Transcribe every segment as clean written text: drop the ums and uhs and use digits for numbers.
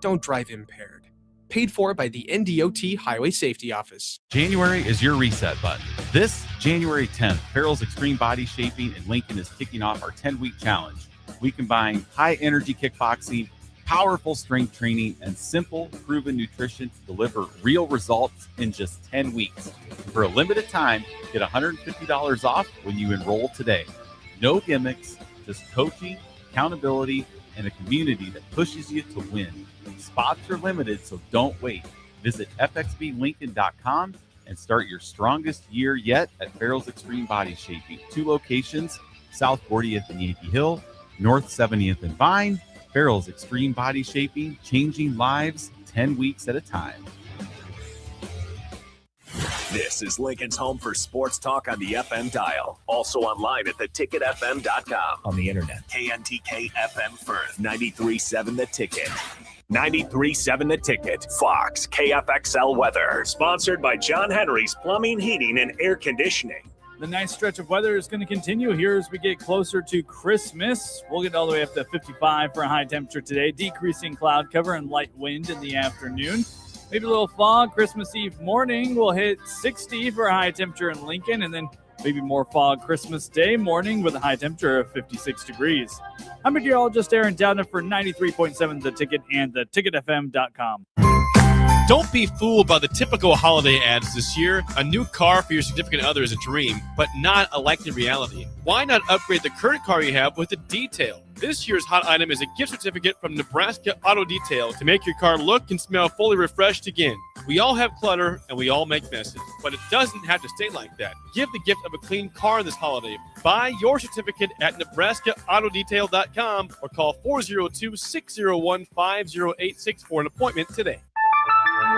don't drive impaired. Paid for by the NDOT Highway Safety Office. January is your reset button. This January 10th, Farrell's Extreme Body Shaping in Lincoln is kicking off our 10-week challenge. We combine high-energy kickboxing, powerful strength training, and simple, proven nutrition to deliver real results in just 10 weeks. For a limited time, get $150 off when you enroll today. No gimmicks, just coaching, accountability, and a community that pushes you to win. Spots are limited, so don't wait. Visit fxblincoln.com and start your strongest year yet at Farrell's Extreme Body Shaping. 2 locations, South 40th and Yankee Hill, North 70th and Vine. Farrell's Extreme Body Shaping, changing lives 10 weeks at a time. This is Lincoln's home for sports talk on the FM dial. Also online at theticketfm.com. On the internet. KNTK FM Firth, 93.7 The Ticket. 93.7 The Ticket. Fox, KFXL Weather. Sponsored by John Henry's Plumbing, Heating, and Air Conditioning. The nice stretch of weather is going to continue here as we get closer to Christmas. We'll get all the way up to 55 for a high temperature today. Decreasing cloud cover and light wind in the afternoon. Maybe a little fog. Christmas Eve morning will hit 60 for a high temperature in Lincoln, and then maybe more fog Christmas Day morning with a high temperature of 56 degrees. I'm meteorologist Aaron Downer for 93.7 The Ticket and theticketfm.com. Don't be fooled by the typical holiday ads this year. A new car for your significant other is a dream, but not a likely reality. Why not upgrade the current car you have with a detail? This year's hot item is a gift certificate from Nebraska Auto Detail to make your car look and smell fully refreshed again. We all have clutter and we all make messes, but it doesn't have to stay like that. Give the gift of a clean car this holiday. Buy your certificate at nebraskaautodetail.com or call 402-601-5086 for an appointment today.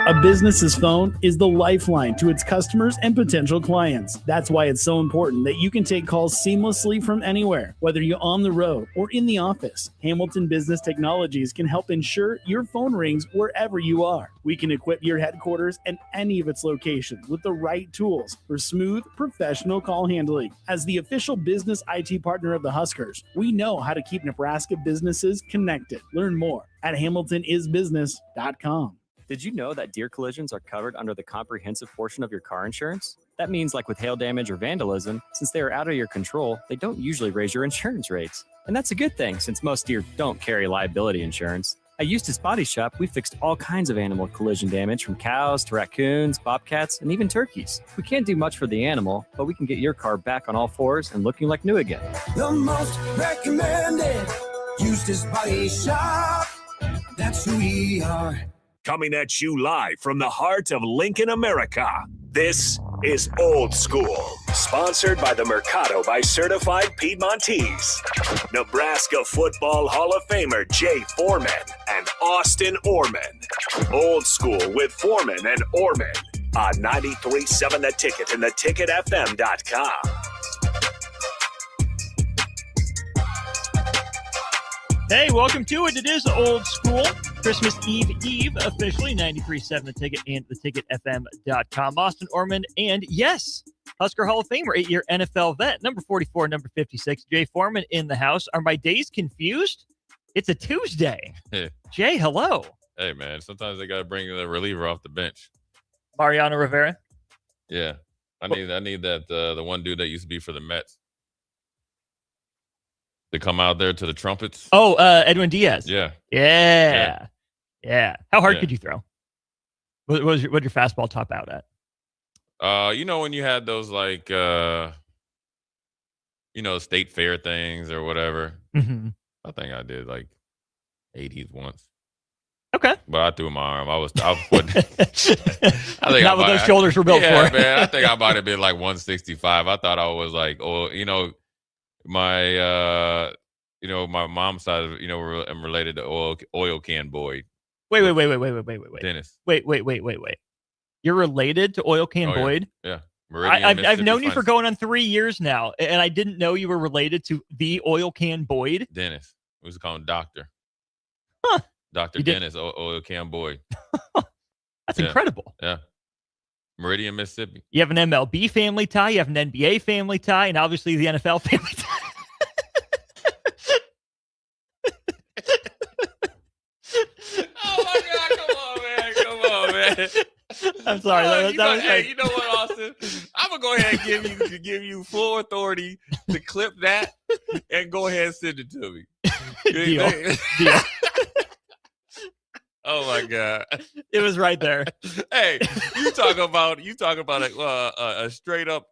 A business's phone is the lifeline to its customers and potential clients. That's why it's so important that you can take calls seamlessly from anywhere, whether you're on the road or in the office. Hamilton Business Technologies can help ensure your phone rings wherever you are. We can equip your headquarters and any of its locations with the right tools for smooth, professional call handling. As the official business IT partner of the Huskers, we know how to keep Nebraska businesses connected. Learn more at hamiltonisbusiness.com. Did you know that deer collisions are covered under the comprehensive portion of your car insurance? That means, like with hail damage or vandalism, since they are out of your control, they don't usually raise your insurance rates. And that's a good thing, since most deer don't carry liability insurance. At Eustace Body Shop, we fixed all kinds of animal collision damage, from cows to raccoons, bobcats, and even turkeys. We can't do much for the animal, but we can get your car back on all fours and looking like new again. The most recommended Eustace Body Shop. That's who we are. Coming at you live from the heart of Lincoln, America. This is Old School, sponsored by the Mercado by Certified Piedmontese. Nebraska Football Hall of Famer Jay Foreman and Austin Orman. Old School with Foreman and Orman on 93.7 The Ticket and theticketfm.com. Hey, welcome to it. It is Old School. Christmas Eve, officially 93.7 The Ticket and theticketfm.com. Austin Orman, and yes, Husker Hall of Famer, 8-year NFL vet, number 44, number 56, Jay Foreman in the house. Are my days confused? It's a Tuesday. Hey. Jay, hello. Hey, man. Sometimes they got to bring the reliever off the bench. Mariano Rivera? Yeah. I need that the one dude that used to be for the Mets to come out there to the trumpets. Oh, Edwin Diaz. Yeah. How hard could you throw? What would your fastball top out at? When you had those state fair things or whatever. Mm-hmm. I think I did like 80s once. Okay. But I threw my arm. I was putting. I think not what those shoulders were built for. Yeah, man. I think I might have been like 165. I thought I was like, my my mom's side of I'm related to oil can Boyd. Wait. Dennis. Wait. You're related to Oil Can Boyd? Yeah. I've known you for going on 3 years now, and I didn't know you were related to the Oil Can Boyd. Dennis. We was calling Doctor. Huh. Dr. Dennis Oil Can Boyd. That's incredible. Yeah. Meridian, Mississippi. You have an MLB family tie, you have an NBA family tie, and obviously the NFL family tie. Oh my I'm sorry. Hey, you know what, Austin? I'm gonna go ahead and give you full authority to clip that and go ahead and send it to me. Deal. Oh my God! It was right there. Hey, you talk about a straight up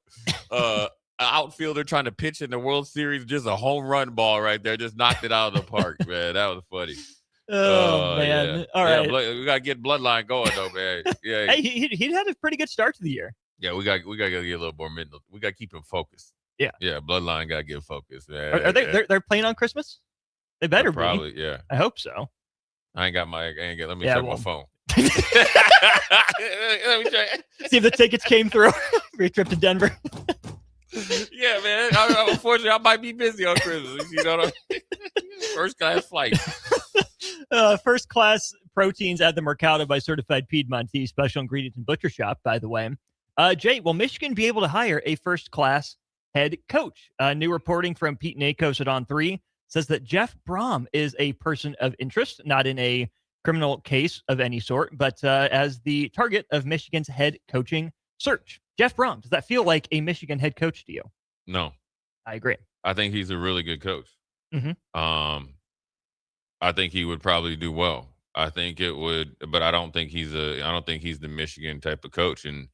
outfielder trying to pitch in the World Series, just a home run ball right there, just knocked it out of the park, man. That was funny. Oh man! Yeah. All right, we gotta get bloodline going though, man. Yeah. Hey, he had a pretty good start to the year. Yeah, we gotta get a little more mental. We gotta keep him focused. Yeah. Bloodline gotta get focused, man. Are they? They're playing on Christmas. They better probably, be. Yeah. I hope so. Let me check my phone. Let me check. See if the tickets came through for your trip to Denver. Yeah, man. Unfortunately, I might be busy on Christmas. You know what I mean? First class flight. First class proteins at the Mercado by Certified Piedmontese, special ingredients and butcher shop, by the way. Jay, will Michigan be able to hire a first class head coach? New reporting from Pete Nakos at On3 says that Jeff Brohm is a person of interest, not in a criminal case of any sort, but as the target of Michigan's head coaching search. Jeff Brohm, does that feel like a Michigan head coach to you? No. I agree. I think he's a really good coach. Mm-hmm. I think he would probably do well. I think it would, but I don't think he's the Michigan type of coach. And,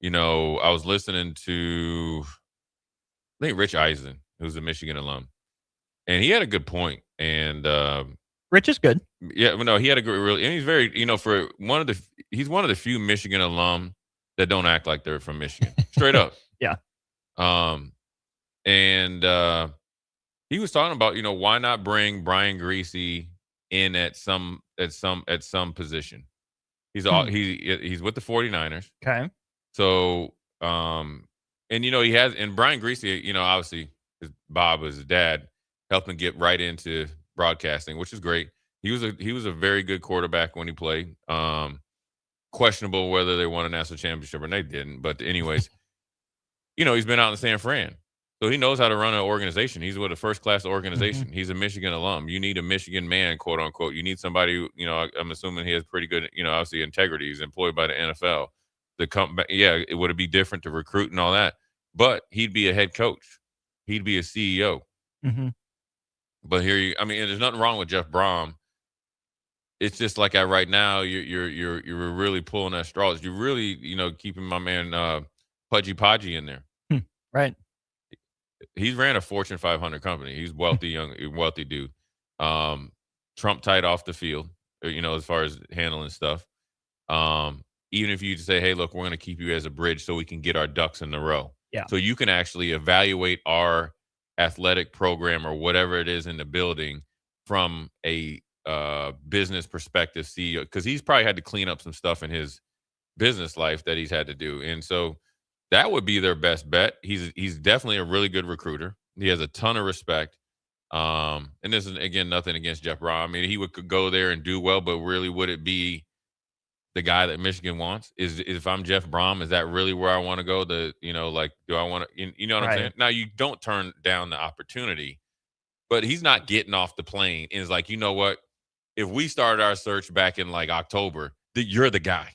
you know, I was listening to, I think Rich Eisen, who's a Michigan alum, and he had a good point. And Rich is good. Yeah, no, he had a good, really, and he's very, you know, he's one of the few Michigan alum that don't act like they're from Michigan, straight up. Yeah. And he was talking about, you know, why not bring Brian Greasy in at some position. He's with the 49ers. Okay. So, and you know, and Brian Greasy, you know, obviously Bob was his dad, helped him get right into broadcasting, which is great. He was a very good quarterback when he played. Questionable whether they won a national championship or they didn't, but anyways, you know, he's been out in San Fran, so he knows how to run an organization. He's with a first-class organization. Mm-hmm. He's a Michigan alum. You need a Michigan man, quote unquote. You need somebody who, you know, I'm assuming he has pretty good, you know, obviously integrity. He's employed by the NFL. It would be different to recruit and all that, but he'd be a head coach. He'd be a CEO. Mm-hmm. But and there's nothing wrong with Jeff Brohm. It's just like right now, you're really pulling at straws. You're really, you know, keeping my man Pudgy Podgy in there. Right. He's ran a Fortune 500 company. He's wealthy dude. Trump tight off the field, you know, as far as handling stuff. Even if you say, hey, look, we're going to keep you as a bridge so we can get our ducks in a row. Yeah. So you can actually evaluate our athletic program or whatever it is in the building from a business perspective, CEO, because he's probably had to clean up some stuff in his business life that he's had to do. And so that would be their best bet. He's definitely a really good recruiter. He has a ton of respect. And this is, again, nothing against Jeff Brohm. I mean, he could go there and do well, but really would it be the guy that Michigan wants? If I'm Jeff Brohm, is that really where I want to go? Do I want to, you know what I'm saying? Now, you don't turn down the opportunity, but he's not getting off the plane and is like, you know what? If we started our search back in like October, you're the guy.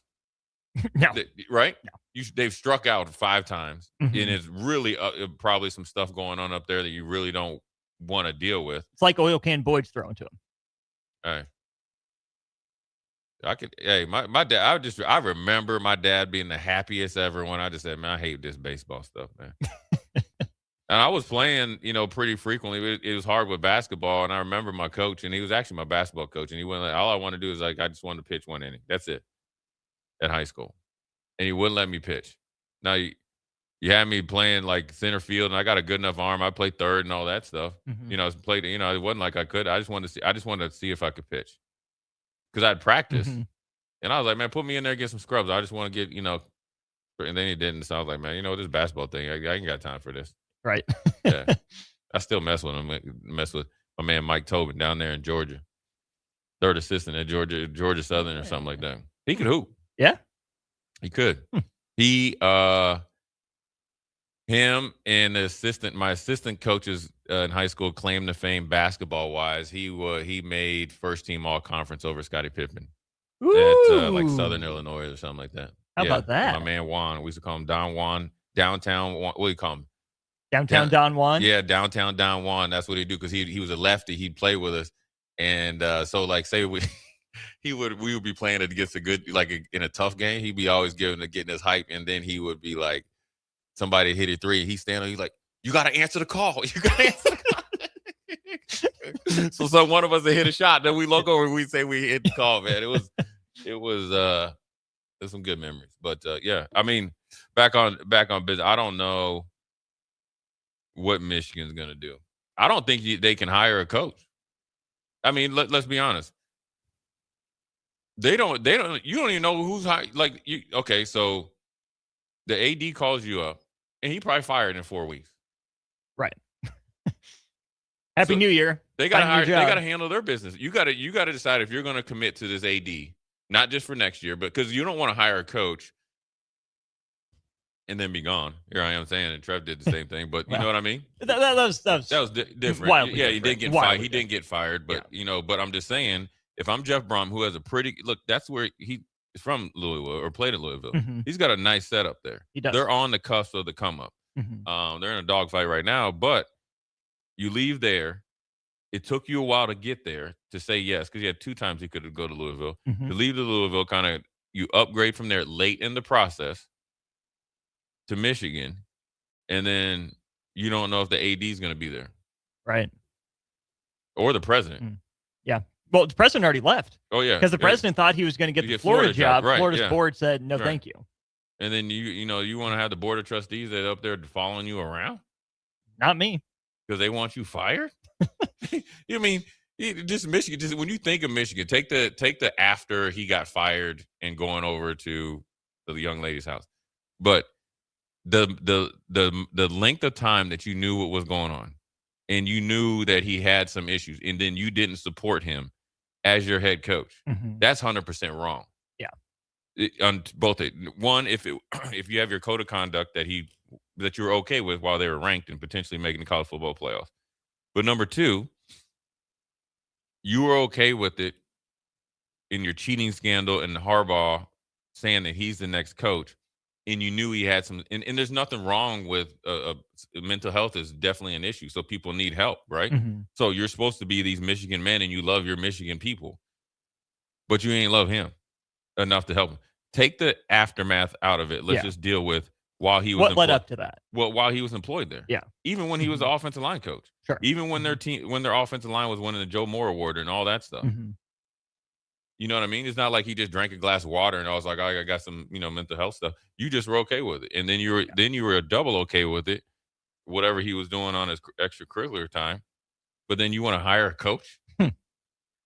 No. Right? No. They've struck out 5 times, Mm-hmm. and it's really probably some stuff going on up there that you really don't want to deal with. It's like oil can Boyd's throwing to him. My dad, I remember my dad being the happiest ever when I just said, man, I hate this baseball stuff, man. And I was playing, you know, pretty frequently. It was hard with basketball, and I remember my coach, and he was actually my basketball coach, and he went, all I want to do is, like, I just wanted to pitch 1 inning. That's it at high school. And he wouldn't let me pitch. Now, you had me playing, like, center field, and I got a good enough arm. I played third and all that stuff. Mm-hmm. You know, it wasn't like I could. I just wanted to see if I could pitch because I'd practice. Mm-hmm. And I was like, man, put me in there and get some scrubs. I just want to get, you know, and then he didn't. So I was like, man, you know, this basketball thing, I ain't got time for this. Right. Yeah. I still mess with him. Mess with my man Mike Tobin down there in Georgia. Third assistant at Georgia Southern or something like that. He could hoop. Yeah. He could. Him and my assistant coaches in high school claim to fame basketball wise. He made first team all conference over Scottie Pippen. at like Southern Illinois or something like that. How about that? My man Juan. We used to call him Don Juan. Downtown Juan. What do you call him? Downtown Don Juan? Yeah, downtown Don Juan. That's what he'd do because he was a lefty. He'd play with us. And so like say we would be playing against a good, like in a tough game. He'd be always getting his hype. And then he would be like, somebody hit a three. He's standing, he's like, you got to answer the call. You got to answer the call. So one of us would hit a shot. Then we look over and we say we hit the call, man. It was some good memories. But yeah, I mean, back on business. I don't know what Michigan's going to do. I don't think they can hire a coach. I mean, let's be honest. You don't even know who's hired. Like, okay, so the AD calls you up and he probably fired in 4 weeks. Right. Happy New Year. They got to hire. They got to handle their business. You got to decide if you're going to commit to this AD, not just for next year, but because you don't want to hire a coach and then be gone. Here I am saying, and Trev did the same thing, but you know what I mean. That was different. Wildly yeah, different. he did get fired. He didn't get fired, but But I'm just saying, if I'm Jeff Brohm, who has a pretty look, that's where he is from, Louisville or played at Louisville. Mm-hmm. He's got a nice setup there. He does. They're on the cusp of the come up. Mm-hmm. They're in a dogfight right now, but you leave there. It took you a while to get there to say yes, because you had 2 times you could go to Louisville. Mm-hmm. To leave to Louisville, kind of you upgrade from there late in the process to Michigan, and then you don't know if the AD is going to be there, right? Or the president. Mm. Yeah. Well, the president already left. Oh yeah, because the president thought he was going to get the Florida job. Right, Florida's board said no, thank you. And then you want to have the board of trustees that up there following you around? Not me, because they want you fired. You mean just Michigan? Just when you think of Michigan, take the after he got fired and going over to the young lady's house, but the length of time that you knew what was going on, and you knew that he had some issues, and then you didn't support him as your head coach. Mm-hmm. That's 100% wrong. Yeah. On both one, if you have your code of conduct that you were okay with while they were ranked and potentially making the college football playoffs. But number 2, you were okay with it in your cheating scandal and Harbaugh saying that he's the next coach, and you knew he had some. And there's nothing wrong with mental health is definitely an issue, so people need help, right? Mm-hmm. So you're supposed to be these Michigan men, and you love your Michigan people, but you ain't love him enough to help him. Take the aftermath out of it. Let's just deal with while he was what led up to that. Well, while he was employed there, even when he was the offensive line coach, even when their offensive line was winning the Joe Moore Award and all that stuff. Mm-hmm. You know what I mean? It's not like he just drank a glass of water and I was like, I got some mental health stuff. You just were okay with it, and then you were double okay with it, whatever he was doing on his extracurricular time. But then you want to hire a coach?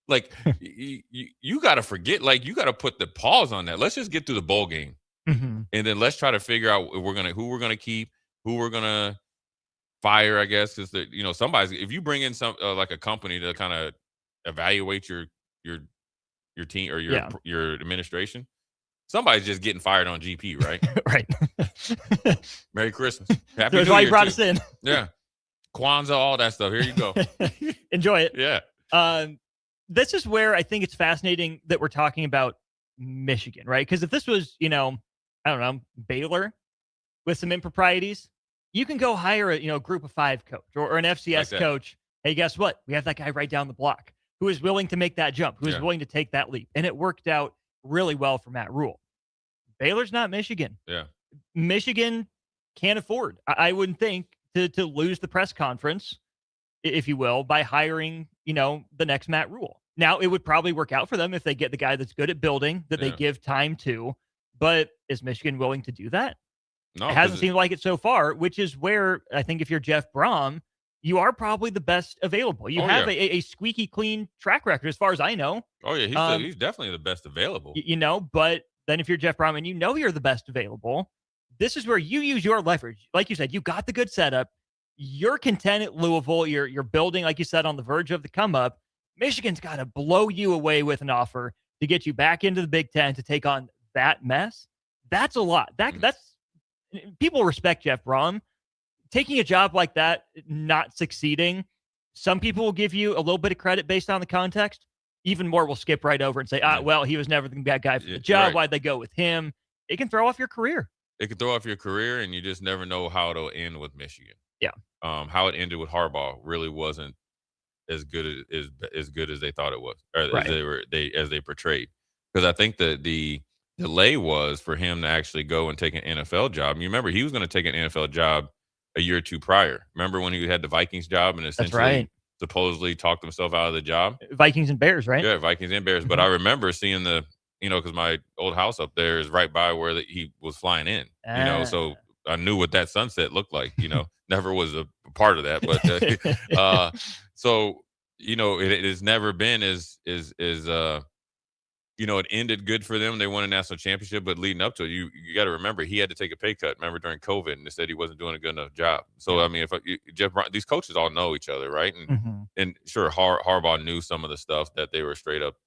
Like you got to forget. Like you got to put the pause on that. Let's just get through the bowl game. Mm-hmm. And then let's try to figure out who we're gonna keep, who we're gonna fire. I guess is that somebody's. If you bring in some like a company to kind of evaluate your team or your administration, somebody's just getting fired on GP, right? Right. Merry Christmas. Happy That's New why Year you brought too. us in. Yeah, Kwanzaa, all that stuff. Here you go. Enjoy it. Yeah. This is where I think it's fascinating that we're talking about Michigan, right? Because if this was, I don't know, Baylor with some improprieties, you can go hire a group of 5 coach or an FCS coach. Hey, guess what? We have that guy right down the block who is willing to make that jump, who is willing to take that leap. And it worked out really well for Matt Rule. Baylor's not Michigan. Yeah. Michigan can't afford, I wouldn't think, to lose the press conference, if you will, by hiring, the next Matt Rule. Now, it would probably work out for them if they get the guy that's good at building, that they give time to. But is Michigan willing to do that? No, it hasn't seemed like it so far, which is where I think if you're Jeff Brohm, you are probably the best available. You have a squeaky clean track record, as far as I know. Oh, yeah, he's definitely the best available. But then if you're Jeff Brohm and you're the best available, this is where you use your leverage. Like you said, you got the good setup. You're content at Louisville. You're building, like you said, on the verge of the come up. Michigan's got to blow you away with an offer to get you back into the Big Ten to take on that mess. That's a lot. That's people respect Jeff Brohm. Taking a job like that, not succeeding, some people will give you a little bit of credit based on the context. even more will skip right over and say, well, he was never the bad guy for the job. Right. Why'd they go with him? It can throw off your career. It could throw off your career, and you just never know how it'll end with Michigan. Yeah. How it ended with Harbaugh really wasn't as good as good as they thought it was, or as they portrayed. Because I think the delay was for him to actually go and take an NFL job. And you remember he was going to take an NFL job a year or two prior. Remember when he had the Vikings job and essentially supposedly talked himself out of the job? Vikings and Bears, right? Yeah, Vikings and Bears. But I remember seeing because my old house up there is right by where he was flying in, so I knew what that sunset looked like, never was a part of that. But, so, it has never been it ended good for them. They won a national championship, but leading up to it, you got to remember he had to take a pay cut. Remember during COVID, and they said he wasn't doing a good enough job. So I mean, Jeff Brohm, these coaches all know each other, right? And sure, Harbaugh knew some of the stuff that they were straight up,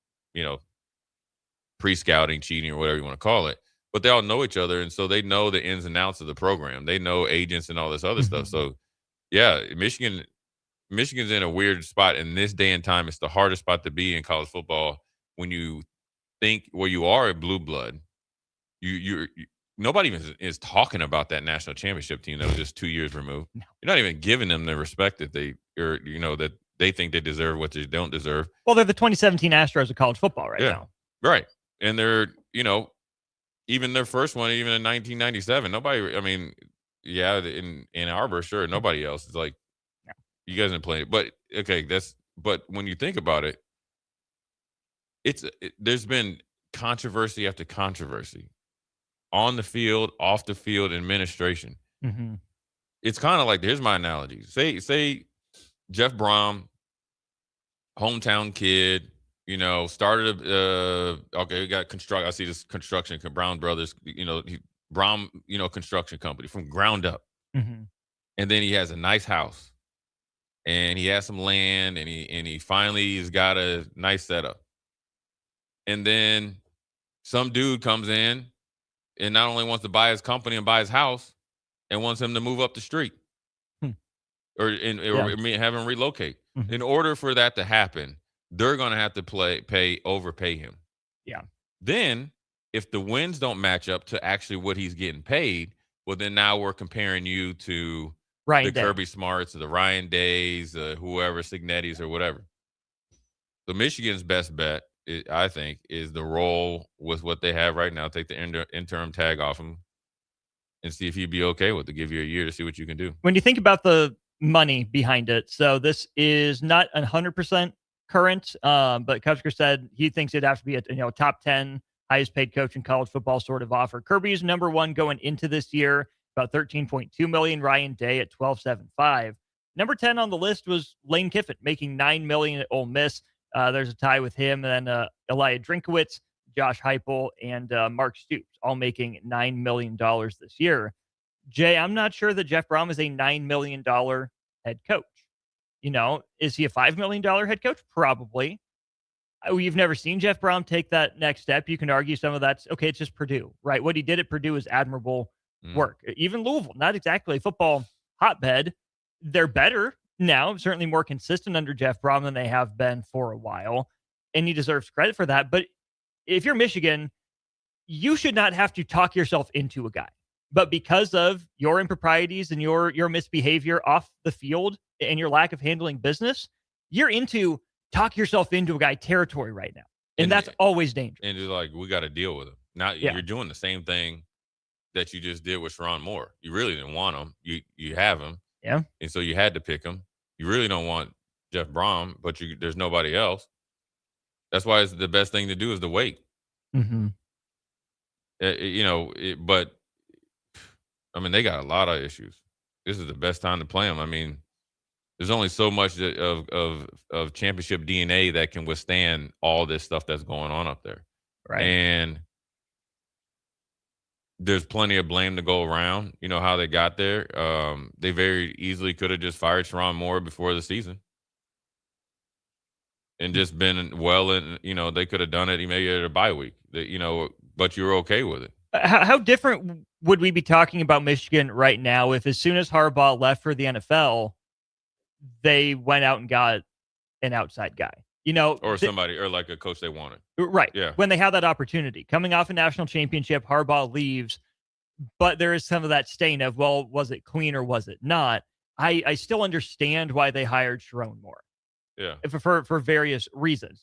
pre-scouting, cheating, or whatever you want to call it. But they all know each other, and so they know the ins and outs of the program. They know agents and all this other stuff. So, yeah, Michigan's in a weird spot in this day and time. It's the hardest spot to be in college football when you think you are a blue blood. You nobody even is talking about that national championship team that was just 2 years removed. No. You're not even giving them the respect that that they think they deserve what they don't deserve. Well, they're the 2017 Astros of college football right now. Right. And they're, even their first one, even in 1997, nobody, in Ann Arbor, sure, nobody else is like, you guys didn't play it. But, okay, but when you think about it, there's been controversy after controversy on the field, off the field, administration. It's kind of like, here's my analogy. Say Jeff Brohm, hometown kid, started we got construct. I see this construction, Brown Brothers, Brohm, construction company from ground up. And then he has a nice house and he has some land and he finally has got a nice setup. And then some dude comes in and not only wants to buy his company and buy his house and wants him to move up the street or have him relocate. In order for that to happen, they're going to have to overpay him. Yeah. Then if the wins don't match up to actually what he's getting paid, well, then now we're comparing you to Kirby Smarts, the Ryan Days, whoever, Signetti's or whatever. So Michigan's best bet, I think, is the roll with what they have right now. Take the interim tag off him and see if he'd be okay with it. Give you a year to see what you can do. When you think about the money behind it, so this is not 100% current, but Kupsker said he thinks it'd have to be a top 10 highest paid coach in college football sort of offer. Kirby's number one going into this year, about $13.2 million. Ryan Day at $12.75. Number 10 on the list was Lane Kiffin, making $9 million at Ole Miss. There's a tie with him, and then Elia Drinkowitz, Josh Heupel, and Mark Stoops, all making $9 million this year. Jay, I'm not sure that Jeff Brohm is a $9 million head coach. Is he a $5 million head coach? Probably. We've never seen Jeff Brohm take that next step. You can argue some of that's okay. It's just Purdue, right? What he did at Purdue is admirable work. Even Louisville, not exactly a football hotbed. They're better now, certainly more consistent under Jeff Brohm than they have been for a while. And he deserves credit for that. But if you're Michigan, you should not have to talk yourself into a guy. But because of your improprieties and your misbehavior off the field and your lack of handling business, you're into talk yourself into a guy territory right now. And that's always dangerous. And it's like, we got to deal with him. Now you're doing the same thing that you just did with Sharon Moore. You really didn't want him. You have him. Yeah. And so you had to pick him. You really don't want Jeff Brohm, but there's nobody else. That's why it's the best thing to do is to wait. But they got a lot of issues. This is the best time to play them. There's only so much of championship DNA that can withstand all this stuff that's going on up there. Right. And there's plenty of blame to go around. You know how they got there. They very easily could have just fired Sharon Moore before the season and just been they could have done it maybe at a bye week. But you're okay with it. How different would we be talking about Michigan right now if as soon as Harbaugh left for the NFL, they went out and got an outside guy? or somebody, or like a coach they wanted. Right. Yeah. When they have that opportunity. Coming off a national championship, Harbaugh leaves, but there is some of that stain of, well, was it clean or was it not? I still understand why they hired Sharon Moore. Yeah. For various reasons,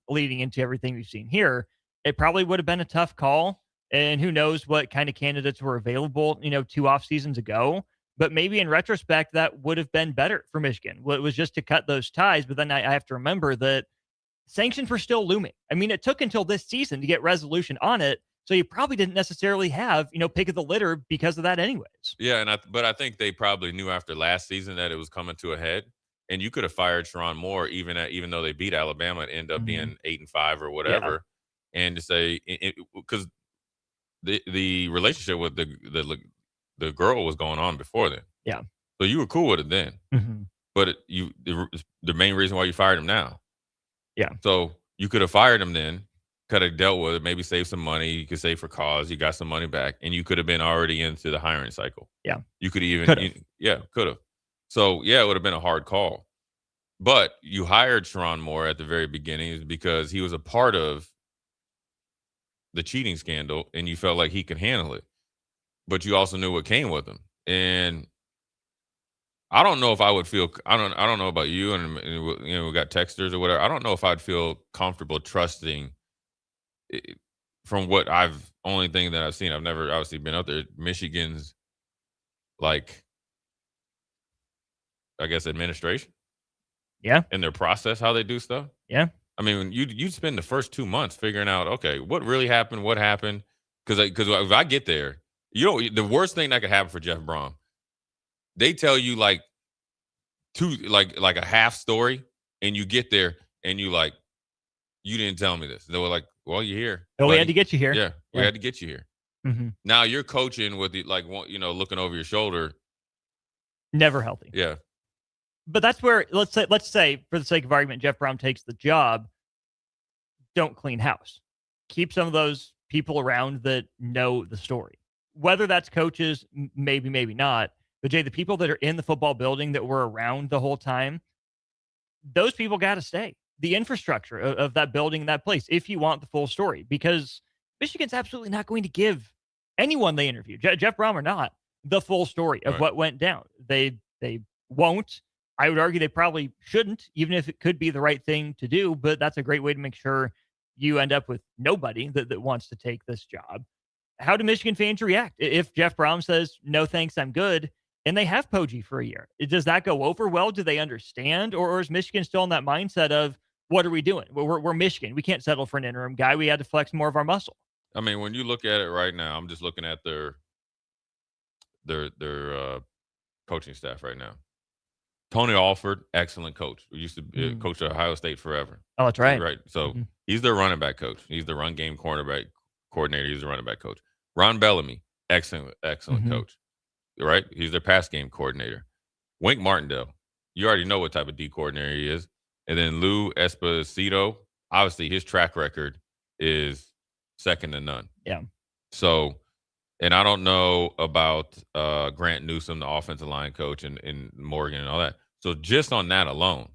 leading into everything we've seen here. It probably would have been a tough call. And who knows what kind of candidates were available, 2 off seasons ago. But maybe in retrospect, that would have been better for Michigan. Well, it was just to cut those ties. But then I have to remember that sanctions were still looming. I mean, it took until this season to get resolution on it. So you probably didn't necessarily have, pick of the litter because of that anyways. Yeah, but I think they probably knew after last season that it was coming to a head. And you could have fired Sharon Moore even though they beat Alabama and end up being 8-5 or whatever. Yeah. And to say, because the relationship with the girl was going on before then. Yeah. So you were cool with it then. Mm-hmm. But the main reason why you fired him now. Yeah. So you could have fired him then, could have dealt with it, maybe save some money. You could save for cause. You got some money back, and you could have been already into the hiring cycle. Yeah. You could even, could have. So, yeah, it would have been a hard call. But you hired Sharon Moore at the very beginning because he was a part of the cheating scandal, and you felt like he could handle it. But you also knew what came with him. And I don't know if I would feel – I don't know about you, and we got texters or whatever. I don't know if I'd feel comfortable trusting it, from what only thing that I've seen. I've never obviously been up there. Michigan's, like, I guess, administration. Yeah. And their process, how they do stuff. Yeah. I mean, you spend the first 2 months figuring out, okay, what really happened, what happened. Because if I get there, the worst thing that could happen for Jeff Brohm, they tell you like a half story, and you get there and you didn't tell me this. They were like, well, you're here. Oh, we had to get you here. Yeah, we had to get you here. Mm-hmm. Now you're coaching with looking over your shoulder. Never healthy. Yeah. But that's where, let's say, for the sake of argument, Jeff Brohm takes the job. Don't clean house. Keep some of those people around that know the story. Whether that's coaches, maybe not. But, Jay, the people that are in the football building that were around the whole time, those people got to stay. The infrastructure of that building and that place, if you want the full story. Because Michigan's absolutely not going to give anyone they interview, Jeff Brohm or not, the full story of what went down. They won't. I would argue they probably shouldn't, even if it could be the right thing to do. But that's a great way to make sure you end up with nobody that wants to take this job. How do Michigan fans react if Jeff Brohm says, no, thanks, I'm good, and they have Poggi for a year? Does that go over well? Do they understand? Or is Michigan still in that mindset of, what are we doing? We're Michigan. We can't settle for an interim guy. We had to flex more of our muscle. I mean, when you look at it right now, I'm just looking at their coaching staff right now. Tony Alford, excellent coach. We used to coach at Ohio State forever. Oh, that's right. Right. So he's their running back coach. He's the run game cornerback coordinator. He's the running back coach. Ron Bellamy, excellent coach. Right. He's their pass game coordinator. Wink Martindale, you already know what type of D coordinator he is. And then Lou Esposito, obviously his track record is second to none. Yeah. So, and I don't know about Grant Newsome, the offensive line coach, and Morgan and all that. So just on that alone,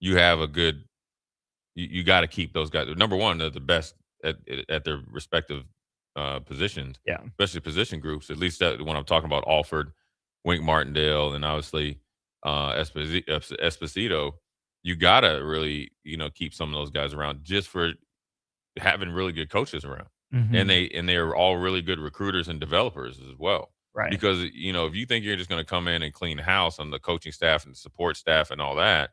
you have a good – you got to keep those guys. Number one, they're the best at their respective positions, especially position groups. At least when I'm talking about Alford, Wink Martindale, and obviously Esposito, you got to really, keep some of those guys around just for having really good coaches around. And they're all really good recruiters and developers as well. Right. Because, if you think you're just going to come in and clean the house on the coaching staff and the support staff and all that,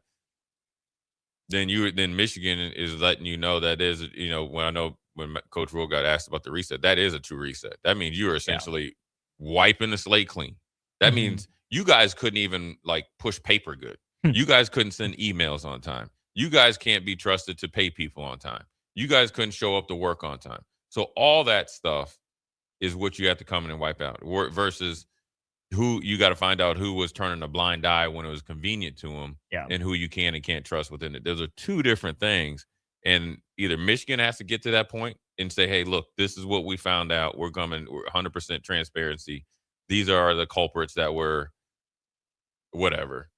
then Michigan is letting you know that is, when Coach Rule got asked about the reset, that is a true reset. That means you are essentially wiping the slate clean. That means you guys couldn't even push paper good. You guys couldn't send emails on time. You guys can't be trusted to pay people on time. You guys couldn't show up to work on time. So all that stuff is what you have to come in and wipe out versus who you got to find out who was turning a blind eye when it was convenient to them and who you can and can't trust within it. Those are two different things. And either Michigan has to get to that point and say, hey, look, this is what we found out. We're 100% transparency. These are the culprits that were whatever,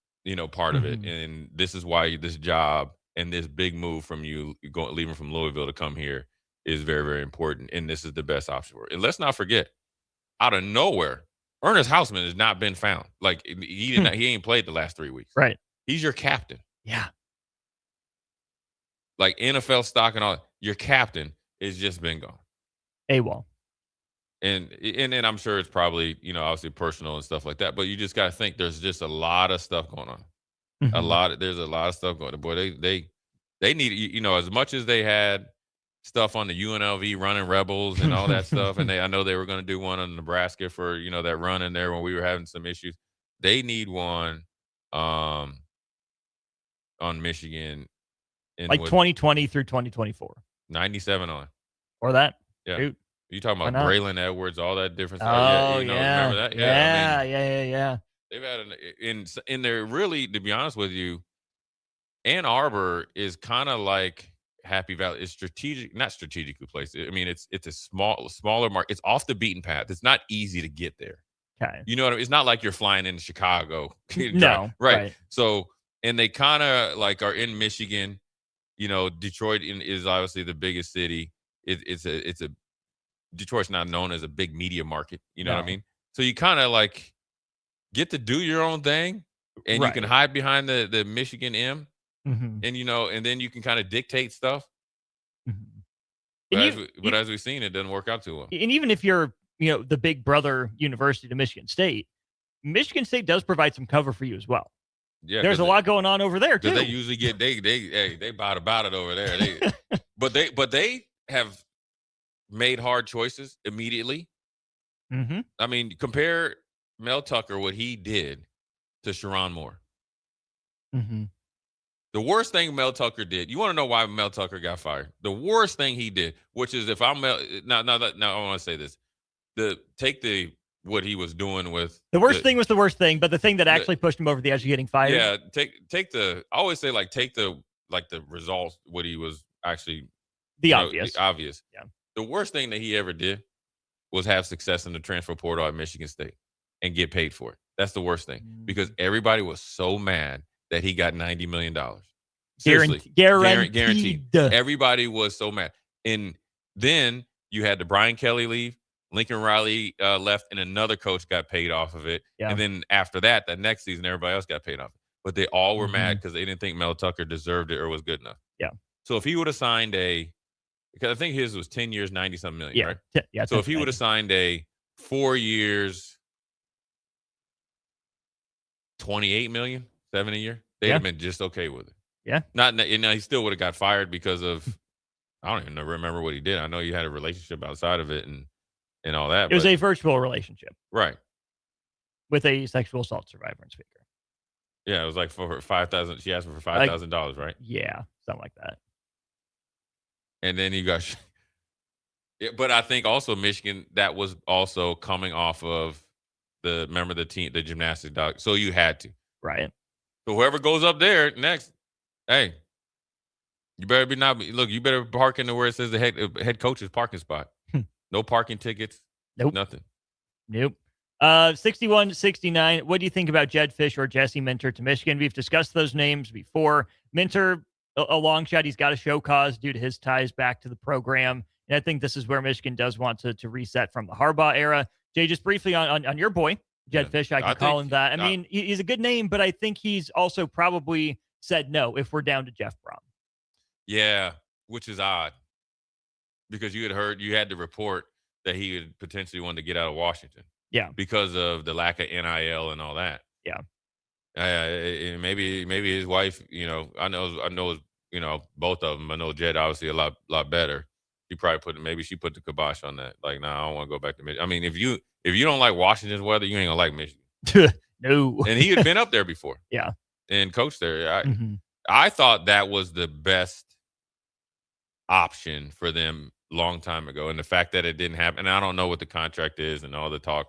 part of it. And this is why this job and this big move from you leaving from Louisville to come here is very, very important. And this is the best option for it. And let's not forget, out of nowhere, Ernest Hausman has not been found. Like he ain't played the last 3 weeks. Right. He's your captain. Yeah. Like NFL stock and all. Your captain has just been gone. AWOL. And then I'm sure it's probably, obviously personal and stuff like that. But you just got to think there's just a lot of stuff going on. Mm-hmm. There's a lot of stuff going on. Boy, they need, as much as they had stuff on the UNLV running Rebels and all that stuff. And I know they were going to do one on Nebraska for, that run in there when we were having some issues. They need one on Michigan. Like 2020 through 2024. 97 on. Or that. Yeah. Shoot. You talking about Braylon Edwards, all that different stuff? Oh, yeah. Remember that? Yeah. They've had in there really, to be honest with you, Ann Arbor is kind of like Happy Valley. It's not strategically placed. I mean, it's a smaller market. It's off the beaten path. It's not easy to get there. Okay. You know what I mean? It's not like you're flying into Chicago. No. Right. So, and they kind of like are in Michigan. Detroit is obviously the biggest city. Detroit's not known as a big media market. You know what I mean? So you kind of like get to do your own thing, and you can hide behind the Michigan M, mm-hmm. and then you can kind of dictate stuff. Mm-hmm. But as we've seen, it doesn't work out too well. And even if you're, the big brother university to Michigan State does provide some cover for you as well. Yeah, there's a lot going on over there too. They usually get they about it over there. But they have made hard choices immediately. Mm-hmm. I mean, compare Mel Tucker, what he did, to Sharon Moore. Mm-hmm. The worst thing Mel Tucker did. You want to know why Mel Tucker got fired? The worst thing he did, which is if I'm Mel. Now I want to say this. What he was doing with the worst thing was the worst thing, but the thing that actually pushed him over the edge of getting fired. Yeah, I always say take the results, what he was actually the obvious. Yeah. The worst thing that he ever did was have success in the transfer portal at Michigan State and get paid for it. That's the worst thing because everybody was so mad that he got $90 million. Seriously, guaranteed. Everybody was so mad. And then you had the Brian Kelly leave. Lincoln Riley left, and another coach got paid off of it. Yeah. And then after that next season, everybody else got paid off. But they all were mad because they didn't think Mel Tucker deserved it or was good enough. Yeah. So if he would have signed because I think his was 10 years, 90-something million, right? Yeah. So if he would have signed a 4 years, 28 million, 7 a year, they'd have been just okay with it. Yeah. He still would have got fired because of, I don't even remember what he did. I know you had a relationship outside of it and all that. It was a virtual relationship. Right. With a sexual assault survivor and speaker. Yeah, it was like for $5,000. She asked for $5,000, right? Yeah, something like that. And then you got, but I think also Michigan, that was also coming off of the gymnastics dog. So you had to. Right. So whoever goes up there next, hey, you better you better park in where it says the head coach's parking spot. No parking tickets. Nope. Nothing. Nope. 61-69. What do you think about Jed Fish or Jesse Minter to Michigan? We've discussed those names before. Minter, a long shot. He's got a show cause due to his ties back to the program. And I think this is where Michigan does want to reset from the Harbaugh era. Jay, just briefly on your boy, Jed Fish, I can call him that. I mean, he's a good name, but I think he's also probably said no if we're down to Jeff Brohm. Yeah, which is odd. Because you had the report that he would potentially want to get out of Washington. Yeah. Because of the lack of NIL and all that. Yeah. Maybe his wife, I know, both of them. I know Jed obviously a lot better. She probably she put the kibosh on that. Like, I don't want to go back to Michigan. I mean, if you don't like Washington's weather, you ain't gonna like Michigan. No. And he had been up there before. Yeah. And coached there. I thought that was the best option for them long time ago. And the fact that it didn't happen, and I don't know what the contract is and all the talk.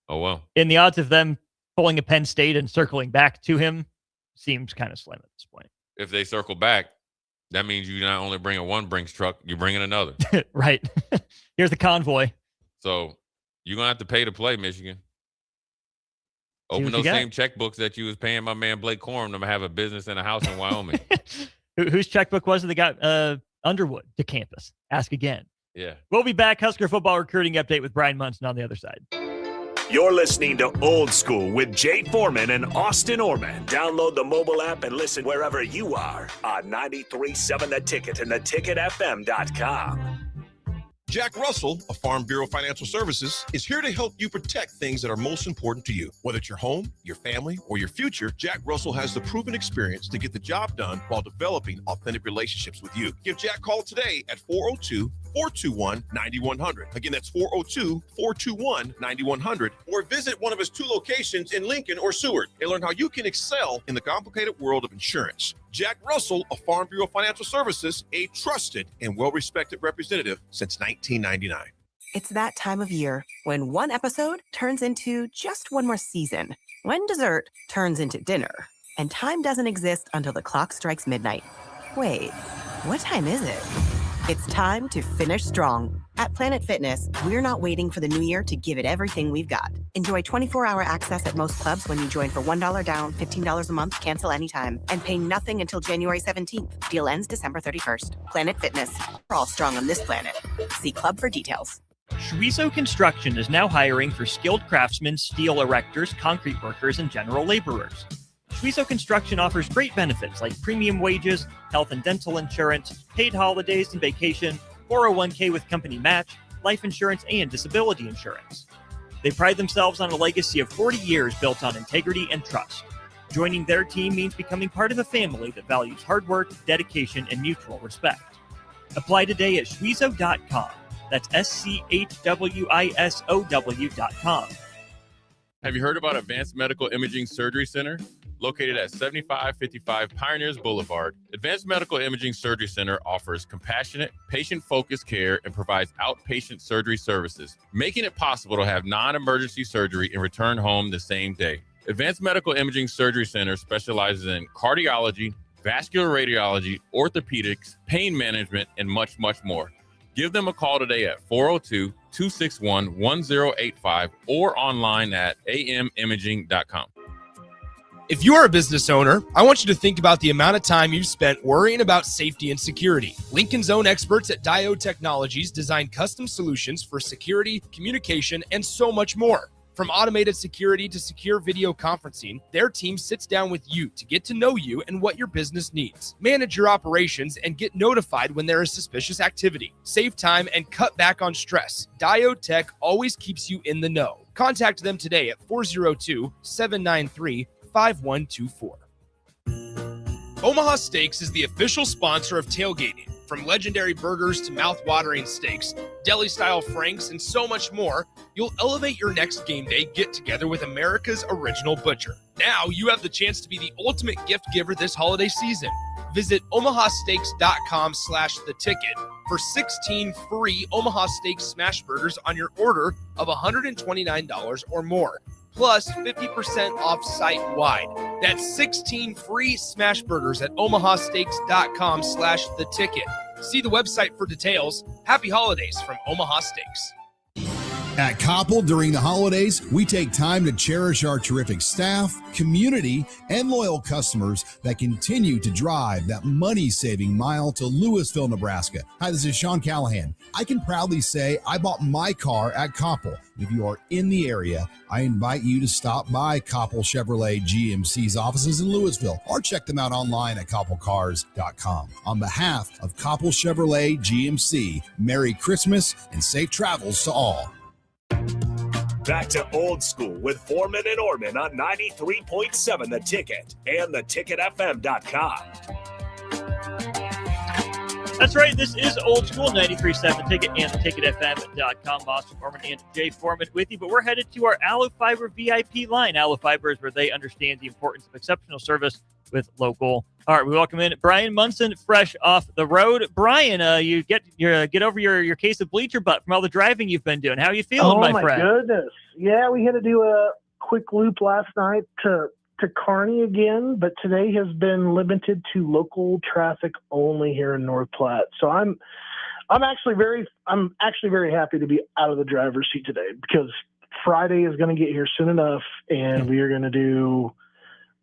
Oh, well. And the odds of them pulling a Penn State and circling back to him seems kind of slim at this point. If they circle back, that means you not only bring one Brinks truck, you're bringing another. Right. Here's the convoy. So you're going to have to pay to play, Michigan. Open those same checkbooks that you was paying my man Blake Corum to have a business and a house in Wyoming. Whose checkbook was it that got Underwood to campus? Ask again. Yeah. We'll be back. Husker football recruiting update with Brian Munson on the other side. You're listening to Old School with Jay Foreman and Austin Orman. Download the mobile app and listen wherever you are on 93.7 The Ticket and theticketfm.com. Jack Russell of Farm Bureau Financial Services is here to help you protect things that are most important to you. Whether it's your home, your family, or your future, Jack Russell has the proven experience to get the job done while developing authentic relationships with you. Give Jack a call today at 402-421-9100. Again, that's 402-421-9100. Or visit one of his 2 locations in Lincoln or Seward and learn how you can excel in the complicated world of insurance. Jack Russell of Farm Bureau Financial Services, a trusted and well-respected representative since 1999. It's that time of year when one episode turns into just one more season, when dessert turns into dinner, and time doesn't exist until the clock strikes midnight. Wait, what time is it? It's time to finish strong. At Planet Fitness, we're not waiting for the new year to give it everything we've got. Enjoy 24-hour access at most clubs when you join for $1 down, $15 a month, cancel anytime, and pay nothing until January 17th. Deal ends December 31st. Planet Fitness. We're all strong on this planet. See club for details. Schwieso Construction is now hiring for skilled craftsmen, steel erectors, concrete workers, and general laborers. Schwieso Construction offers great benefits like premium wages, health and dental insurance, paid holidays and vacation, 401k with company match, life insurance, and disability insurance. They pride themselves on a legacy of 40 years built on integrity and trust. Joining their team means becoming part of a family that values hard work, dedication, and mutual respect. Apply today at schwieso.com. That's SCHWISOW.com. Have you heard about Advanced Medical Imaging Surgery Center? Located at 7555 Pioneers Boulevard, Advanced Medical Imaging Surgery Center offers compassionate, patient-focused care and provides outpatient surgery services, making it possible to have non-emergency surgery and return home the same day. Advanced Medical Imaging Surgery Center specializes in cardiology, vascular radiology, orthopedics, pain management, and much, much more. Give them a call today at 402-261-1085 or online at amimaging.com. If you are a business owner, I want you to think about the amount of time you've spent worrying about safety and security. Lincoln's own experts at Diode Technologies design custom solutions for security, communication, and so much more. From automated security to secure video conferencing, their team sits down with you to get to know you and what your business needs. Manage your operations and get notified when there is suspicious activity. Save time and cut back on stress. Diode Tech always keeps you in the know. Contact them today at 402-793-5124. Omaha Steaks is the official sponsor of tailgating. From legendary burgers to mouth-watering steaks, deli-style franks, and so much more, you'll elevate your next game day get-together with America's original butcher. Now you have the chance to be the ultimate gift giver this holiday season. Visit omahasteaks.com/theticket for 16 free Omaha Steaks smash burgers on your order of $129 or more. Plus 50% off site-wide. That's 16 free smash burgers at omahasteaks.com/theticket. See the website for details. Happy holidays from Omaha Steaks. At Koppel, during the holidays, we take time to cherish our terrific staff, community, and loyal customers that continue to drive that money-saving mile to Louisville, Nebraska. Hi, this is Sean Callahan. I can proudly say I bought my car at Koppel. If you are in the area, I invite you to stop by Koppel Chevrolet GMC's offices in Louisville or check them out online at koppelcars.com. On behalf of Koppel Chevrolet GMC, Merry Christmas and safe travels to all. Back to Old School with Foreman and Orman on 93.7 The Ticket and theticketfm.com. That's right. This is Old School, 93.7 Ticket and theticketfm.com. Austin Orman and Jay Foreman with you, but we're headed to our Allo Fiber VIP line. Allo Fiber is where they understand the importance of exceptional service with local. All right, we welcome in Brian Munson, fresh off the road. Brian, you get over your case of bleacher butt from all the driving you've been doing. How are you feeling, my friend? Oh, my goodness. Yeah, we had to do a quick loop last night to Kearney again, but today has been limited to local traffic only here in North Platte. So I'm actually very happy to be out of the driver's seat today because Friday is going to get here soon enough, and we are going to do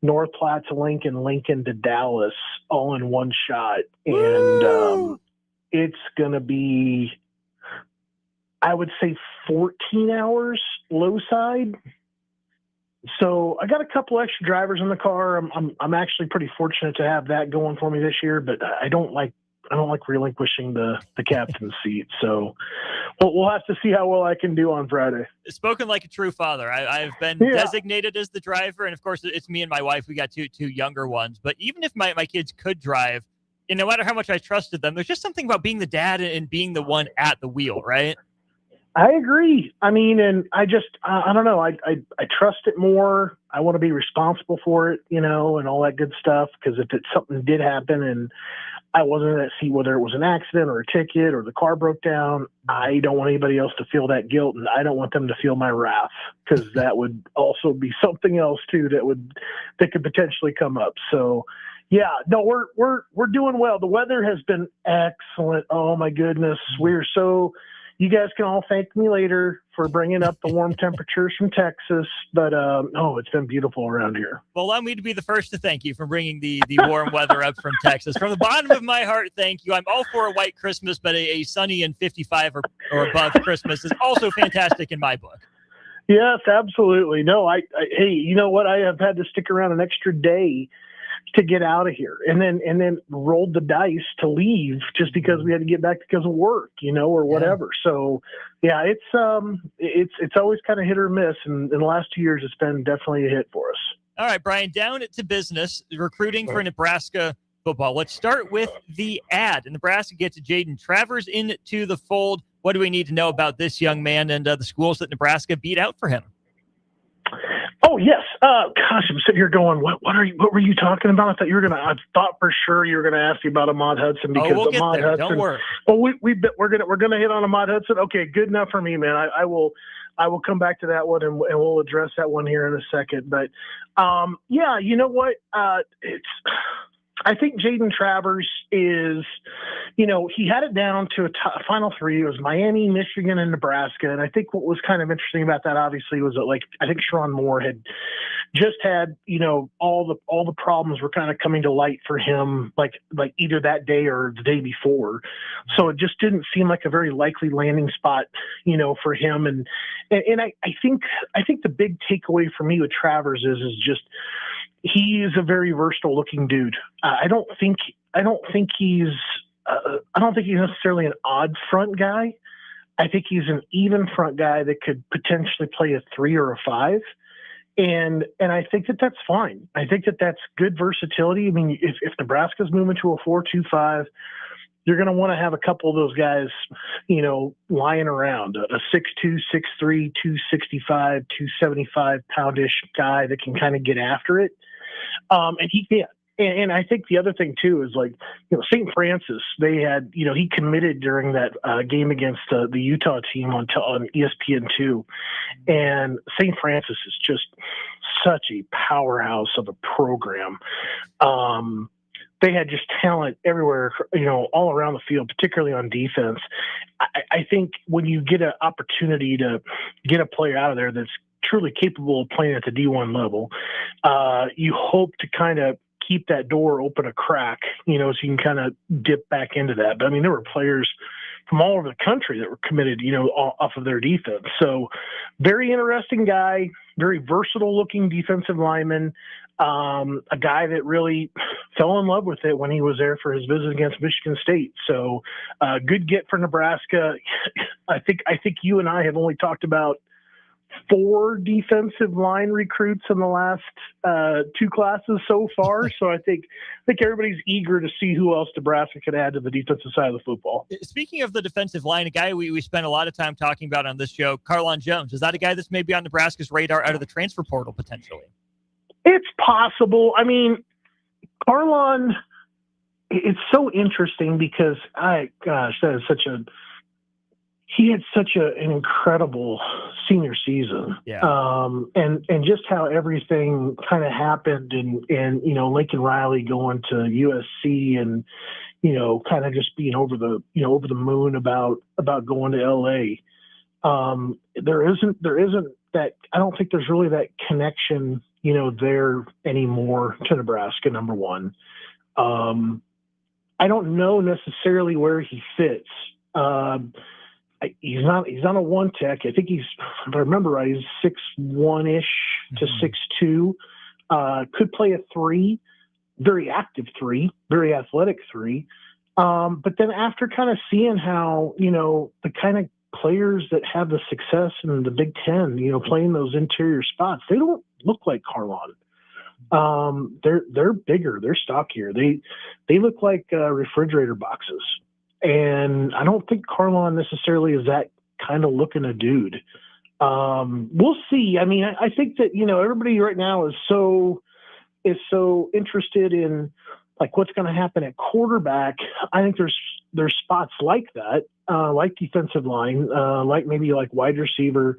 North Platte to Lincoln, Lincoln to Dallas, all in one shot. And it's going to be, I would say, 14 hours low side. So I got a couple extra drivers in the car. I'm actually pretty fortunate to have that going for me this year, but I don't like relinquishing the captain's seat. So we'll have to see how well I can do on Friday. Spoken like a true father. I've been designated as the driver, and of course it's me and my wife. We got two younger ones, but even if my kids could drive, and no matter how much I trusted them, there's just something about being the dad and being the one at the wheel, right? I agree. I mean, and I don't know. I trust it more. I want to be responsible for it, and all that good stuff. Because if something did happen and I wasn't in that seat, whether it was an accident or a ticket or the car broke down, I don't want anybody else to feel that guilt, and I don't want them to feel my wrath, because that would also be something else too that could potentially come up. So, yeah, no, we're doing well. The weather has been excellent. Oh my goodness, you guys can all thank me later for bringing up the warm temperatures from Texas, but it's been beautiful around here. Well, allow me to be the first to thank you for bringing the warm weather up from Texas. From the bottom of my heart, thank you. I'm all for a white Christmas, but a sunny and 55 or above Christmas is also fantastic in my book. Yes, absolutely. No, hey, you know what? I have had to stick around an extra day to get out of here, and then rolled the dice to leave just because we had to get back because of work, or whatever. So yeah, it's always kind of hit or miss. And in the last 2 years, it's been definitely a hit for us. All right, Brian, down to business, recruiting for Nebraska football. Let's start with the ad. Nebraska gets Jaden Travers into the fold. What do we need to know about this young man and the schools that Nebraska beat out for him? Oh yes. Gosh, I'm sitting here going, what were you talking about? I thought for sure you were gonna ask me about Ahmad Hudson, because we'll get Ahmad there. Hudson. Don't worry. Well, we're gonna hit on Ahmad Hudson. Okay, good enough for me, man. I will come back to that one, and we'll address that one here in a second. But yeah, you know what? I think Jaden Travers is, he had it down to a final three. It was Miami, Michigan, and Nebraska. And I think what was kind of interesting about that, obviously, was that, I think Sharon Moore had just had, all the problems were kind of coming to light for him, like either that day or the day before. So it just didn't seem like a very likely landing spot, for him. And I think the big takeaway for me with Travers is just, he is a very versatile looking dude. I don't think he's necessarily an odd front guy. I think he's an even front guy that could potentially play a 3 or a 5. And I think that's fine. I think that's good versatility. I mean, if Nebraska's moving to a 4-2-5, you're going to want to have a couple of those guys, lying around. A 6'2", 6'3", 265, 275 poundish guy that can kind of get after it. And he can. And I think the other thing too is St. Francis, they had, he committed during that game against the Utah team on ESPN2, and St. Francis is just such a powerhouse of a program. They had just talent everywhere, all around the field, particularly on defense. I think when you get an opportunity to get a player out of there that's truly capable of playing at the D1 level, you hope to kind of keep that door open a crack, so you can kind of dip back into that. But I mean, there were players from all over the country that were committed, off of their defense. So very interesting guy, very versatile looking defensive lineman, a guy that really fell in love with it when he was there for his visit against Michigan State. So good get for Nebraska. I think you and I have only talked about 4 defensive line recruits in the last 2 classes so far. So I think everybody's eager to see who else Nebraska could add to the defensive side of the football. Speaking of the defensive line, a guy we spent a lot of time talking about on this show, Carlon Jones. Is that a guy that's maybe on Nebraska's radar out of the transfer portal potentially? It's possible. I mean, Carlon, it's so interesting because he had such an incredible senior season. Yeah. And just how everything kind of happened and Lincoln Riley going to USC and, kind of just being over the moon about going to LA. There isn't that. I don't think there's really that connection, there anymore to Nebraska. Number one, I don't know necessarily where he fits. He's not a one tech. I think if I remember right, he's 6'1" ish to 6'2". Could play a 3, very active 3, very athletic 3. But then after kind of seeing how, the kind of players that have the success in the Big Ten, playing those interior spots, they don't look like Carlon. They're bigger, they're stockier. They look like refrigerator boxes. And I don't think Carlon necessarily is that kind of looking a dude. We'll see. I mean, I think that, everybody right now is so interested in like what's going to happen at quarterback. I think there's spots like that, like defensive line, like maybe like wide receiver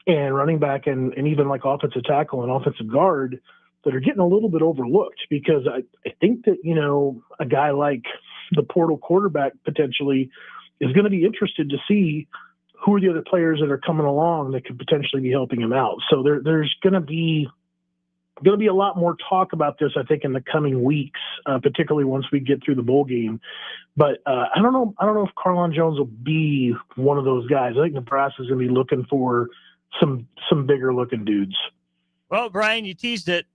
and running back and even like offensive tackle and offensive guard that are getting a little bit overlooked because I think that, a guy like the portal quarterback potentially is going to be interested to see who are the other players that are coming along that could potentially be helping him out. So there's going to be a lot more talk about this, I think, in the coming weeks, particularly once we get through the bowl game. But I don't know if Carlon Jones will be one of those guys. I think Nebraska's going to be looking for some bigger looking dudes. Well, Brian, you teased it.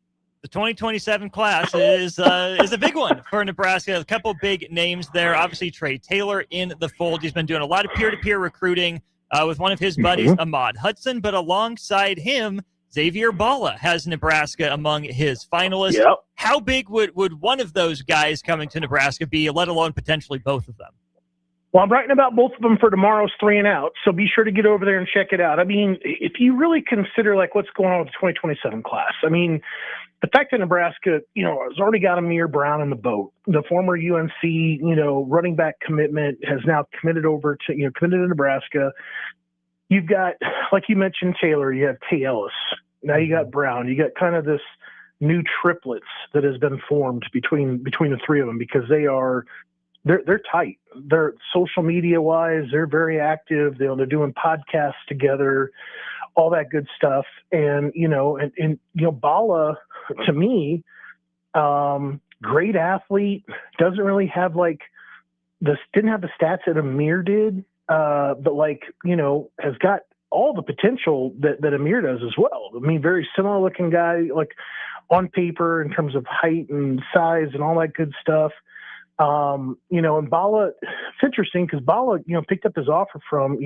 The 2027 class is a big one for Nebraska. A couple big names there. Obviously, Trey Taylor in the fold. He's been doing a lot of peer-to-peer recruiting with one of his buddies, Ahmad Hudson. But alongside him, Xavier Balla has Nebraska among his finalists. Yep. How big would one of those guys coming to Nebraska be, let alone potentially both of them? Well, I'm writing about both of them for tomorrow's 3 and Out, so be sure to get over there and check it out. I mean, if you really consider like what's going on with the 2027 class, I mean, the fact that Nebraska, has already got Amir Brown in the boat. The former UNC, running back commitment has now committed over to, committed to Nebraska. You've got, like you mentioned, Taylor, you have Tay Ellis. Now you got Brown. You got kind of this new triplets that has been formed between the three of them because they're tight. They're social media wise, they're very active. They're doing podcasts together, all that good stuff. And, Balla, to me, great athlete, doesn't really have didn't have the stats that Amir did, but has got all the potential that Amir does as well. I mean, very similar looking guy, like on paper in terms of height and size and all that good stuff. And Balla, it's interesting because Balla, picked up his offer from,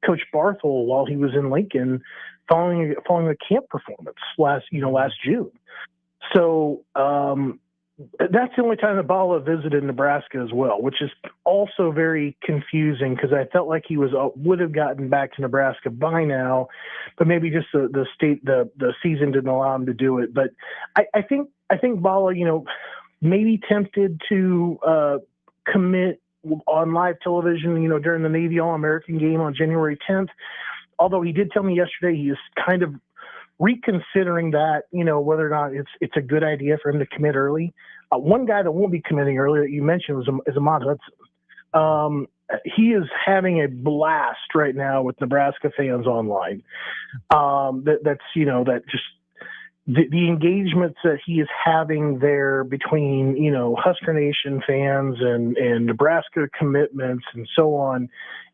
Coach Barthel while he was in Lincoln following the camp performance last June. So, that's the only time that Balla visited Nebraska as well, which is also very confusing because I felt like he would have gotten back to Nebraska by now, but maybe just the season didn't allow him to do it. But I think Balla, maybe tempted to commit on live television, during the Navy All-American game on January 10th. Although he did tell me yesterday he is kind of reconsidering that, whether or not it's a good idea for him to commit early. One guy that won't be committing early that you mentioned is Ahmad Hudson. He is having a blast right now with Nebraska fans online. That just the engagements that he is having there between, Husker Nation fans and Nebraska commitments and so on,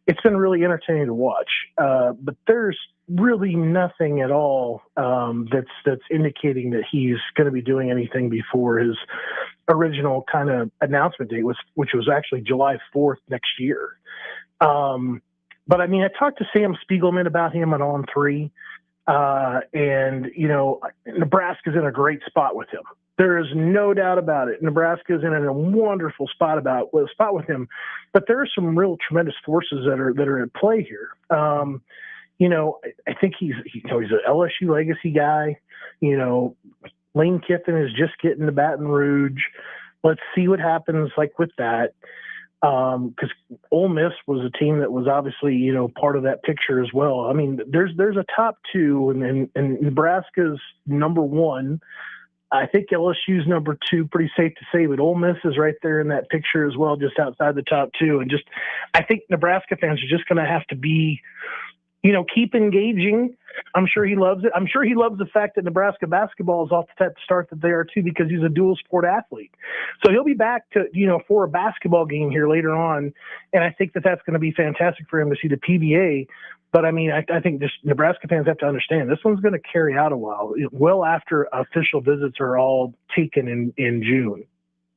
it's been really entertaining to watch. But there's really nothing at all that's indicating that he's going to be doing anything before his original kind of announcement date, which was actually July 4th next year. But I mean, I talked to Sam Spiegelman about him at On 3. And, Nebraska's in a great spot with him. There is no doubt about it. Nebraska's in a wonderful spot with him, but there are some real tremendous forces that are at play here. I think he's an LSU legacy guy. Lane Kiffin is just getting to Baton Rouge. Let's see what happens with that. Because Ole Miss was a team that was obviously, part of that picture as well. I mean, there's a top two, and Nebraska's number one. I think LSU's number two, pretty safe to say, but Ole Miss is right there in that picture as well, just outside the top two. And I think Nebraska fans are just going to have to be, keep engaging. I'm sure he loves it. I'm sure he loves the fact that Nebraska basketball is off the type to start that they are too, because he's a dual sport athlete. So he'll be back to, for a basketball game here later on. And I think that that's going to be fantastic for him to see the PBA. But I mean, I think just Nebraska fans have to understand this one's going to carry out a while, well after official visits are all taken in June.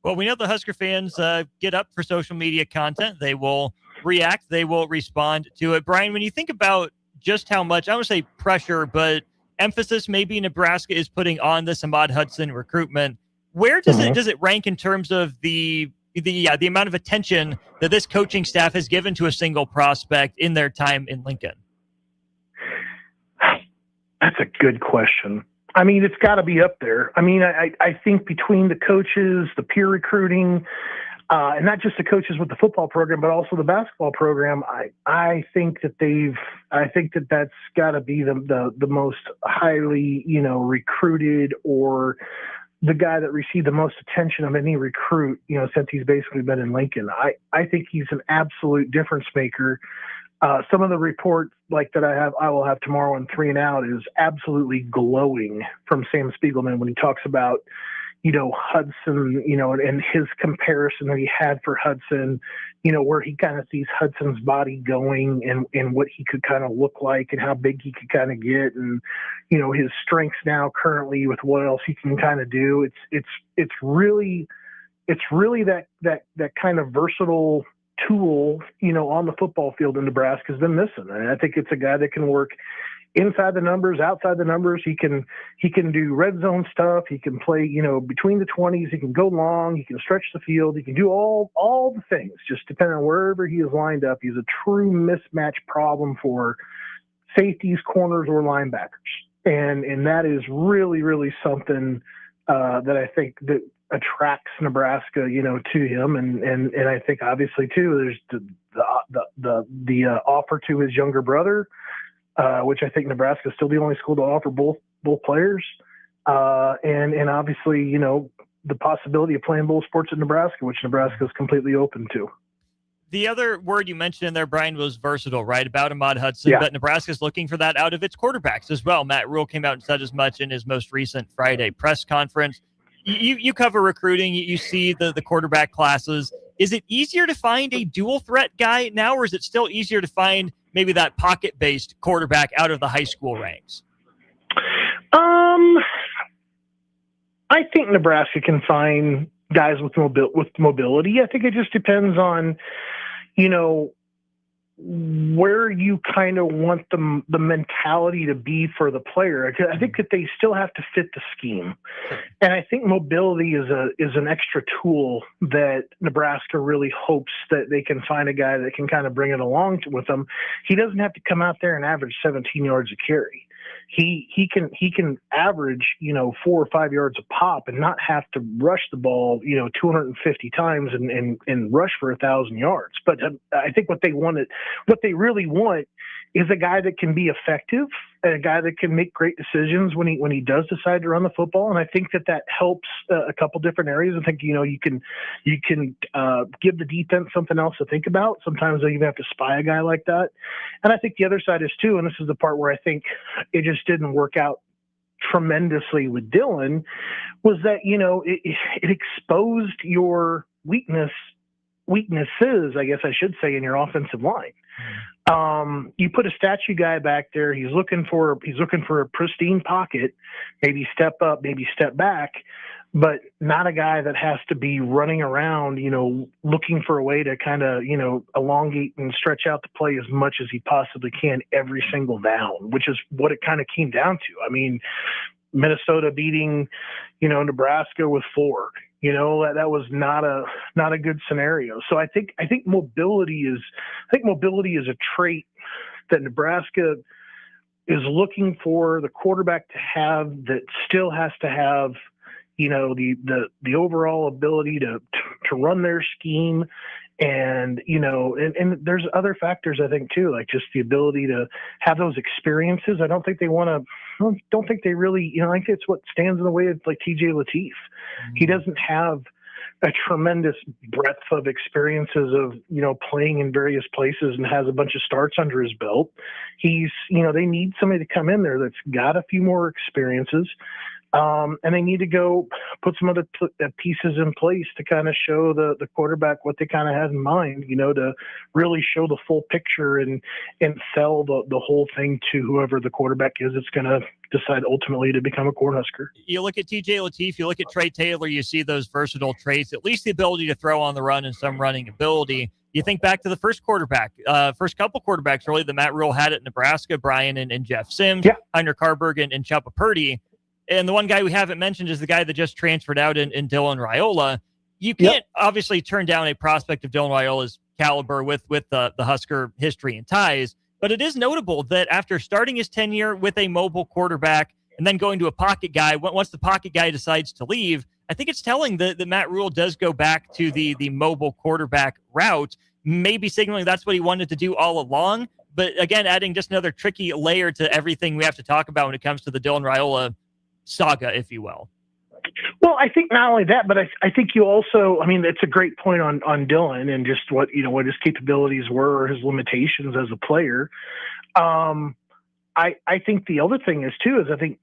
Well, we know the Husker fans get up for social media content. They will react. They will respond to it. Brian, when you think about just how much, I don't want to say pressure, but emphasis maybe Nebraska is putting on this Ahmad Hudson recruitment, where does it rank in terms of the amount of attention that this coaching staff has given to a single prospect in their time in Lincoln? That's a good question. I mean, it's got to be up there. I mean, I think between the coaches, the peer recruiting, and not just the coaches with the football program, but also the basketball program, I think that's got to be the most highly, recruited, or the guy that received the most attention of any recruit, since he's basically been in Lincoln. I think he's an absolute difference maker. Some of the reports that I will have tomorrow on 3 and Out is absolutely glowing from Sam Spiegelman when he talks about, Hudson, and his comparison that he had for Hudson, where he kind of sees Hudson's body going and what he could kind of look like and how big he could kind of get, and, his strengths now currently with what else he can kind of do. It's really that kind of versatile tool, on the football field in Nebraska has been missing. And I think it's a guy that can work inside the numbers, outside the numbers. He can do red zone stuff. He can play, between the 20s. He can go long. He can stretch the field. He can do all the things, just depending on wherever he is lined up. He's a true mismatch problem for safeties, corners, or linebackers. And that is really, really something that I think that attracts Nebraska, to him. And I think obviously too, there's the offer to his younger brother, which I think Nebraska is still the only school to offer both players. And obviously, the possibility of playing both sports in Nebraska, which Nebraska is completely open to. The other word you mentioned in there, Brian, was versatile, right? About Ahmad Hudson, Yeah. But Nebraska's looking for that out of its quarterbacks as well. Matt Rule came out and said as much in his most recent Friday press conference. You cover recruiting. You see the quarterback classes. Is it easier to find a dual threat guy now, or is it still easier to find maybe that pocket-based quarterback out of the high school ranks? I think Nebraska can find guys with mobility. I think it just depends on, where you kind of want the mentality to be for the player. I think that they still have to fit the scheme. And I think mobility is an extra tool that Nebraska really hopes that they can find a guy that can kind of bring it along with them. He doesn't have to come out there and average 17 yards a carry. He can average, 4 or 5 yards a pop and not have to rush the ball, 250 times and rush for 1,000 yards. But I think what they really want is a guy that can be effective and a guy that can make great decisions when he does decide to run the football. And I think that helps a couple different areas. I think, you can give the defense something else to think about. Sometimes they even have to spy a guy like that. And I think the other side is too, and this is the part where I think it just didn't work out tremendously with Dylan, was that, it exposed your weaknesses, I guess I should say, in your offensive line. You put a statue guy back there. He's looking for a pristine pocket, maybe step up, maybe step back, but not a guy that has to be running around, looking for a way to kind of, elongate and stretch out the play as much as he possibly can every single down, which is what it kind of came down to. I mean, Minnesota beating, Nebraska with 4. That was not a good scenario. So I think mobility is a trait that Nebraska is looking for the quarterback to have, that still has to have, the overall ability to run their scheme. And, and there's other factors, I think, too, like just the ability to have those experiences. I don't think they really, I think it's what stands in the way of like TJ Lateef. He doesn't have a tremendous breadth of experiences of, playing in various places and has a bunch of starts under his belt. He's, they need somebody to come in there that's got a few more experiences. And they need to go put some other pieces in place to kind of show the quarterback what they kind of had in mind, to really show the full picture and sell the whole thing to whoever the quarterback is that's going to decide ultimately to become a Cornhusker. You look at TJ Lateef, you look at Trey Taylor, you see those versatile traits, at least the ability to throw on the run and some running ability. You think back to the first couple quarterbacks really that Matt Rule had at Nebraska, Brian and Jeff Sims, Heiner Carberg and Chapa Purdy. And the one guy we haven't mentioned is the guy that just transferred out in Dylan Raiola. You can't obviously turn down a prospect of Dylan Raiola's caliber with the Husker history and ties, but it is notable that after starting his tenure with a mobile quarterback and then going to a pocket guy, once the pocket guy decides to leave, I think it's telling that Matt Rule does go back to the mobile quarterback route, maybe signaling that's what he wanted to do all along. But again, adding just another tricky layer to everything we have to talk about when it comes to the Dylan Raiola saga, if you will. Well, I think not only that, but I think you also, it's a great point on Dylan and just what his capabilities were, or his limitations as a player. I think the other thing is too, I think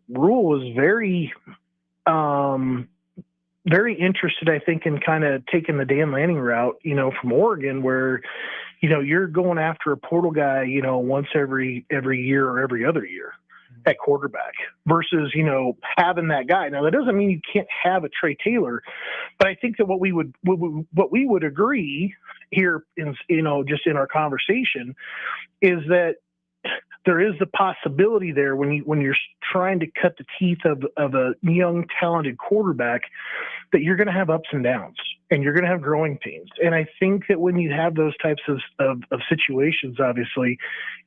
Rule was very, very interested, I think, in kind of taking the Dan Lanning route, from Oregon, where, you're going after a portal guy, once every year or every other year at quarterback versus, having that guy. Now, that doesn't mean you can't have a Trey Taylor, but I think that what we would agree here in, just in our conversation is that there is the possibility there when you're trying to cut the teeth of a young, talented quarterback, that you're going to have ups and downs and you're going to have growing pains. And I think that when you have those types of situations, obviously,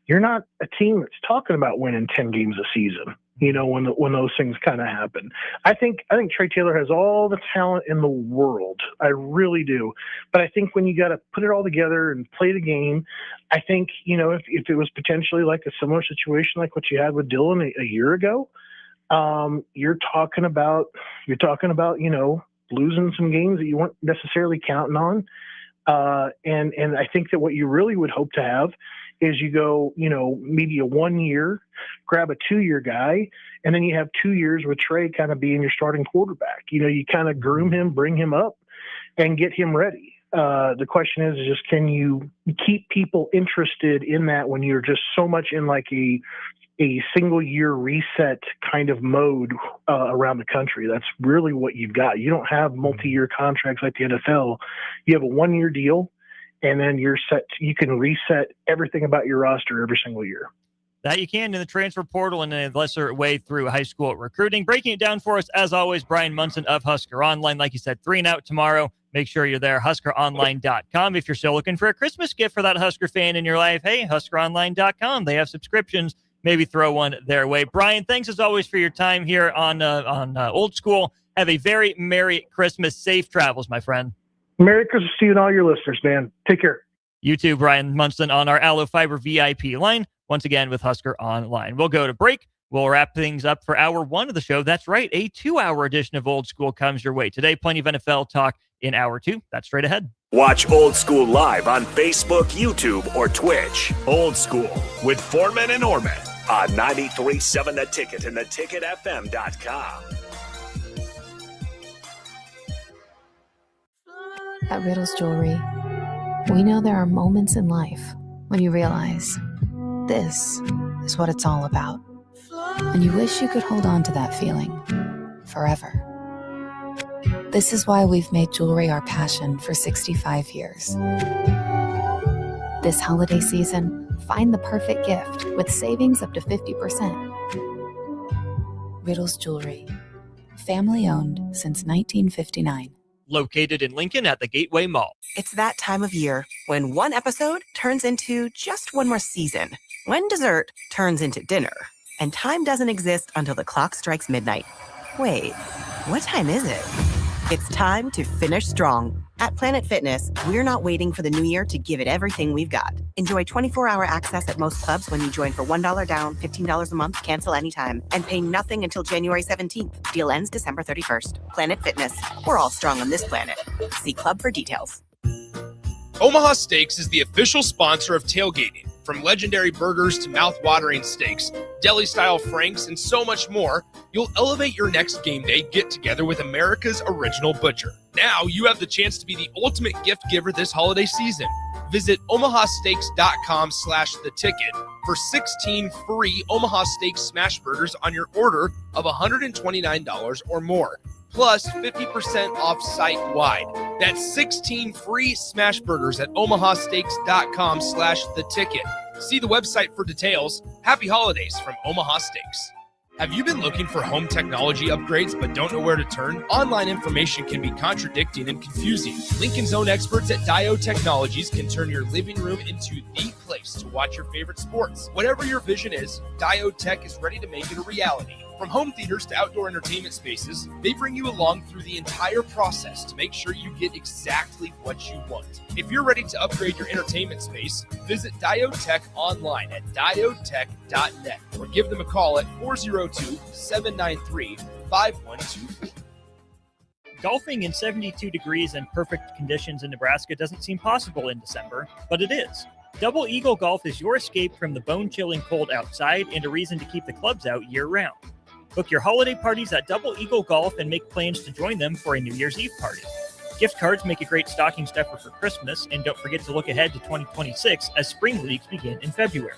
you're not a team that's talking about winning 10 games a season, when those things kind of happen. I think Trey Taylor has all the talent in the world. I really do. But I think when you got to put it all together and play the game, I think, if it was potentially like a similar situation like what you had with Dylan a year ago, you're talking about, losing some games that you weren't necessarily counting on. And I think that what you really would hope to have is you go, maybe a 1 year, grab a 2-year guy, and then you have 2 years with Trey kind of being your starting quarterback. You kind of groom him, bring him up, and get him ready. The question is just, can you keep people interested in that when you're just so much in like a single year reset kind of mode around the country? That's really what you've got. You don't have multi-year contracts like the NFL. You have a 1-year deal, and then you're set. You can reset everything about your roster every single year. That you can in the transfer portal and in a lesser way through high school recruiting. Breaking it down for us, as always, Brian Munson of Husker Online. Like you said, 3 and Out tomorrow. Make sure you're there, HuskerOnline.com. If you're still looking for a Christmas gift for that Husker fan in your life, hey, HuskerOnline.com. They have subscriptions. Maybe throw one their way. Brian, thanks as always for your time here on Old School. Have a very Merry Christmas. Safe travels, my friend. Merry Christmas to you and all your listeners, man. Take care. You too, Brian Munson, on our Aloe Fiber VIP line, once again with Husker Online. We'll go to break. We'll wrap things up for hour 1 of the show. That's right, a 2-hour edition of Old School comes your way today. Plenty of NFL talk in hour 2. That's straight ahead. Watch Old School live on Facebook, YouTube, or Twitch. Old School with Foreman and Orman on 93.7 The Ticket and theticketfm.com. At Riddle's Jewelry, we know there are moments in life when you realize this is what it's all about. And you wish you could hold on to that feeling forever. This is why we've made jewelry our passion for 65 years. This holiday season, find the perfect gift with savings up to 50%. Riddle's Jewelry, family owned since 1959. Located in Lincoln at the Gateway Mall. It's that time of year when one episode turns into just one more season. When dessert turns into dinner. And time doesn't exist until the clock strikes midnight. Wait, what time is it? It's time to finish strong. At Planet Fitness, we're not waiting for the new year to give it everything we've got. Enjoy 24-hour access at most clubs when you join for $1 down, $15 a month, cancel anytime, and pay nothing until January 17th. Deal ends December 31st. Planet Fitness. We're all strong on this planet. See club for details. Omaha Steaks is the official sponsor of tailgating. From legendary burgers to mouth-watering steaks, deli-style franks, and so much more, you'll elevate your next game day get-together with America's original butcher. Now you have the chance to be the ultimate gift giver this holiday season. Visit omahasteaks.com/theticket for 16 free Omaha Steaks smash burgers on your order of $129 or more, plus 50% off site-wide. That's 16 free smash burgers at omahasteaks.com/theticket. See the website for details. Happy holidays from Omaha Steaks. Have you been looking for home technology upgrades but don't know where to turn? Online information can be contradicting and confusing. Lincoln's own experts at Dio Technologies can turn your living room into the place to watch your favorite sports. Whatever your vision is, Dio Tech is ready to make it a reality. From home theaters to outdoor entertainment spaces, they bring you along through the entire process to make sure you get exactly what you want. If you're ready to upgrade your entertainment space, visit Diotech online at diotech.net or give them a call at 402-793-5124. Golfing in 72 degrees and perfect conditions in Nebraska doesn't seem possible in December, but it is. Double Eagle Golf is your escape from the bone-chilling cold outside and a reason to keep the clubs out year-round. Book your holiday parties at Double Eagle Golf and make plans to join them for a New Year's Eve party. Gift cards make a great stocking stuffer for Christmas, and don't forget to look ahead to 2026 as spring leagues begin in February.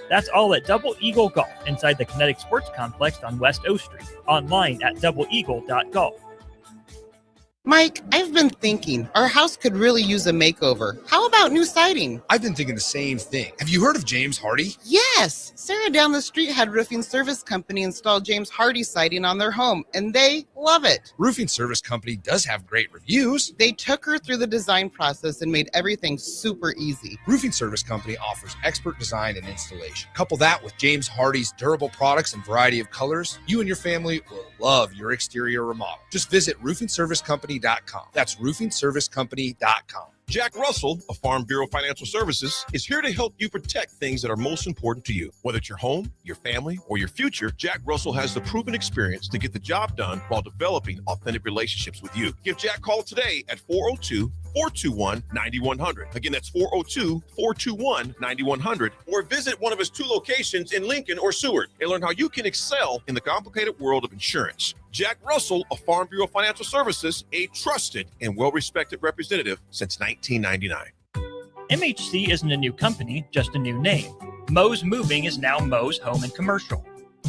That's all at Double Eagle Golf inside the Kinetic Sports Complex on West O Street. Online at doubleeagle.golf. Mike, I've been thinking our house could really use a makeover. How about new siding? I've been thinking the same thing. Have you heard of James Hardy? Yes. Sarah down the street had Roofing Service Company install James Hardy siding on their home, and they love it. Roofing Service Company does have great reviews. They took her through the design process and made everything super easy. Roofing Service Company offers expert design and installation. Couple that with James Hardy's durable products and variety of colors, you and your family will love your exterior remodel. Just visit roofingservicecompany.com. That's roofingservicecompany.com. Jack Russell of Farm Bureau Financial Services is here to help you protect things that are most important to you. Whether it's your home, your family, or your future, Jack Russell has the proven experience to get the job done while developing authentic relationships with you. Give Jack a call today at 402-421-9100. Again, that's 402-421-9100. Or visit one of his 2 locations in Lincoln or Seward and learn how you can excel in the complicated world of insurance. Jack Russell of Farm Bureau Financial Services, a trusted and well-respected representative since 1999. MHC isn't a new company, just a new name. Moe's Moving is now Moe's Home and Commercial.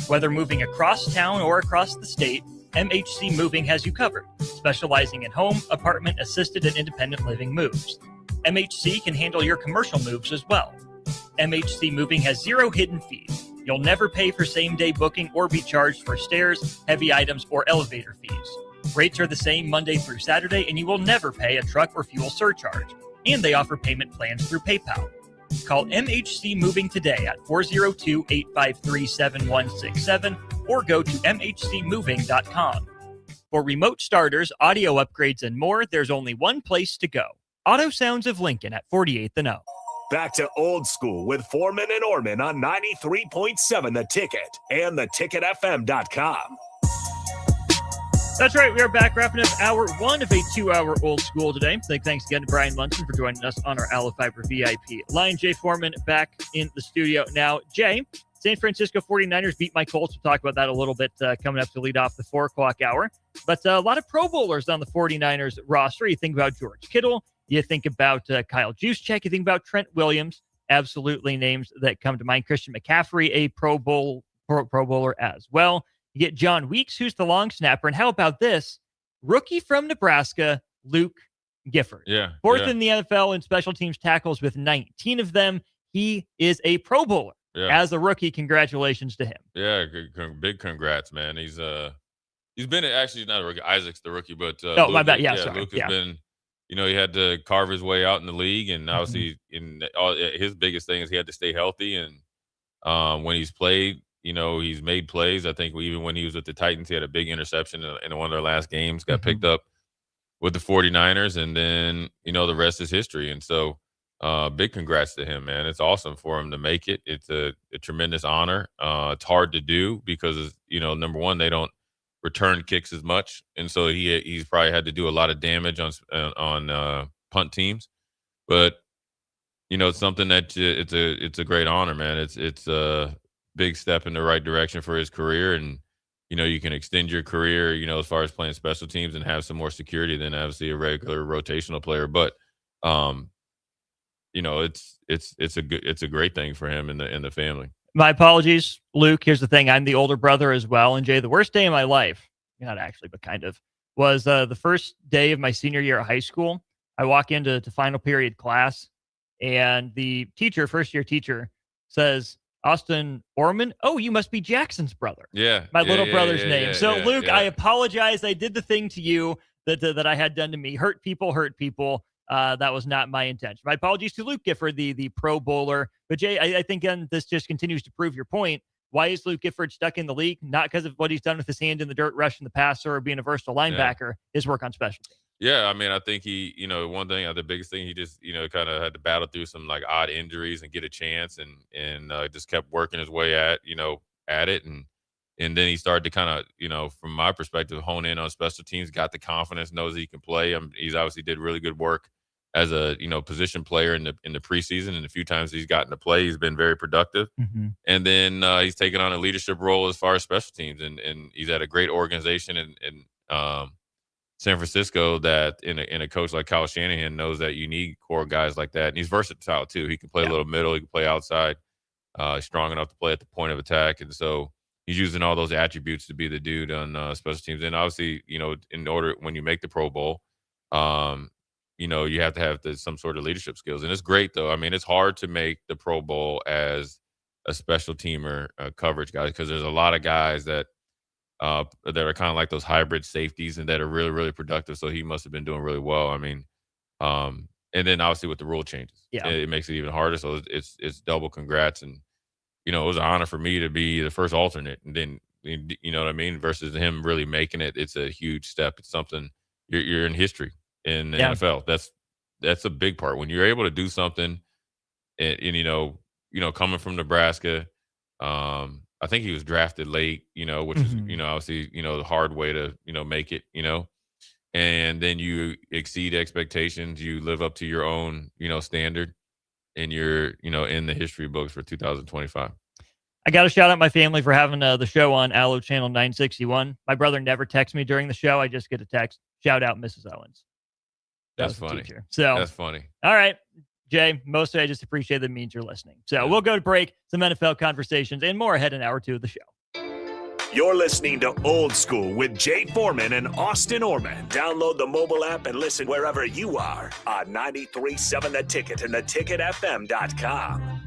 Whether moving across town or across the state, MHC Moving has you covered, specializing in home, apartment, assisted, and independent living moves. MHC can handle your commercial moves as well. MHC Moving has 0 hidden fees. You'll never pay for same-day booking or be charged for stairs, heavy items, or elevator fees. Rates are the same Monday through Saturday, and you will never pay a truck or fuel surcharge. And they offer payment plans through PayPal. Call MHC Moving today at 402-853-7167 or go to mhcmoving.com. For remote starters, audio upgrades, and more, there's only one place to go. Auto Sounds of Lincoln at 48th and O. Back to Old School with Foreman and Orman on 93.7 The Ticket and theticketfm.com. That's right. We are back wrapping up hour 1 of a 2-hour Old School today. Thanks again to Brian Munson for joining us on our Aloe Fiber VIP line. Jay Foreman back in the studio now. Jay, San Francisco 49ers beat my Colts. We'll talk about that a little bit coming up to lead off the 4 o'clock hour. But a lot of Pro Bowlers on the 49ers roster. You think about George Kittle. You think about Kyle Juszczyk. You think about Trent Williams. Absolutely names that come to mind. Christian McCaffrey, a Pro Bowler as well. You get John Weeks, who's the long snapper. And how about this? Rookie from Nebraska, Luke Gifford. Yeah. Fourth in the NFL in special teams tackles with 19 of them. He is a Pro Bowler. Yeah. As a rookie, congratulations to him. Yeah, big congrats, man. He's been actually not a rookie. Isaac's the rookie, but Luke, my bad. Yeah, sorry. Luke has been. He had to carve his way out in the league, and obviously, his biggest thing is he had to stay healthy. And when he's played, he's made plays. I think even when he was with the Titans, he had a big interception in one of their last games, got picked up. with the 49ers, and then, the rest is history. And so big congrats to him, man. It's awesome for him to make it. It's a tremendous honor. It's hard to do because, number one, they don't return kicks as much. And so he's probably had to do a lot of damage on punt teams. But, it's something that it's a great honor, man. It's a big step in the right direction for his career. And, you can extend your career, as far as playing special teams and have some more security than obviously a regular rotational player. But, it's a great thing for him and the family. My apologies, Luke. Here's the thing. I'm the older brother as well. And Jay, the worst day of my life, not actually, but kind of, was the first day of my senior year at high school. I walk into final period class, and the teacher, first year teacher, says, Austin Orman, oh, you must be Jackson's brother. Yeah. My little brother's name. So, Luke, yeah. I apologize. I did the thing to you that I had done to me. Hurt people. That was not my intention. My apologies to Luke Gifford, the Pro Bowler. But, Jay, I think this just continues to prove your point. Why is Luke Gifford stuck in the league? Not because of what he's done with his hand in the dirt, rushing the passer, or being a versatile linebacker. His work on special teams. Yeah, I mean, I think he, one thing, the biggest thing, he just, kind of had to battle through some like odd injuries and get a chance, and just kept working his way at it, and then he started to kind of, from my perspective, hone in on special teams, got the confidence, knows he can play. He's obviously did really good work as a position player in the preseason, and a few times he's gotten to play, he's been very productive. Mm-hmm. And then he's taken on a leadership role as far as special teams, and he's at a great organization in San Francisco that in a coach like Kyle Shanahan knows that you need core guys like that. And he's versatile too. He can play a little middle, he can play outside, strong enough to play at the point of attack. And so he's using all those attributes to be the dude on special teams. And obviously, in order, when you make the Pro Bowl, you have to have some sort of leadership skills. And it's great though. I mean, it's hard to make the Pro Bowl as a special teamer coverage guy, because there's a lot of guys that are kind of like those hybrid safeties and that are really, really productive. So he must have been doing really well. I mean, and then obviously with the rule changes, it makes it even harder. So it's double congrats. And, it was an honor for me to be the first alternate, and then, you know what I mean? Versus him really making it. It's a huge step. It's something you're in history in the NFL. That's a big part when you're able to do something and coming from Nebraska, I think he was drafted late, which is, obviously, the hard way to, make it, and then you exceed expectations, you live up to your own, standard, and you're, in the history books for 2025. I got to shout out my family for having the show on Allo Channel 961. My brother never texts me during the show. I just get a text. Shout out Mrs. Owens. That's funny. So that's funny. All right. Jay, mostly I just appreciate that means you're listening. So we'll go to break, some NFL conversations, and more ahead in hour 2 of the show. You're listening to Old School with Jay Foreman and Austin Orman. Download the mobile app and listen wherever you are on 93.7 The Ticket and theticketfm.com.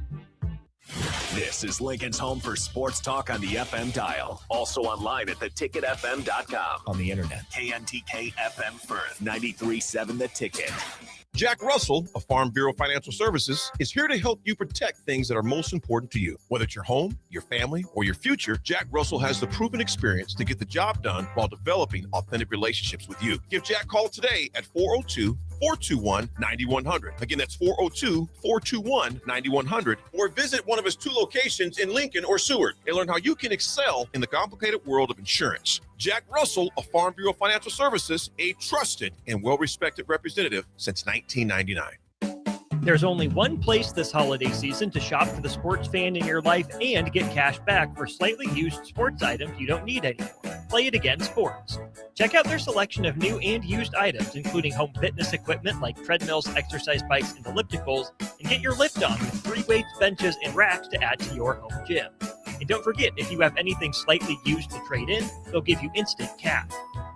This is Lincoln's home for sports talk on the FM dial. Also online at theticketfm.com. On the internet. KNTK FM Firth, 93.7 The Ticket. Jack Russell of Farm Bureau Financial Services is here to help you protect things that are most important to you. Whether it's your home, your family, or your future, Jack Russell has the proven experience to get the job done while developing authentic relationships with you. Give Jack a call today at 402-421-9100. Again, that's 402-421-9100. Or visit one of his 2 locations in Lincoln or Seward and learn how you can excel in the complicated world of insurance. Jack Russell of Farm Bureau Financial Services, a trusted and well-respected representative since 1999. There's only one place this holiday season to shop for the sports fan in your life and get cash back for slightly used sports items you don't need anymore. Play It Again Sports. Check out their selection of new and used items, including home fitness equipment like treadmills, exercise bikes, and ellipticals, and get your lift on with free weights, benches, and racks to add to your home gym. And don't forget, if you have anything slightly used to trade in, they'll give you instant cash.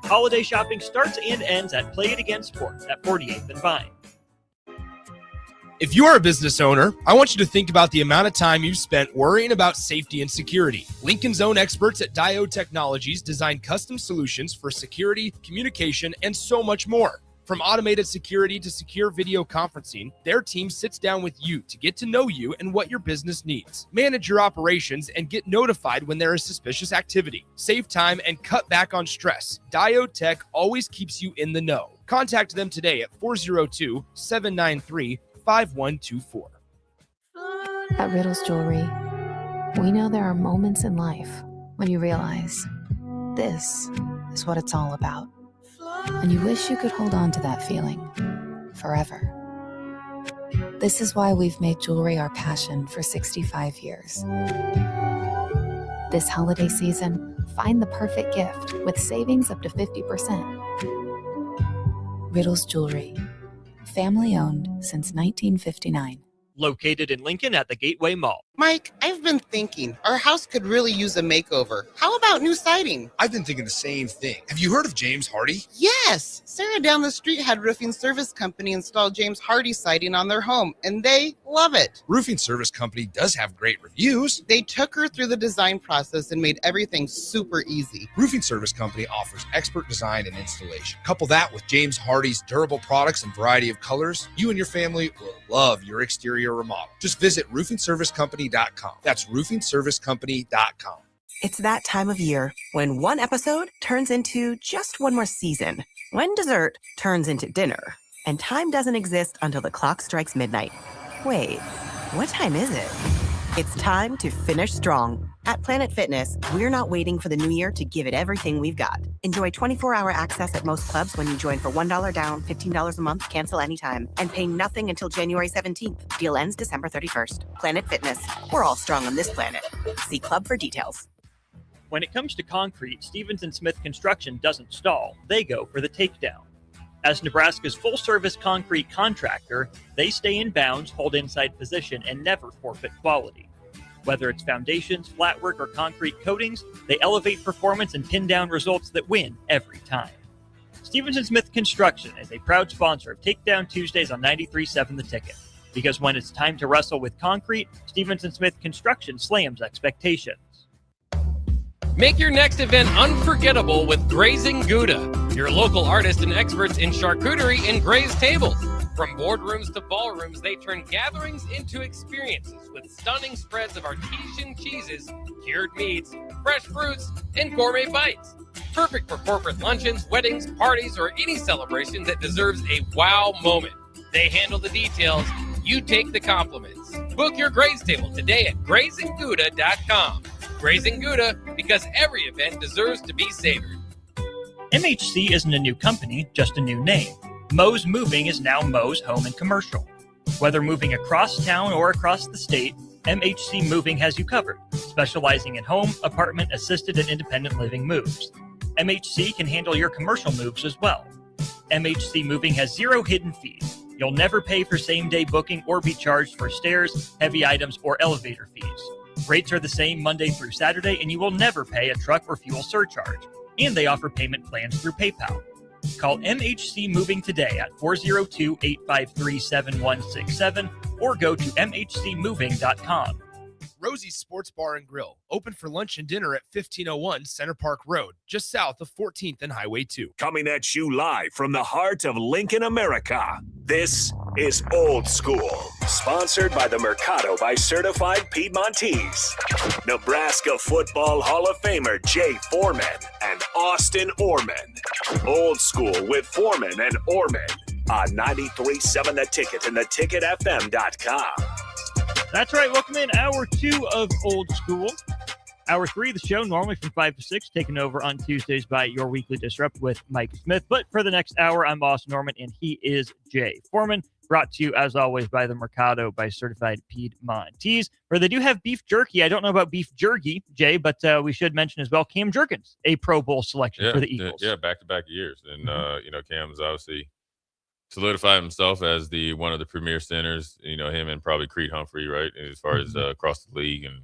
Holiday shopping starts and ends at Play It Again Sports at 48th and Vine. If you're a business owner, I want you to think about the amount of time you've spent worrying about safety and security. Lincoln's own experts at Diode Technologies design custom solutions for security, communication, and so much more. From automated security to secure video conferencing, their team sits down with you to get to know you and what your business needs. Manage your operations and get notified when there is suspicious activity. Save time and cut back on stress. Diode Tech always keeps you in the know. Contact them today at 402-793-5124. At Riddle's Jewelry, we know there are moments in life when you realize this is what it's all about. And you wish you could hold on to that feeling forever. This is why we've made jewelry our passion for 65 years. This holiday season, find the perfect gift with savings up to 50%. Riddle's Jewelry, family owned since 1959. Located in Lincoln at the Gateway Mall. Mike, I've been thinking our house could really use a makeover. How about new siding? I've been thinking the same thing. Have you heard of James Hardy? Yes. Sarah down the street had roofing service company install James Hardy siding on their home, and they love it. Roofing service company does have great reviews. They took her through the design process and made everything super easy. Roofing service company offers expert design and installation. Couple that with James Hardy's durable products and variety of colors, you and your family will love your exterior remodel. Just visit roofingservicecompany.com. That's roofingservicecompany.com. It's that time of year when one episode turns into just one more season, when dessert turns into dinner, and time doesn't exist until the clock strikes midnight. Wait, what time is it? It's time to finish strong. At Planet Fitness, we're not waiting for the new year to give it everything we've got. Enjoy 24-hour access at most clubs when you join for $1 down, $15 a month, cancel anytime, and pay nothing until January 17th. Deal ends December 31st. Planet Fitness. We're all strong on this planet. See club for details. When it comes to concrete, Stevens & Smith Construction doesn't stall. They go for the takedown. As Nebraska's full-service concrete contractor, they stay in bounds, hold inside position, and never forfeit quality. Whether it's foundations, flatwork, or concrete coatings, they elevate performance and pin down results that win every time. Stevens & Smith Construction is a proud sponsor of Takedown Tuesdays on 93.7 The Ticket. Because when it's time to wrestle with concrete, Stevens & Smith Construction slams expectations. Make your next event unforgettable with Grazing Gouda, your local artists and experts in charcuterie and grazed tables. From boardrooms to ballrooms, they turn gatherings into experiences with stunning spreads of artesian cheeses, cured meats, fresh fruits, and gourmet bites. Perfect for corporate luncheons, weddings, parties, or any celebration that deserves a wow moment. They handle the details. You take the compliments. Book your graze table today at GrazingGouda.com. Grazing Gouda, because every event deserves to be savored. MHC isn't a new company, just a new name. Moe's Moving is now Moe's Home and Commercial. Whether moving across town or across the state, MHC Moving has you covered, specializing in home, apartment, assisted, and independent living moves. MHC can handle your commercial moves as well. MHC Moving has zero hidden fees. You'll never pay for same-day booking or be charged for stairs, heavy items, or elevator fees. Rates are the same Monday through Saturday, and you will never pay a truck or fuel surcharge. And they offer payment plans through PayPal. Call MHC Moving today at 402-853-7167 or go to mhcmoving.com. Rosie's Sports Bar and Grill, open for lunch and dinner at 1501 Center Park Road, just south of 14th and Highway 2. Coming at you live from the heart of Lincoln, America. This is Old School, sponsored by the Mercado by Certified Piedmontese. Nebraska Football Hall of Famer Jay Foreman and Austin Orman. Old School with Foreman and Orman on 93.7 The Ticket and theticketfm.com. That's right. Welcome in Hour 2 of Old School. Hour 3 of the show, normally from 5 to 6, taken over on Tuesdays by your Weekly Disrupt with Mike Smith. But for the next hour, I'm Austin Norman, and he is Jay Foreman. Brought to you, as always, by the Mercado by Certified Piedmontese, where they do have beef jerky. I don't know about beef jerky, Jay, but we should mention as well Cam Jurgens, a Pro Bowl selection for the Eagles. Yeah, back-to-back years. And, Cam's obviously solidified himself as one of the premier centers, him and probably Creed Humphrey, right, as far as across the league. And,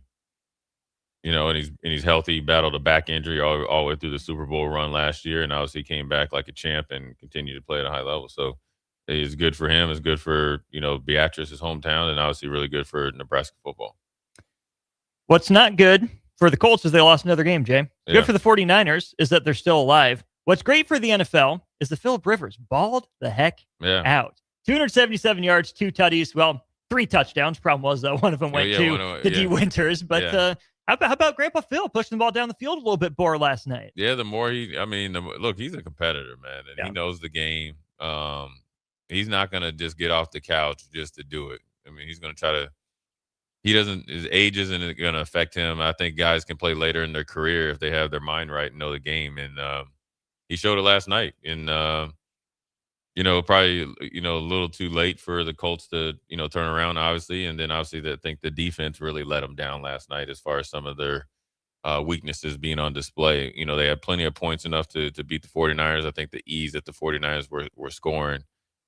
and he's healthy. He battled a back injury all the way through the Super Bowl run last year, and obviously came back like a champ and continued to play at a high level. So it's good for him. It's good for, Beatrice, his hometown, and obviously really good for Nebraska football. What's not good for the Colts is they lost another game, Jay. Good for the 49ers is that they're still alive. What's great for the NFL is that Phillip Rivers balled the heck Yeah. out. 277 yards, 2 tutties. Well, 3 touchdowns. Problem was, though, one of them went to D. Winters. But how about Grandpa Phil pushing the ball down the field a little bit more last night? Yeah, the more look, he's a competitor, man, and he knows the game. He's not going to just get off the couch just to do it. I mean, he's going to try to – his age isn't going to affect him. I think guys can play later in their career if they have their mind right and know the game. And he showed it last night. And, probably, a little too late for the Colts to, turn around, obviously. And then, obviously, I think the defense really let them down last night as far as some of their weaknesses being on display. They had plenty of points enough to beat the 49ers. I think the ease that the 49ers were scoring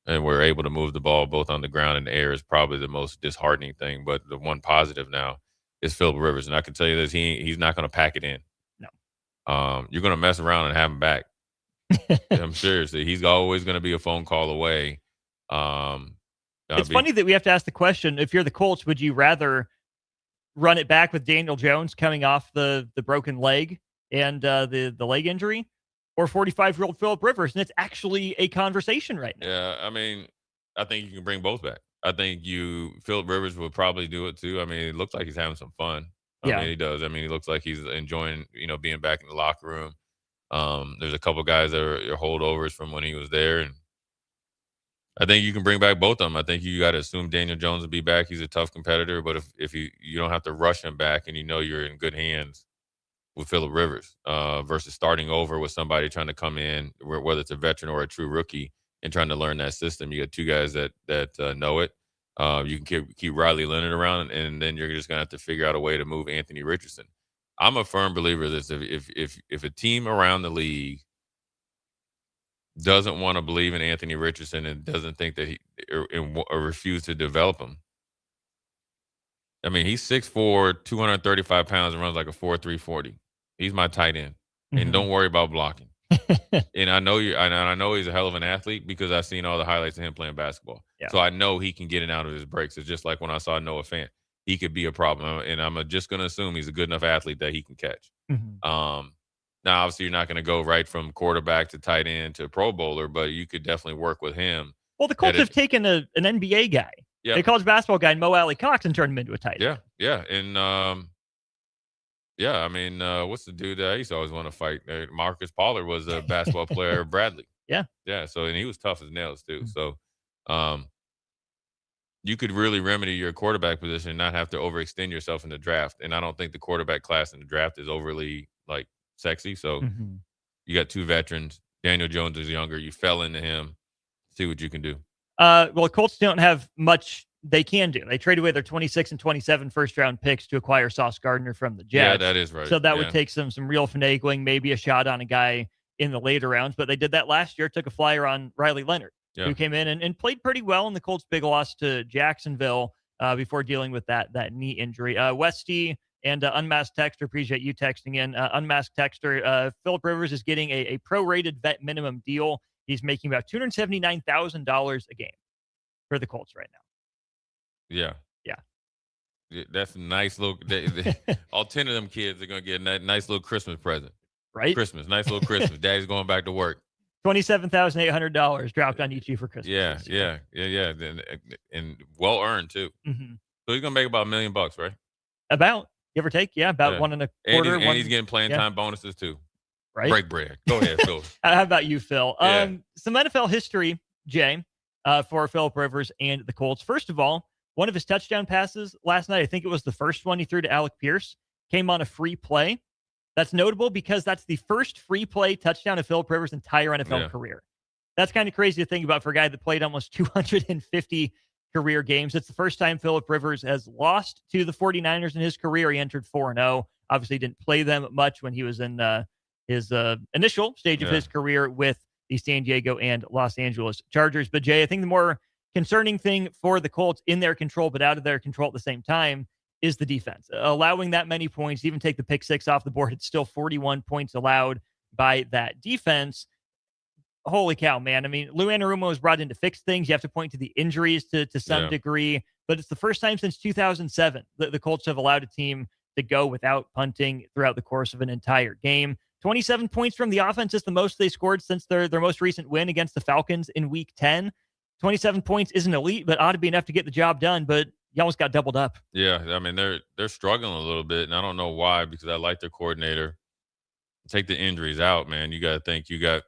and were able to move the ball both on the ground and the air is probably the most disheartening thing. But the one positive now is Phillip Rivers. And I can tell you this, he's not going to pack it in. No. You're going to mess around and have him back. I'm seriously. He's always going to be a phone call away. It's funny that we have to ask the question, if you're the Colts, would you rather run it back with Daniel Jones coming off the broken leg and the leg injury, or 45-year-old Phillip Rivers? And it's actually a conversation right now. Yeah, I think you can bring both back. I think Phillip Rivers will probably do it too. I mean, it looks like he's having some fun. I mean, he does. I mean, he looks like he's enjoying, being back in the locker room. There's a couple guys that are holdovers from when he was there, and I think you can bring back both of them. I think you got to assume Daniel Jones will be back. He's a tough competitor, but if you don't have to rush him back, and you're in good hands with Phillip Rivers versus starting over with somebody trying to come in, whether it's a veteran or a true rookie, and trying to learn that system. You got 2 guys that know it. You can keep Riley Leonard around, and then you're just going to have to figure out a way to move Anthony Richardson. I'm a firm believer that if a team around the league doesn't want to believe in Anthony Richardson and doesn't think that or refuse to develop him. I mean, he's 6'4", 235 pounds, and runs like a 4.3 40. He's my tight end, and don't worry about blocking. And I know I know he's a hell of an athlete because I've seen all the highlights of him playing basketball. Yeah. So I know he can get in out of his breaks. It's just like when I saw Noah Fant, he could be a problem, and I'm just going to assume he's a good enough athlete that he can catch. Now, obviously, you're not going to go right from quarterback to tight end to Pro Bowler, but you could definitely work with him. Well, the Colts have taken an NBA guy, a college basketball guy, Mo Alley Cox, and turned him into a tight end. Yeah. And, I mean, what's the dude that I used to always want to fight? Marcus Pollard was a basketball player, Bradley. Yeah. So, and he was tough as nails, too. So, you could really remedy your quarterback position and not have to overextend yourself in the draft. And I don't think the quarterback class in the draft is overly, sexy. So you got 2 veterans. Daniel Jones is younger. You fell into him. See what you can do. Well, Colts don't have much they can do. They traded away their 26 and 27 first-round picks to acquire Sauce Gardner from the Jets. Yeah, that is right. So that would take some real finagling, maybe a shot on a guy in the later rounds. But they did that last year, took a flyer on Riley Leonard, who came in and played pretty well in the Colts' big loss to Jacksonville before dealing with that knee injury. Westy and Unmasked Texter, appreciate you texting in. Unmasked Texter, Phillip Rivers is getting a prorated vet minimum deal. He's making about $279,000 a game for the Colts right now. Yeah, that's a nice little. All 10 of them kids are gonna get a nice little Christmas present. Right? Christmas, nice little Christmas. Daddy's going back to work. $27,800 dropped on you for Christmas. Yeah. And well earned too. So he's gonna make about $1 million, right? About, give or take, about 1.25. And he's getting playing time bonuses too. Right? Break bread. Go ahead, Phil. How about you, Phil? Some NFL history, Jay, for Phillip Rivers and the Colts. First of all, one of his touchdown passes last night, I think it was the first one he threw to Alec Pierce, came on a free play. That's notable because that's the first free play touchdown of Phillip Rivers' entire NFL career. That's kind of crazy to think about for a guy that played almost 250 career games. It's the first time Phillip Rivers has lost to the 49ers in his career. He entered 4-0. Obviously didn't play them much when he was in his initial stage of his career with the San Diego and Los Angeles Chargers. But Jay, I think the more concerning thing for the Colts, in their control but out of their control at the same time, is the defense. Allowing that many points, even take the pick six off the board, it's still 41 points allowed by that defense. Holy cow, man. I mean, Lou Anarumo was brought in to fix things. You have to point to the injuries to some degree, but it's the first time since 2007 that the Colts have allowed a team to go without punting throughout the course of an entire game. 27 points from the offense is the most they scored since their most recent win against the Falcons in Week 10. 27 points isn't elite, but ought to be enough to get the job done. But you almost got doubled up. Yeah, I mean they're struggling a little bit, and I don't know why, because I like their coordinator. Take the injuries out, man. You got to think you got,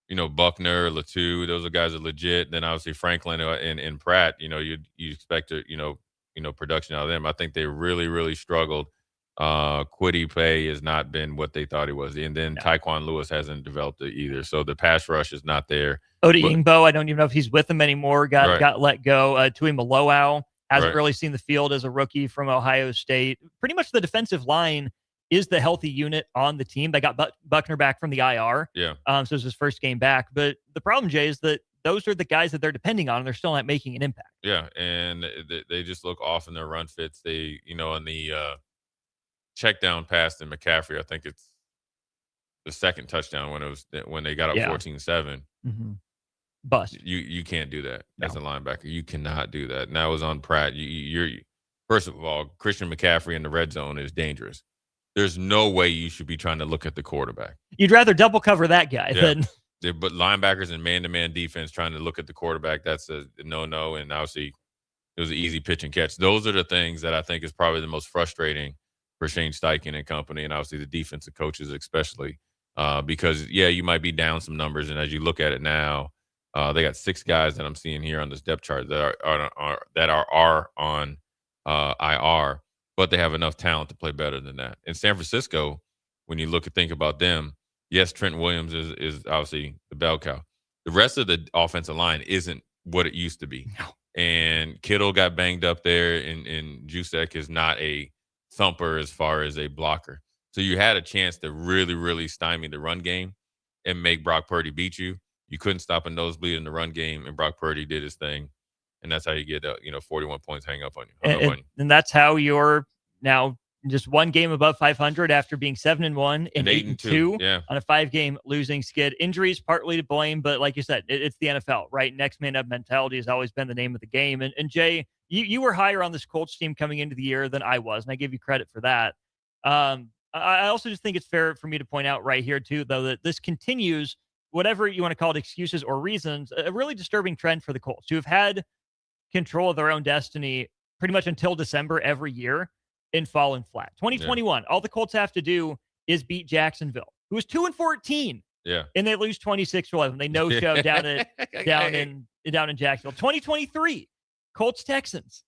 Buckner, Latu. Those are guys that are legit. Then obviously Franklin and Pratt. You expect production out of them. I think they really, really struggled. Kwity Paye has not been what they thought he was, and then Tyquan Lewis hasn't developed it either. So the pass rush is not there. Oda Ingbo, I don't even know if he's with them anymore. Got let go. Tui Maloau hasn't really seen the field as a rookie from Ohio State. Pretty much the defensive line is the healthy unit on the team. They got Buckner back from the IR. Yeah. So it's his first game back. But the problem, Jay, is that those are the guys that they're depending on, and they're still not making an impact. Yeah, and they just look off in their run fits. They, in the check down pass to McCaffrey, I think it's the second touchdown when they got up 14-7. Mm-hmm. Bust. You can't do that as a linebacker. You cannot do that. And that was on Pratt. You're first of all, Christian McCaffrey in the red zone is dangerous. There's no way you should be trying to look at the quarterback. You'd rather double cover that guy than. But linebackers and man-to-man defense trying to look at the quarterback, that's a no-no. And obviously, it was an easy pitch and catch. Those are the things that I think is probably the most frustrating for Shane Steichen and company, and obviously the defensive coaches especially, because, you might be down some numbers. And as you look at it now, they got 6 guys that I'm seeing here on this depth chart that are on IR, but they have enough talent to play better than that. In San Francisco, when you think about them, yes, Trent Williams is obviously the bell cow. The rest of the offensive line isn't what it used to be. No. And Kittle got banged up there, and Jusek is not a thumper as far as a blocker. So you had a chance to really, really stymie the run game and make Brock Purdy beat you. You couldn't stop a nosebleed in the run game, and Brock Purdy did his thing. And that's how you get 41 points hung up on you. And that's how you're now just one game above 500 after being 7-1 and 8-2 on a 5-game losing skid. Injuries partly to blame, but like you said, it's the NFL, right? Next man up mentality has always been the name of the game. And Jay, you were higher on this Colts team coming into the year than I was, and I give you credit for that. I also just think it's fair for me to point out right here too, though, that this continues, whatever you want to call it, excuses or reasons, a really disturbing trend for the Colts, who have had control of their own destiny pretty much until December every year and fallen flat. 2021, all the Colts have to do is beat Jacksonville, who was 2-14. Yeah. And they lose 26-11. They no-show down in Jacksonville. 2023, Colts Texans.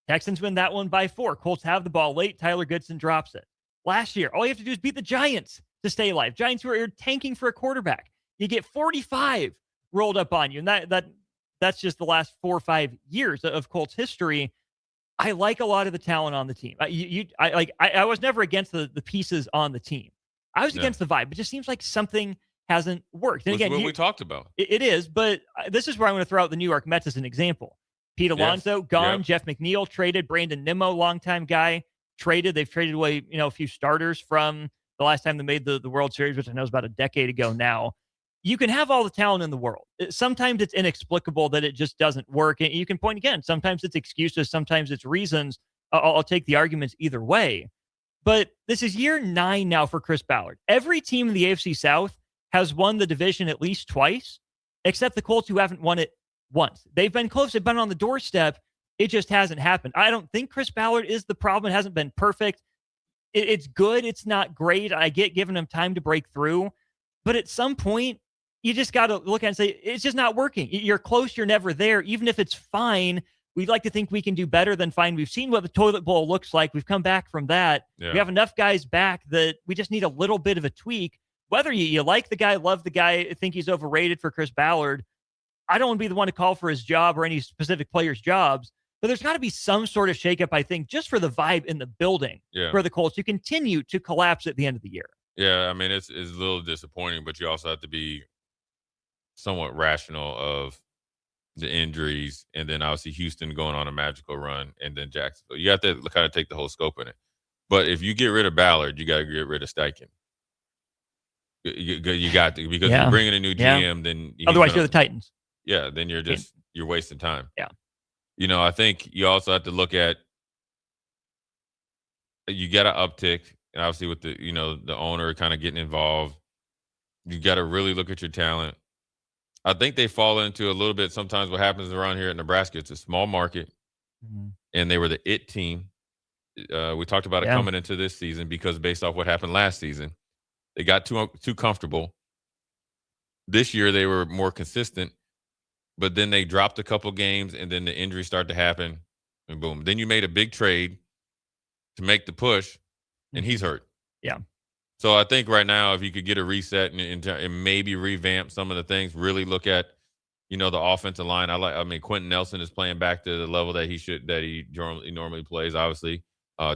Texans win that one by 4. Colts have the ball late. Tyler Goodson drops it. Last year, all you have to do is beat the Giants to stay alive. Giants who are tanking for a quarterback. You get 45 rolled up on you. And that's just the last 4 or 5 years of Colts history. I like a lot of the talent on the team. I was never against the pieces on the team. I was against the vibe. It just seems like something hasn't worked. And again, what we talked about. It is, but this is where I'm going to throw out the New York Mets as an example. Pete Alonso, gone. Yep. Jeff McNeil traded. Brandon Nimmo, longtime guy, traded. They've traded away, a few starters from the last time they made the World Series, which I know is about a decade ago now. You can have all the talent in the world. Sometimes it's inexplicable that it just doesn't work. And you can point again. Sometimes it's excuses. Sometimes it's reasons. I'll take the arguments either way. But this is year 9 now for Chris Ballard. Every team in the AFC South has won the division at least twice, except the Colts, who haven't won it once. They've been close. They've been on the doorstep. It just hasn't happened. I don't think Chris Ballard is the problem. It hasn't been perfect. It's good. It's not great. I get giving him time to break through. But at some point, you just got to look at it and say, it's just not working. You're close. You're never there. Even if it's fine, we'd like to think we can do better than fine. We've seen what the toilet bowl looks like. We've come back from that. Yeah. We have enough guys back that we just need a little bit of a tweak. Whether you like the guy, love the guy, think he's overrated for Chris Ballard, I don't want to be the one to call for his job or any specific players' jobs. But there's got to be some sort of shakeup, I think, just for the vibe in the building for the Colts to continue to collapse at the end of the year. Yeah, I mean, it's a little disappointing, but you also have to be somewhat rational of the injuries, and then obviously Houston going on a magical run, and then Jacksonville. You have to kind of take the whole scope in it. But if you get rid of Ballard, you got to get rid of Steichen. You got to, because you're bringing a new GM, then otherwise you're the Titans. Yeah, then you're wasting time. Yeah. I think you also have to look at, you got to uptick and obviously with the the owner kind of getting involved, you got to really look at your talent. I think they fall into a little bit sometimes what happens around here at Nebraska. It's a small market, and they were the it team. We talked about it coming into this season because based off what happened last season, they got too comfortable. This year they were more consistent, but then they dropped a couple games, and then the injuries start to happen, and boom. Then you made a big trade to make the push, and he's hurt. Yeah. So I think right now, if you could get a reset and maybe revamp some of the things, really look at, the offensive line. Quentin Nelson is playing back to the level that he normally plays. Obviously,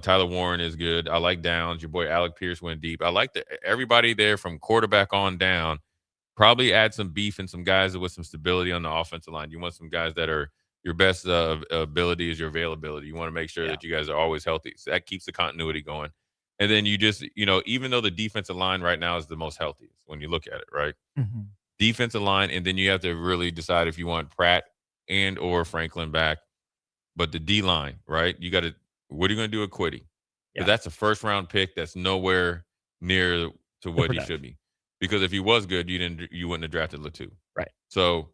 Tyler Warren is good. I like Downs. Your boy Alec Pierce went deep. I like everybody there from quarterback on down. Probably add some beef and some guys with some stability on the offensive line. You want some guys that are your best ability is your availability. You want to make sure that you guys are always healthy. So that keeps the continuity going. And then you just, even though the defensive line right now is the most healthiest when you look at it, right? Mm-hmm. Defensive line, and then you have to really decide if you want Pratt and or Franklin back. But the D line, right? What are you going to do with Quiddy? Because that's a first-round pick that's nowhere near to what he should be. Because if he was good, you wouldn't have drafted Latu. Right. So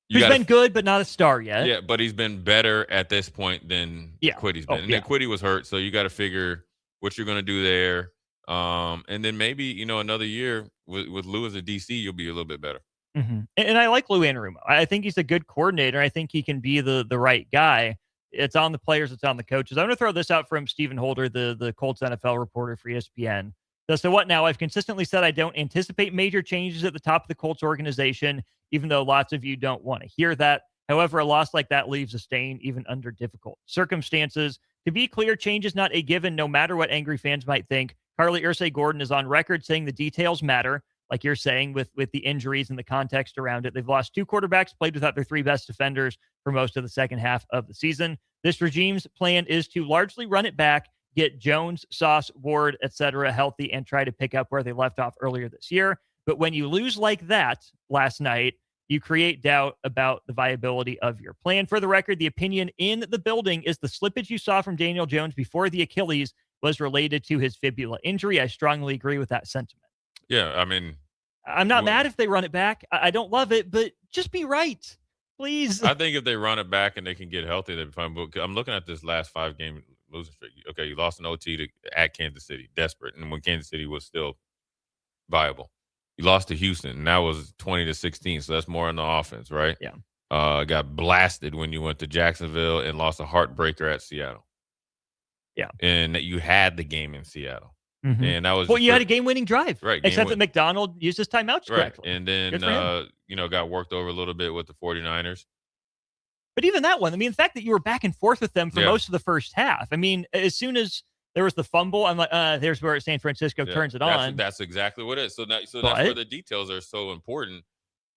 he's been good, but not a star yet. Yeah, but he's been better at this point than Quiddy's been. And then Quiddy was hurt, so you got to figure what you're going to do there. And then maybe, another year with Lou as a DC, you'll be a little bit better. Mm-hmm. And I like Lou Anarumo. I think he's a good coordinator. I think he can be the right guy. It's on the players. It's on the coaches. I'm going to throw this out from Stephen Holder, the Colts NFL reporter for ESPN. So what now? I've consistently said I don't anticipate major changes at the top of the Colts organization, even though lots of you don't want to hear that. However, a loss like that leaves a stain even under difficult circumstances. To be clear, change is not a given, no matter what angry fans might think. Carly Ursay-Gordon is on record saying the details matter, like you're saying, with the injuries and the context around it. They've lost 2 quarterbacks, played without their 3 best defenders for most of the second half of the season. This regime's plan is to largely run it back, get Jones, Sauce, Ward, etc. healthy, and try to pick up where they left off earlier this year. But when you lose like that last night, you create doubt about the viability of your plan. For the record, the opinion in the building is the slippage you saw from Daniel Jones before the Achilles was related to his fibula injury. I strongly agree with that sentiment. Yeah, I'm not mad if they run it back. I don't love it, but just be right, please. I think if they run it back and they can get healthy, they'll be fine. But I'm looking at this last 5-game losing streak. Okay, you lost an OT at Kansas City, desperate, and when Kansas City was still viable. You lost to Houston, and that was 20-16, so that's more on the offense, right? Yeah. Got blasted when you went to Jacksonville and lost a heartbreaker at Seattle. Yeah. And that you had the game in Seattle. Mm-hmm. And that was you had a game-winning drive. Right. Except that McDonald used his timeouts correctly. Right. And then, got worked over a little bit with the 49ers. But even that one, the fact that you were back and forth with them for most of the first half. As soon as there was the fumble, I'm like, there's where San Francisco turns it on. That's exactly what it is. So that's where the details are so important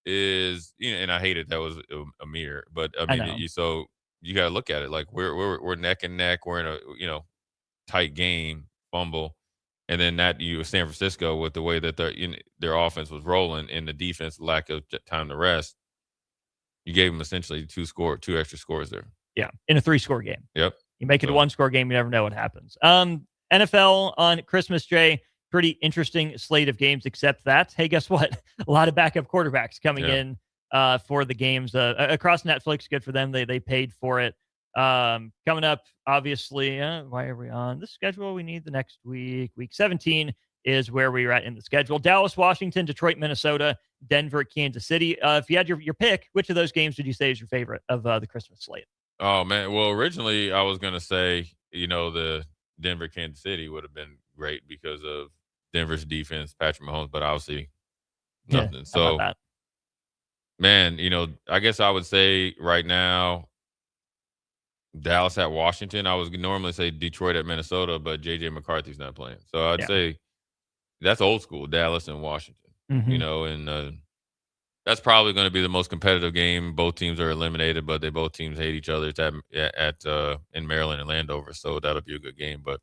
is, and I hated that was a mirror, but so you got to look at it like we're neck and neck. We're in a, tight game, fumble. And then San Francisco with the way that their offense was rolling and the defense lack of time to rest, you gave them essentially 2 extra scores there. Yeah, in a 3-score game. Yep. You make it a 1-score game, you never know what happens. NFL on Christmas Day, pretty interesting slate of games, except that, hey, guess what? A lot of backup quarterbacks coming in for the games across Netflix. Good for them. They paid for it. Coming up, obviously, why are we on the schedule? We need the next week. Week 17 is where we're at in the schedule. Dallas, Washington, Detroit, Minnesota, Denver, Kansas City. If you had your pick, which of those games would you say is your favorite of the Christmas slate? Oh, man. Well, originally I was going to say, the Denver, Kansas City would have been great because of Denver's defense, Patrick Mahomes, but obviously nothing. Yeah, so, man, I guess I would say right now, Dallas at Washington. I would normally say Detroit at Minnesota, but J.J. McCarthy's not playing. So I'd say that's old school, Dallas and Washington. Mm-hmm. And that's probably going to be the most competitive game. Both teams are eliminated, but both teams hate each other. It's in Maryland and Landover, so that'll be a good game. But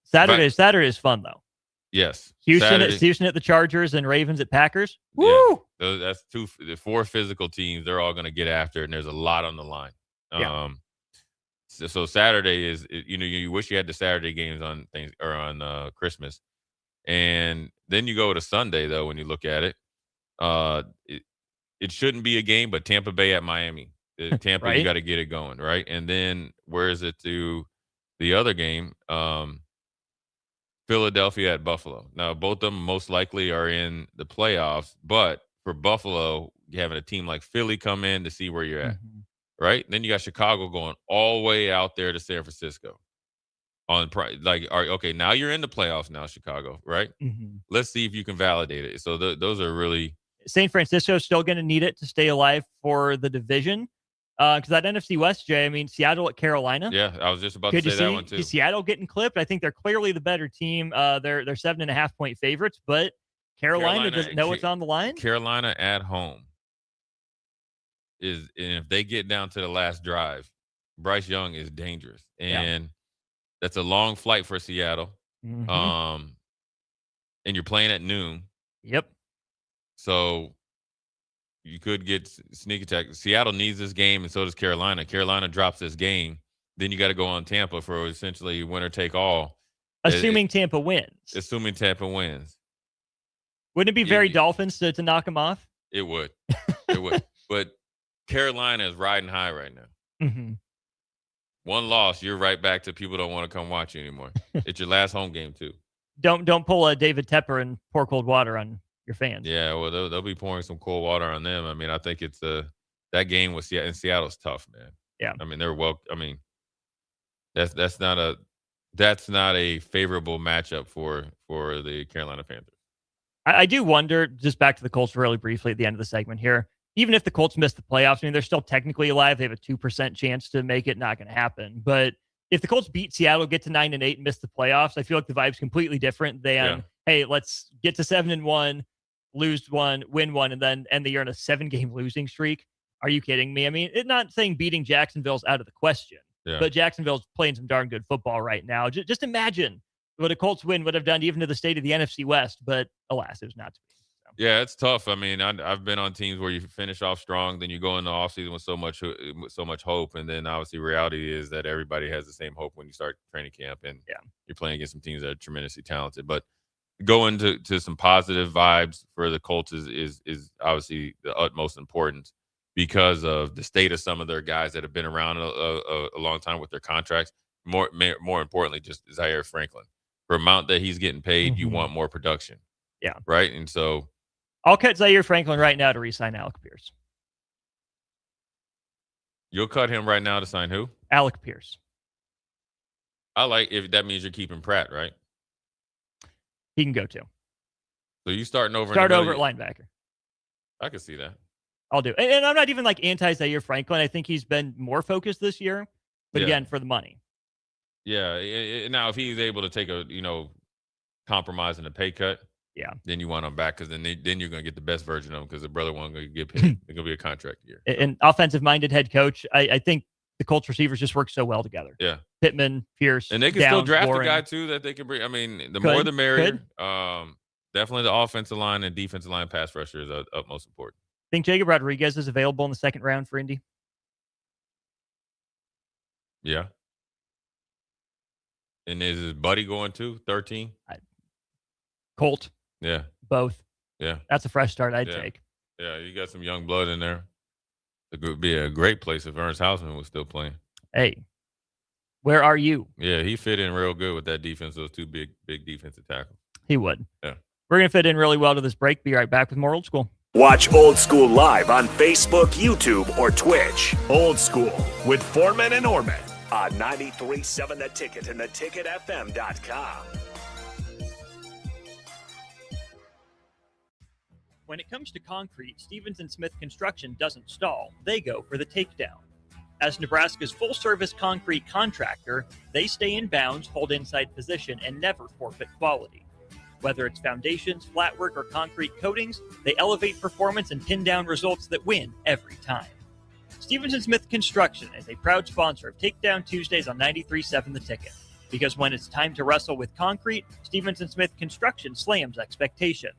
Saturday is fun though. Yes, Houston at the Chargers and Ravens at Packers. Woo! Yeah. That's 4 physical teams. They're all going to get after it, and there's a lot on the line. So Saturday is, you wish you had the Saturday games on things or on Christmas, and then you go to Sunday though. When you look at it, it shouldn't be a game, but Tampa Bay at Miami. Tampa, Right? you got to get it going, right? And then where is it to the other game? Philadelphia at Buffalo. Now, both of them most likely are in the playoffs, but for Buffalo, having a team like Philly come in to see where you're at, right? Then you got Chicago going all the way out there to San Francisco. Okay, now you're in the playoffs now, Chicago, right? Let's see if you can validate it. So those are really. San Francisco is still going to need it to stay alive for the division. Because that NFC West, Jay, I mean, Seattle at Carolina. Yeah, I was just about to say that one too. Is Seattle getting clipped? I think they're clearly the better team. They're 7.5-point favorites, but Carolina doesn't know what's on the line. Carolina at home and if they get down to the last drive, Bryce Young is dangerous, and that's a long flight for Seattle. And you're playing at noon. Yep. So you could get sneak attack. Seattle needs this game, and so does Carolina. Carolina drops this game. Then you got to go on Tampa for essentially winner take all. Assuming Tampa wins. Assuming Tampa wins. Wouldn't it be very Dolphins to knock them off? It would. It would. But Carolina is riding high right now. One loss, you're right back to people don't want to come watch you anymore. It's your last home game, too. Don't pull a David Tepper and pour cold water on your fans. Yeah, well, they'll be pouring some cold water on them. I mean, I think it's that game was in Seattle's tough, man. Yeah, I mean that's not a favorable matchup for the Carolina Panthers. I do wonder, just back to the Colts really briefly at the end of the segment here. Even if the Colts miss the playoffs, I mean, they're still technically alive. They have a 2% chance to make it. Not going to happen. But if the Colts beat Seattle, get to 9-8, and miss the playoffs, I feel like the vibe's completely different than, hey, let's get to 7-1. Lose one, win one, and then end the year on a 7-game losing streak. Are you kidding me? I mean, it's not saying beating Jacksonville's out of the question, but Jacksonville's playing some darn good football right now. Just imagine what a Colts win would have done even to the state of the NFC West, but alas, it was not to be. So. Yeah, it's tough. I mean, I've been on teams where you finish off strong, then you go in the offseason with so much hope, and then obviously reality is that everybody has the same hope when you start training camp, and you're playing against some teams that are tremendously talented, but going to some positive vibes for the Colts is obviously the utmost importance because of the state of some of their guys that have been around a long time with their contracts. More importantly, just Zaire Franklin. For amount that he's getting paid, you want more production. Yeah. Right? And so I'll cut Zaire Franklin right now to re-sign Alec Pierce. You'll cut him right now to sign who? Alec Pierce. I like if that means you're keeping Pratt, right? He can go too. So you starting over? Start over at linebacker. I can see that. I'll do. And I'm not even like anti-Zaire Franklin. I think he's been more focused this year, but again, for the money. Yeah. Now, if he's able to take a compromise and a pay cut, then you want him back because then you're going to get the best version of him because the brother won't going to get paid. It's going to be a contract year. An offensive-minded head coach. I think the Colts receivers just work so well together. Yeah. Pittman, Pierce, and they can still draft a guy too that they can bring. I mean, more the merrier. Definitely the offensive line and defensive line pass rusher is utmost important. Think Jacob Rodriguez is available in the second round for Indy? Yeah. And is his buddy going to 13? Colt. Yeah. Both. Yeah. That's a fresh start I'd take. Yeah, you got some young blood in there. It would be a great place if Ernst Hausman was still playing. Hey, where are you? Yeah, he fit in real good with that defense, those two big defensive tackles. He would. Yeah. We're going to fit in really well to this break. Be right back with more Old School. Watch Old School live on Facebook, YouTube, or Twitch. Old School with Foreman and Orman on 93.7 The Ticket and theticketfm.com. When it comes to concrete, Stevens & Smith Construction doesn't stall. They go for the takedown. As Nebraska's full-service concrete contractor, they stay in bounds, hold inside position, and never forfeit quality. Whether it's foundations, flatwork, or concrete coatings, they elevate performance and pin down results that win every time. Stevens & Smith Construction is a proud sponsor of Takedown Tuesdays on 93.7 The Ticket. Because when it's time to wrestle with concrete, Stevens & Smith Construction slams expectations.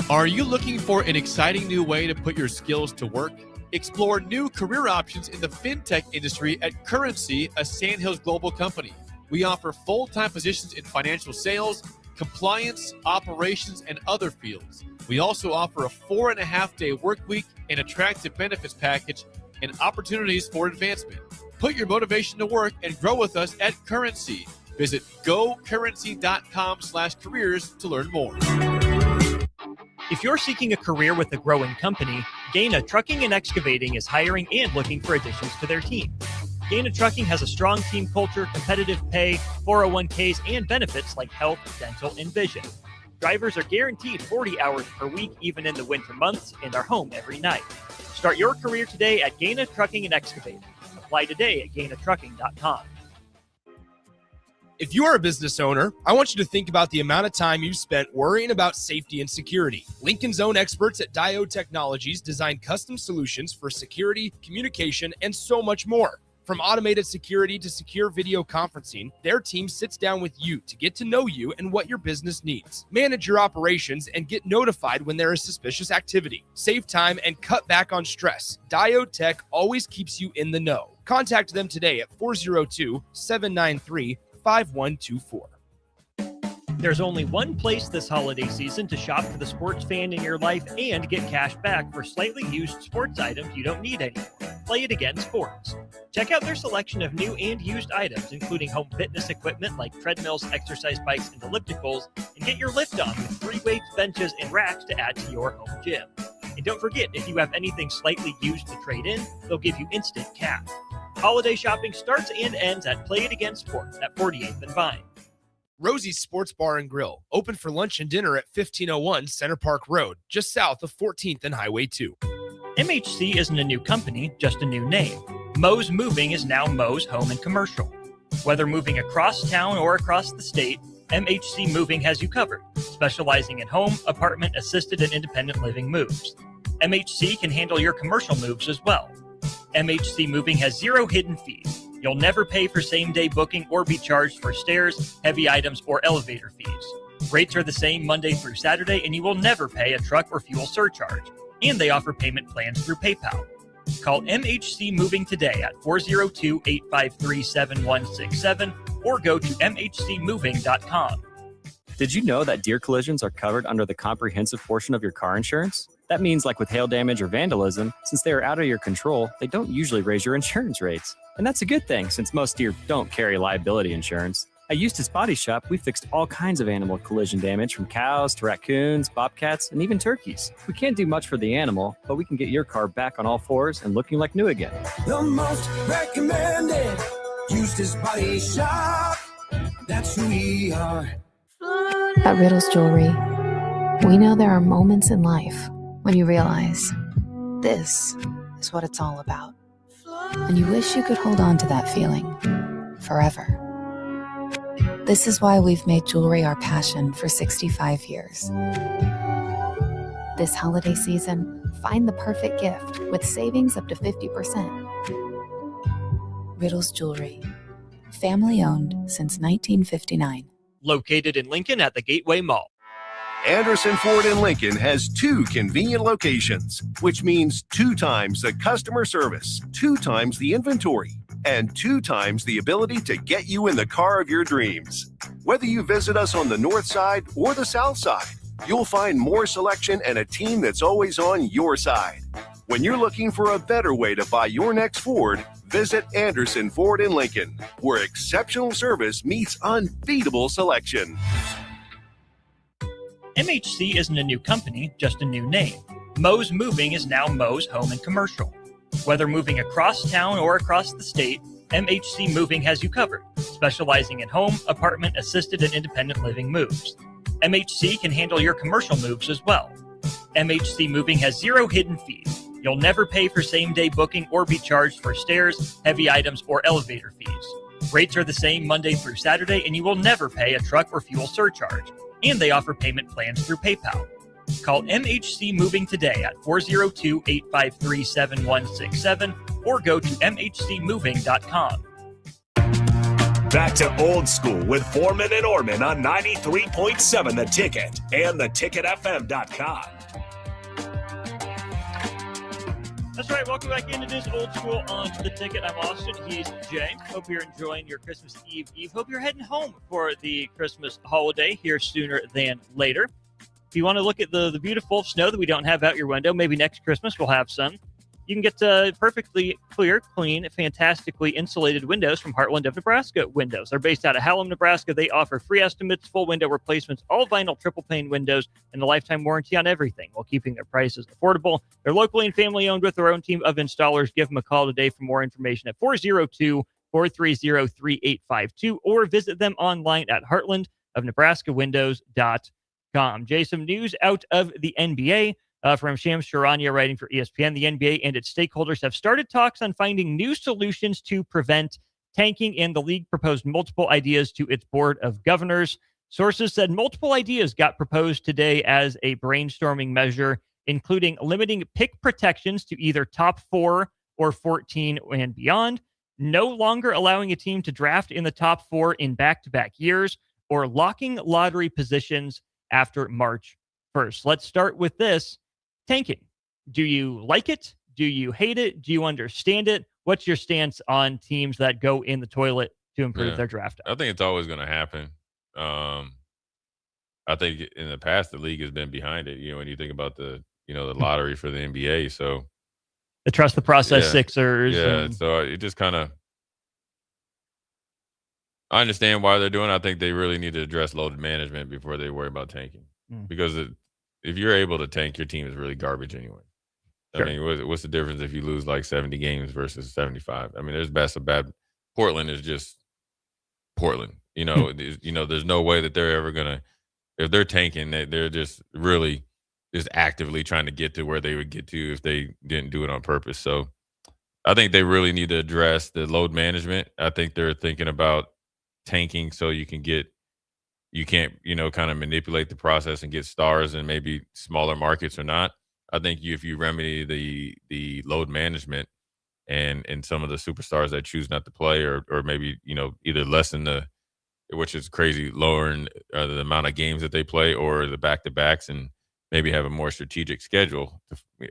Are you looking for an exciting new way to put your skills to work? Explore new career options in the fintech industry at Currency, a Sandhills Global company. We offer full-time positions in financial sales, compliance, operations, and other fields. We also offer a 4.5-day work week, an attractive benefits package, and opportunities for advancement. Put your motivation to work and grow with us at Currency. Visit gocurrency.com/careers to learn more. If you're seeking a career with a growing company, Gaina Trucking and Excavating is hiring and looking for additions to their team. Gaina Trucking has a strong team culture, competitive pay, 401ks, and benefits like health, dental, and vision. Drivers are guaranteed 40 hours per week, even in the winter months, and are home every night. Start your career today at Gaina Trucking and Excavating. Apply today at GainaTrucking.com. If you are a business owner, I want you to think about the amount of time you've spent worrying about safety and security. Lincoln's own experts at Dio Technologies design custom solutions for security, communication, and so much more. From automated security to secure video conferencing, their team sits down with you to get to know you and what your business needs. Manage your operations and get notified when there is suspicious activity. Save time and cut back on stress. Dio Tech always keeps you in the know. Contact them today at 402-793-5124. There's only one place this holiday season to shop for the sports fan in your life and get cash back for slightly used sports items you don't need anymore. Play It Again Sports. Check out their selection of new and used items, including home fitness equipment like treadmills, exercise bikes, and ellipticals, and get your lift on with free weights, benches, and racks to add to your home gym. And don't forget, if you have anything slightly used to trade in, they'll give you instant cash. Holiday shopping starts and ends at Play It Again Sports at 48th and Vine. Rosie's Sports Bar and Grill, open for lunch and dinner at 1501 Center Park Road, just south of 14th and Highway 2. MHC isn't a new company, just a new name. Mo's Moving is now Mo's Home and Commercial. Whether moving across town or across the state, MHC Moving has you covered, specializing in home, apartment, assisted, and independent living moves. MHC can handle your commercial moves as well. MHC Moving has zero hidden fees. You'll never pay for same-day booking or be charged for stairs, heavy items, or elevator fees. Rates are the same Monday through Saturday, and you will never pay a truck or fuel surcharge. And they offer payment plans through PayPal. Call MHC Moving today at 402-853-7167 or go to mhcmoving.com. Did you know that deer collisions are covered under the comprehensive portion of your car insurance? That means, like with hail damage or vandalism, since they are out of your control, they don't usually raise your insurance rates. And that's a good thing, since most deer don't carry liability insurance. At Eustace Body Shop, we fixed all kinds of animal collision damage, from cows to raccoons, bobcats, and even turkeys. We can't do much for the animal, but we can get your car back on all fours and looking like new again. The most recommended Eustace Body Shop. That's who we are. At Riddle's Jewelry, we know there are moments in life when you realize this is what it's all about. And you wish you could hold on to that feeling forever. This is why we've made jewelry our passion for 65 years. This holiday season, find the perfect gift with savings up to 50%. Riddle's Jewelry, family owned since 1959. Located in Lincoln at the Gateway Mall. Anderson Ford in Lincoln has 2 convenient locations, which means 2 times the customer service, 2 times the inventory, and 2 times the ability to get you in the car of your dreams. Whether you visit us on the north side or the south side, you'll find more selection and a team that's always on your side. When you're looking for a better way to buy your next Ford, visit Anderson Ford in Lincoln, where exceptional service meets unbeatable selection. MHC isn't a new company, just a new name. Mo's Moving is now Mo's Home and Commercial. Whether moving across town or across the state, MHC Moving has you covered, specializing in home, apartment, assisted, and independent living moves. MHC can handle your commercial moves as well. MHC Moving has zero hidden fees. You'll never pay for same-day booking or be charged for stairs, heavy items, or elevator fees. Rates are the same Monday through Saturday, and you will never pay a truck or fuel surcharge. And they offer payment plans through PayPal. Call MHC Moving today at 402-853-7167 or go to mhcmoving.com. Back to Old School with Foreman and Orman on 93.7 The Ticket and theticketfm.com. That's right. Welcome back into this Old School on the Ticket. I'm Austin. He's Jay. Hope you're enjoying your Christmas Eve. Hope you're heading home for the Christmas holiday here sooner than later. If you want to look at the beautiful snow that we don't have out your window, maybe next Christmas we'll have some. You can get perfectly clear, clean, fantastically insulated windows from Heartland of Nebraska Windows. They're based out of Hallam, Nebraska. They offer free estimates, full window replacements, all vinyl triple pane windows, and a lifetime warranty on everything while keeping their prices affordable. They're locally and family owned with their own team of installers. Give them a call today for more information at 402-430-3852 or visit them online at heartlandofnebraskawindows.com. Jay, some news out of the NBA. From Shams Charania writing for ESPN, the NBA and its stakeholders have started talks on finding new solutions to prevent tanking, and the league proposed multiple ideas to its board of governors. Sources said multiple ideas got proposed today as a brainstorming measure, including limiting pick protections to either top 4 or 14 and beyond, no longer allowing a team to draft in the top 4 in back-to-back years, or locking lottery positions after March 1st. Let's start with this. Tanking. Do you like it? Do you hate it? Do you understand it? What's your stance on teams that go in the toilet to improve their draft? I think it's always going to happen. I think in the past the league has been behind it. When you think about the lottery for the NBA, so the trust the process Sixers. Yeah, so it just kind of. I understand why they're doing it. I think they really need to address load management before they worry about tanking, because if you're able to tank, your team is really garbage anyway. Sure. I mean, what's the difference if you lose like 70 games versus 75? I mean, there's best of bad. Portland is just Portland. There's no way that they're ever gonna. If they're tanking, they're just really just actively trying to get to where they would get to if they didn't do it on purpose. So, I think they really need to address the load management. I think they're thinking about tanking so you can't, kind of manipulate the process and get stars in maybe smaller markets or not. I think if you remedy the load management and some of the superstars that choose not to play or maybe, either lessen which is crazy, lowering the amount of games that they play or the back-to-backs and maybe have a more strategic schedule.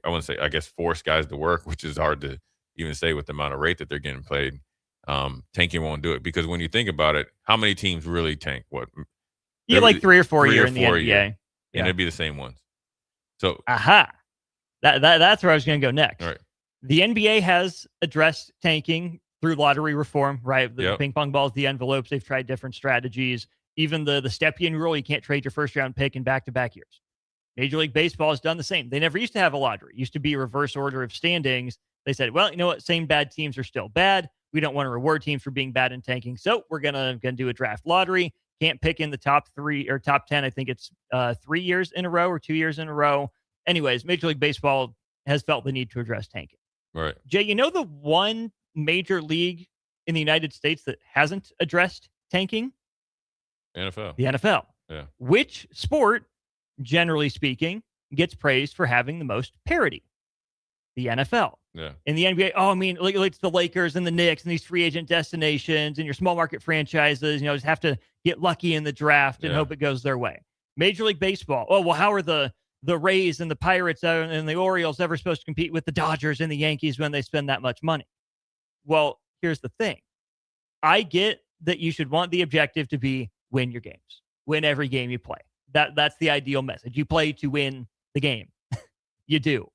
I want to say, I guess, force guys to work, which is hard to even say with the amount of rate that they're getting played. Tanking won't do it because when you think about it, how many teams really tank? What? You get like 3 or 4 years in the NBA. And it'd be the same ones. So, that's where I was going to go next. All right. The NBA has addressed tanking through lottery reform, right? The ping pong balls, the envelopes, they've tried different strategies. Even the Stepien rule, you can't trade your first-round pick in back-to-back years. Major League Baseball has done the same. They never used to have a lottery. It used to be a reverse order of standings. They said, well, you know what? Same bad teams are still bad. We don't want to reward teams for being bad in tanking, so we're gonna do a draft lottery. Can't pick in the top 3 or top 10. I think it's 3 years in a row or 2 years in a row. Anyways, Major League Baseball has felt the need to address tanking. Right. Jay, the one major league in the United States that hasn't addressed tanking? NFL. The NFL. Yeah. Which sport, generally speaking, gets praised for having the most parity? The NFL. Yeah. In the NBA, it's the Lakers and the Knicks and these free agent destinations and your small market franchises, just have to get lucky in the draft and hope it goes their way. Major League Baseball. Oh, well, how are the Rays and the Pirates and the Orioles ever supposed to compete with the Dodgers and the Yankees when they spend that much money? Well, here's the thing. I get that you should want the objective to be win your games, win every game you play. That's the ideal message. You play to win the game. You do.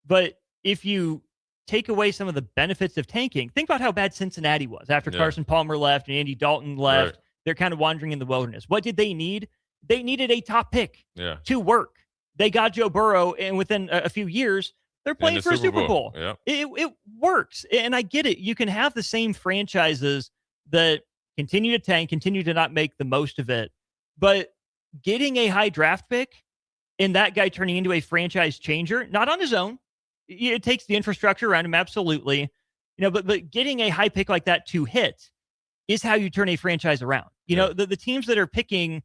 But if you take away some of the benefits of tanking, think about how bad Cincinnati was after Carson Palmer left and Andy Dalton left. Right. They're kind of wandering in the wilderness. What did they need? They needed a top pick to work. They got Joe Burrow, and within a few years, they're playing for a Super Bowl. Yeah. It works. And I get it. You can have the same franchises that continue to tank, continue to not make the most of it. But getting a high draft pick and that guy turning into a franchise changer, not on his own, it takes the infrastructure around him, absolutely. But getting a high pick like that to hit is how you turn a franchise around. The teams that are picking,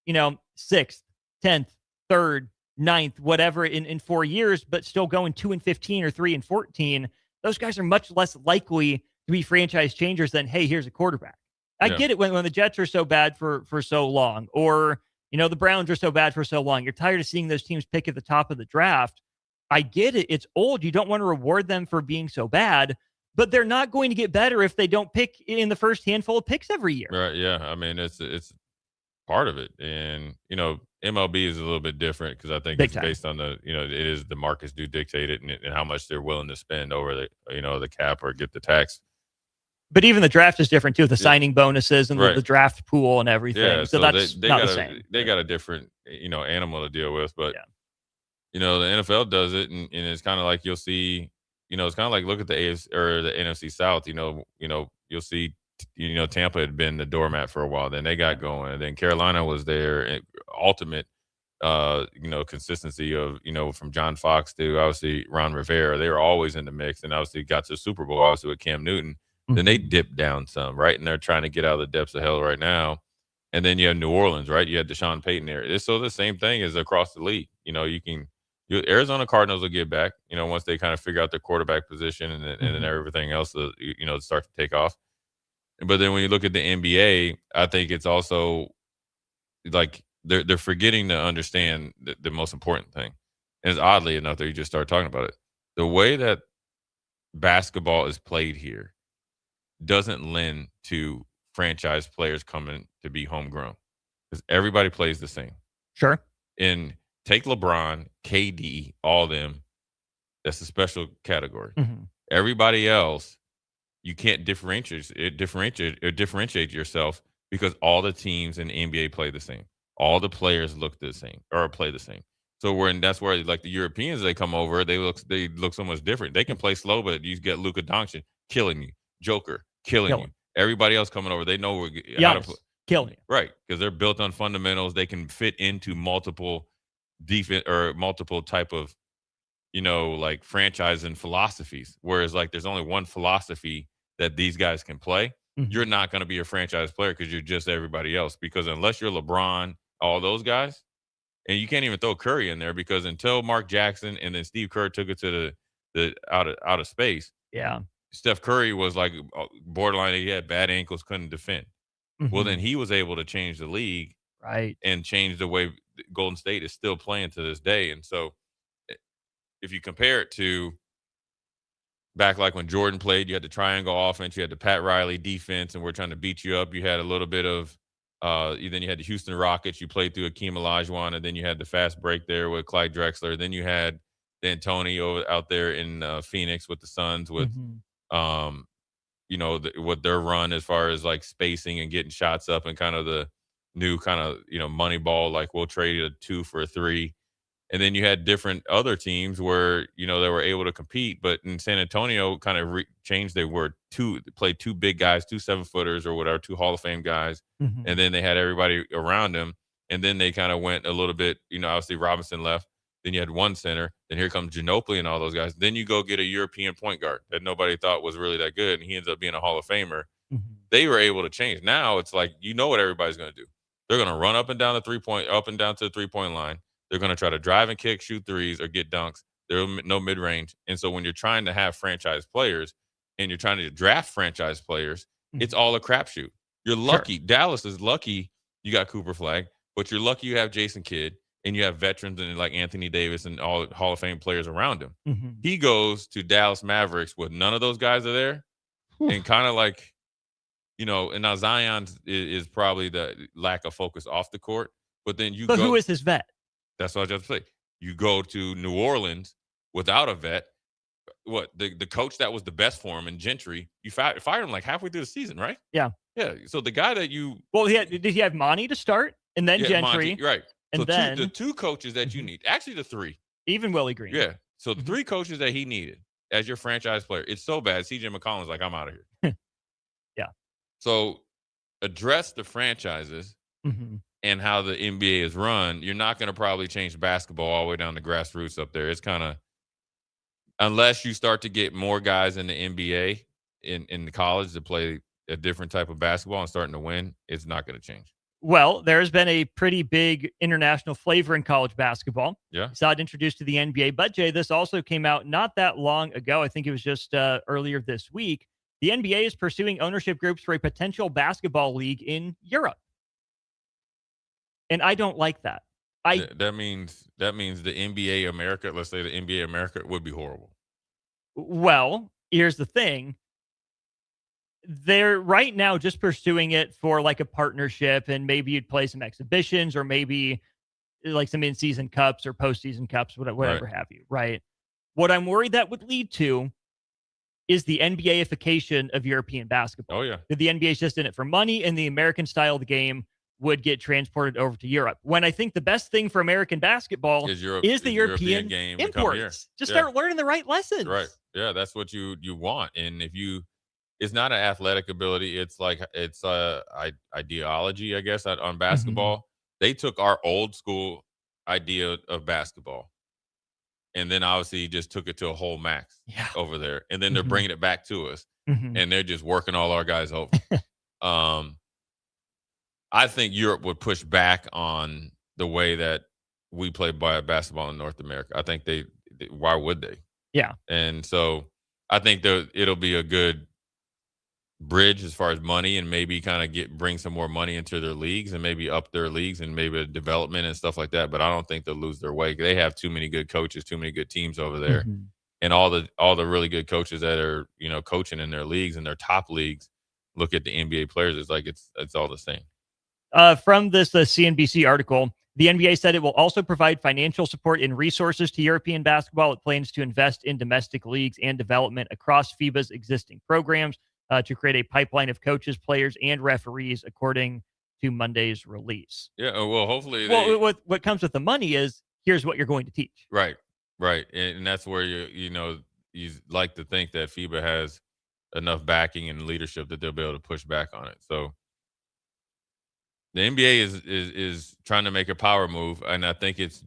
6th, 10th, 3rd, 9th, whatever in 4 years, but still going 2-15 or 3-14, those guys are much less likely to be franchise changers than, hey, here's a quarterback. I get it when the Jets are so bad for so long, or, the Browns are so bad for so long. You're tired of seeing those teams pick at the top of the draft. I get it. It's old. You don't want to reward them for being so bad, but they're not going to get better if they don't pick in the first handful of picks every year. Right. Yeah. I mean, it's part of it. And, MLB is a little bit different because I think Big it's time. based on it is the markets do dictate it and how much they're willing to spend over the cap or get the tax. But even the draft is different too, with the Yeah. signing bonuses and Right. the draft pool and everything. Yeah. So that's they not got the same. they got a different, animal to deal with. But, the NFL does it. And it's kind of like you'll see, it's kind of like look at the AFC or the NFC South, you'll see, Tampa had been the doormat for a while. Then they got going. And then Carolina was there. Ultimate, consistency of, from John Fox to obviously Ron Rivera. They were always in the mix. And obviously got to the Super Bowl, obviously with Cam Newton. Then they dipped down some, right? And they're trying to get out of the depths of hell right now. And then you have New Orleans, right? You had Deshaun Payton there. So the same thing is across the league. Arizona Cardinals will get back, once they kind of figure out their quarterback position and then everything else, start to take off. But then when you look at the NBA, I think it's also like they're forgetting to understand the most important thing. And it's oddly enough that you just start talking about it. The way that basketball is played here doesn't lend to franchise players coming to be homegrown because everybody plays the same. Sure. And take LeBron, KD, all them. That's a special category. Everybody else, you can't differentiate yourself because all the teams in the NBA play the same. All the players look the same or play the same. So that's where like the Europeans, they come over, they look so much different. They can play slow, but you get Luka Doncic killing you, Joker killing you. Everybody else coming over, they know how to play. Killing you. Right, because they're built on fundamentals. They can fit into multiple defense or multiple type of, like franchise and philosophies. Whereas like there's only one philosophy that these guys can play. You're not going to be a franchise player because you're just everybody else. Because unless you're LeBron, all those guys, and you can't even throw Curry in there because until Mark Jackson and then Steve Kerr took it to the out of space. Yeah. Steph Curry was like borderline. He had bad ankles, couldn't defend. Well, then he was able to change the league, right, and change the way Golden State is still playing to this day. And so, if you compare it to back like when Jordan played, you had the triangle offense, you had the Pat Riley defense, and we're trying to beat you up. You had a little bit of, then you had the Houston Rockets. You played through Akeem Olajuwon, and then you had the fast break there with Clyde Drexler. Then you had D'Antoni out there in Phoenix with the Suns with, what their run as far as like spacing and getting shots up and kind of the new kind of, money ball, like we'll trade a 2 for a 3. And then you had different other teams where, they were able to compete. But in San Antonio kind of changed. They played 2 big guys, 2 7-footers or whatever, 2 Hall of Fame guys. And then they had everybody around them. And then they kind of went a little bit, obviously Robinson left. Then you had 1 center. Then here comes Ginobili and all those guys. Then you go get a European point guard that nobody thought was really that good. And he ends up being a Hall of Famer. They were able to change. Now it's like, what everybody's going to do. They're going to run up and down to the 3-point line. They're going to try to drive and kick, shoot threes, or get dunks. There's no mid-range. And so when you're trying to have franchise players and you're trying to draft franchise players, it's all a crapshoot. You're lucky. Sure. Dallas is lucky you got Cooper Flag, but you're lucky you have Jason Kidd and you have veterans and like Anthony Davis and all Hall of Fame players around him. He goes to Dallas Mavericks with none of those guys are there and kind of like, and now Zion is probably the lack of focus off the court. But then who is his vet? That's what I just say. You go to New Orleans without a vet. What the coach that was the best for him in Gentry, you fired him like halfway through the season, right? Yeah. So the guy that did he have Monty to start and then Gentry, Monty, right? And so then the 2 coaches that you need, actually the 3, even Willie Green. Yeah. So the 3 coaches that he needed as your franchise player, it's so bad. CJ McCollum's like, I'm out of here. Yeah. So address the franchises. And how the NBA is run, you're not going to probably change basketball all the way down to grassroots up there. It's kind of, unless you start to get more guys in the NBA in the college to play a different type of basketball and starting to win, it's not going to change. Well, there's been a pretty big international flavor in college basketball. Yeah. Saw it introduced to the NBA. But, Jay, this also came out not that long ago. I think it was just earlier this week. The NBA is pursuing ownership groups for a potential basketball league in Europe. And I don't like that. That means the NBA America, let's say the NBA America, would be horrible. Well, here's the thing. They're right now just pursuing it for like a partnership, and maybe you'd play some exhibitions or maybe like some in-season cups or postseason cups, whatever have you, right? What I'm worried that would lead to is the NBA-ification of European basketball. Oh, yeah. The NBA is just in it for money, and the American style of the game would get transported over to Europe. When I think the best thing for American basketball is the European game imports. Just start learning the right lessons. Right. Yeah, that's what you want. And it's not an athletic ability. It's like it's ideology, I guess, on basketball. They took our old school idea of basketball, and then obviously just took it to a whole max over there. And then they're bringing it back to us, and they're just working all our guys over. I think Europe would push back on the way that we play basketball in North America. I think why would they? Yeah. And so I think it'll be a good bridge as far as money, and maybe kind of bring some more money into their leagues and maybe up their leagues and maybe development and stuff like that. But I don't think they'll lose their way. They have too many good coaches, too many good teams over there. And all the really good coaches that are, coaching in their leagues and their top leagues, look at the NBA players. It's like, it's all the same. From this CNBC article, the NBA said it will also provide financial support and resources to European basketball. It plans to invest in domestic leagues and development across FIBA's existing programs to create a pipeline of coaches, players, and referees, according to Monday's release. Yeah, well, hopefully. What comes with the money is, here's what you're going to teach. Right. And that's where you like to think that FIBA has enough backing and leadership that they'll be able to push back on it. So the NBA is trying to make a power move, and I think it's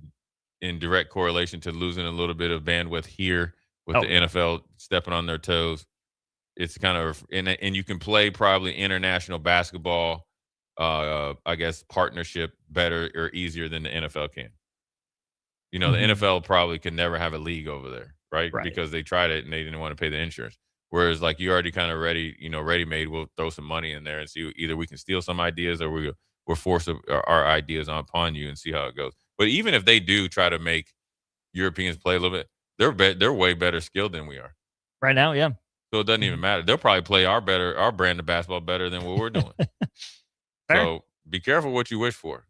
in direct correlation to losing a little bit of bandwidth here with the NFL stepping on their toes. It's kind of and you can play probably international basketball, I guess, partnership better or easier than the NFL can. The NFL probably could never have a league over there, right? Because they tried it and they didn't want to pay the insurance. Whereas, like, you already kind of ready-made, we'll throw some money in there and see either we can steal some ideas or we'll force our ideas upon you and see how it goes. But even if they do try to make Europeans play a little bit, they're way better skilled than we are right now. Yeah. So it doesn't even matter. They'll probably play our brand of basketball better than what we're doing. So be careful what you wish for.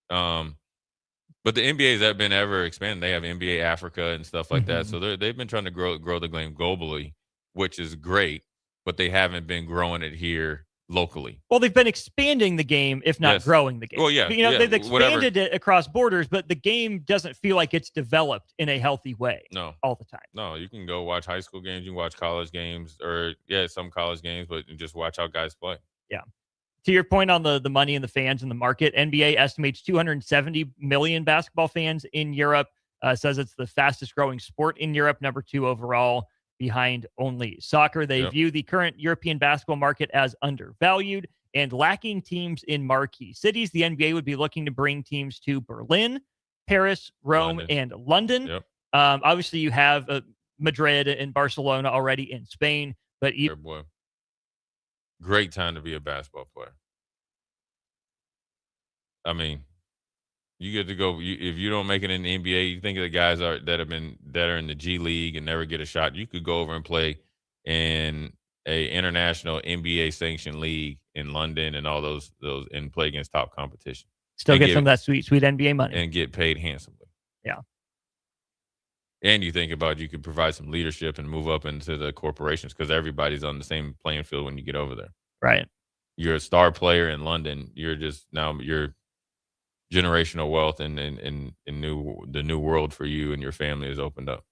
But the NBA's have been ever expanding. They have NBA Africa and stuff like that. So they've been trying to grow the game globally, which is great, but they haven't been growing it here locally. Well, they've been expanding the game, if not growing the game. Well, yeah. They've expanded it across borders, but the game doesn't feel like it's developed in a healthy way all the time. No, you can go watch high school games, you can watch college games, or some college games, but just watch how guys play. Yeah. To your point on the money and the fans and the market, NBA estimates 270 million basketball fans in Europe, says it's the fastest growing sport in Europe, number 2 overall, behind only soccer. They view the current European basketball market as undervalued and lacking teams in marquee cities. The NBA would be looking to bring teams to Berlin, Paris, Rome, and London. Obviously, you have Madrid and Barcelona already in Spain, but great time to be a basketball player. I mean, you get to go. If you don't make it in the NBA, you think of the guys that are in the G League and never get a shot. You could go over and play in a international NBA sanctioned league in London and all those and play against top competition. Still get some of that sweet NBA money and get paid handsomely. Yeah. And you think about you could provide some leadership and move up into the corporations because everybody's on the same playing field when you get over there. Right. You're a star player in London. You're just now you're generational wealth and the new world for you and your family has opened up.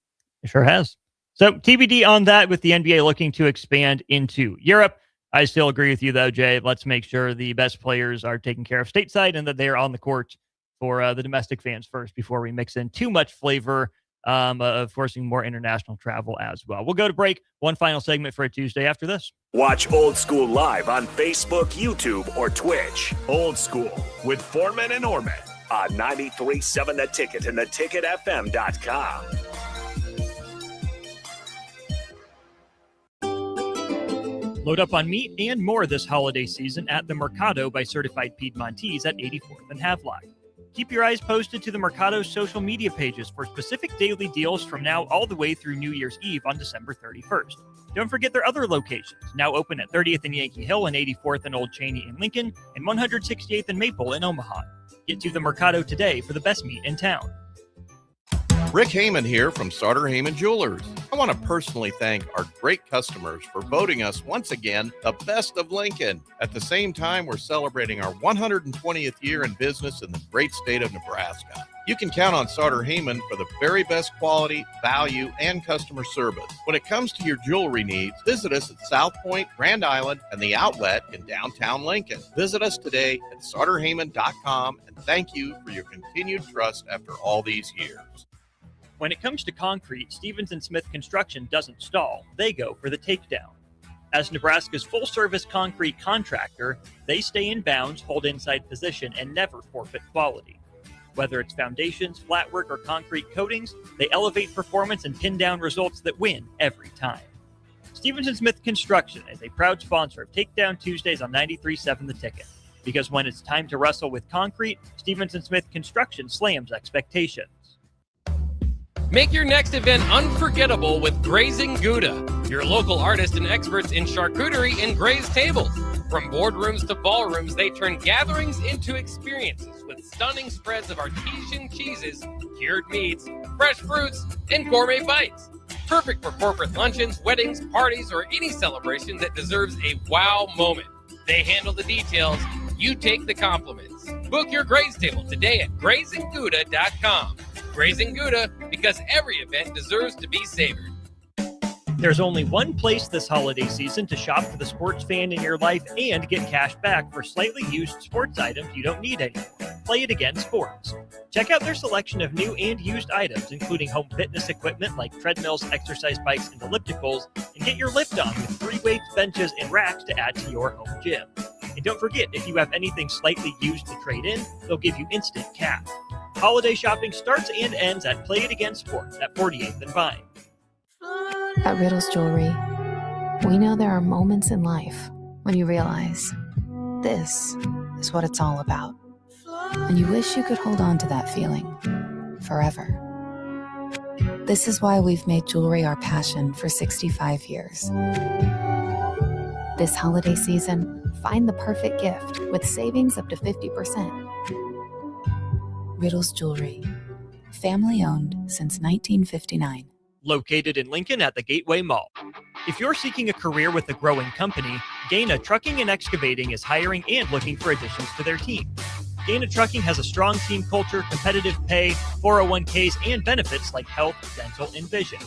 It sure has. So TBD on that with the NBA looking to expand into Europe. I still agree with you though, Jay. Let's make sure the best players are taken care of stateside and that they are on the court for the domestic fans first before we mix in too much flavor of forcing more international travel as well. We'll go to break. One final segment for a Tuesday after this. Watch Old School live on Facebook, YouTube, or Twitch. Old School with Foreman and Orman on 93.7 The Ticket and theticketfm.com. Load up on meat and more this holiday season at the Mercado by Certified Piedmontese at 84th and Havelock. Keep your eyes posted to the Mercado's social media pages for specific daily deals from now all the way through New Year's Eve on December 31st. Don't forget their other locations, now open at 30th and Yankee Hill and 84th and Old Cheney in Lincoln and 168th and Maple in Omaha. Get to the Mercado today for the best meat in town. Rick Heyman here from Sartor Heyman Jewelers. I want to personally thank our great customers for voting us once again the best of Lincoln. At the same time, we're celebrating our 120th year in business in the great state of Nebraska. You can count on Sartor Heyman for the very best quality, value, and customer service. When it comes to your jewelry needs, visit us at South Point, Grand Island, and the Outlet in downtown Lincoln. Visit us today at sartorheyman.com, and thank you for your continued trust after all these years. When it comes to concrete, Stevens & Smith Construction doesn't stall. They go for the takedown. As Nebraska's full-service concrete contractor, they stay in bounds, hold inside position, and never forfeit quality. Whether it's foundations, flatwork, or concrete coatings, they elevate performance and pin down results that win every time. Stevens & Smith Construction is a proud sponsor of Takedown Tuesdays on 93.7 The Ticket. Because when it's time to wrestle with concrete, Stevens & Smith Construction slams expectations. Make your next event unforgettable with Grazing Gouda, your local artists and experts in charcuterie and grazed tables. From boardrooms to ballrooms, they turn gatherings into experiences with stunning spreads of artesian cheeses, cured meats, fresh fruits, and gourmet bites. Perfect for corporate luncheons, weddings, parties, or any celebration that deserves a wow moment. They handle the details. You take the compliments. Book your graze table today at GrazingGouda.com. Grazing Gouda, because every event deserves to be savored. There's only one place this holiday season to shop for the sports fan in your life and get cash back for slightly used sports items you don't need anymore. Play It Again Sports. Check out their selection of new and used items, including home fitness equipment like treadmills, exercise bikes, and ellipticals, and get your lift on with 3 weights, benches, and racks to add to your home gym. And don't forget, if you have anything slightly used to trade in, they'll give you instant cash. Holiday shopping starts and ends at Play It Again Sports at 48th and Vine. At Riddle's Jewelry, we know there are moments in life when you realize this is what it's all about. And you wish you could hold on to that feeling forever. This is why we've made jewelry our passion for 65 years. This holiday season, find the perfect gift with savings up to 50%. Riddle's Jewelry, family owned since 1959. Located in Lincoln at the Gateway Mall. If you're seeking a career with a growing company, Dana Trucking and Excavating is hiring and looking for additions to their team. Dana Trucking has a strong team culture, competitive pay, 401ks, and benefits like health, dental, and vision.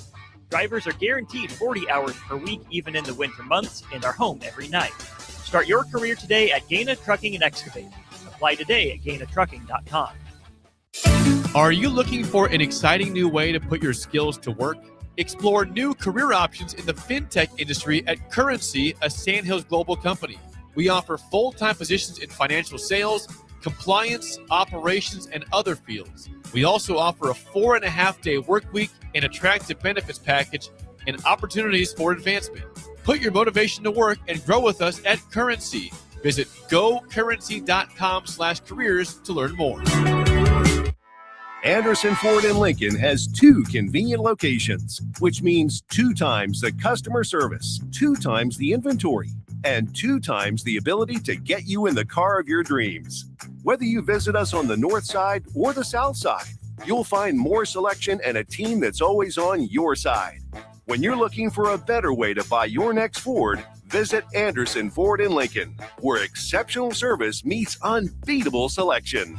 Drivers are guaranteed 40 hours per week, even in the winter months, and are home every night. Start your career today at Dana Trucking and Excavating. Apply today at GainaTrucking.com. Are you looking for an exciting new way to put your skills to work? Explore new career options in the fintech industry at Currency, a Sandhills global company. We offer full-time positions in financial sales, compliance, operations, and other fields. We also offer a 4.5-day work week, an attractive benefits package, and opportunities for advancement. Put your motivation to work and grow with us at Currency. Visit gocurrency.com/careers to learn more. Anderson Ford in Lincoln has 2 convenient locations, which means 2 times the customer service, 2 times the inventory, and 2 times the ability to get you in the car of your dreams. Whether you visit us on the north side or the south side, you'll find more selection and a team that's always on your side. When you're looking for a better way to buy your next Ford, visit Anderson Ford in Lincoln, where exceptional service meets unbeatable selection.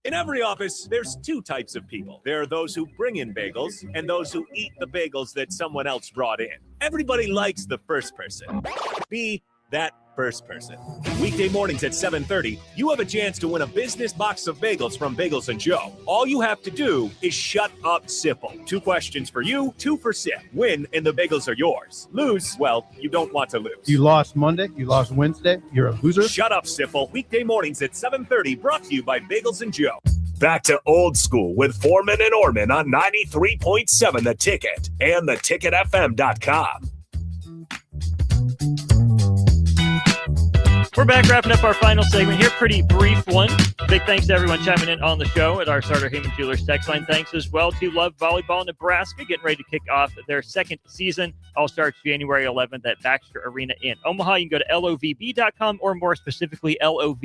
In every office, there's 2 types of people. There are those who bring in bagels and those who eat the bagels that someone else brought in. Everybody likes the first person. Be that first person. Weekday mornings at 7:30, you have a chance to win a business box of bagels from Bagels & Joe. All you have to do is shut up, Sipple. 2 questions for you, 2 for Sip. Win, and the bagels are yours. Lose, well, you don't want to lose. You lost Monday, you lost Wednesday, you're a loser. Shut up, Sipple. Weekday mornings at 7:30, brought to you by Bagels & Joe. Back to Old School with Foreman and Orman on 93.7 The Ticket and theticketfm.com. We're back wrapping up our final segment here. Pretty brief one. Big thanks to everyone chiming in on the show at our Starter Heyman Jewelers text line. Thanks as well to Love Volleyball Nebraska, getting ready to kick off their second season. All starts January 11th at Baxter Arena in Omaha. You can go to lovb.com or more specifically lovbneb.com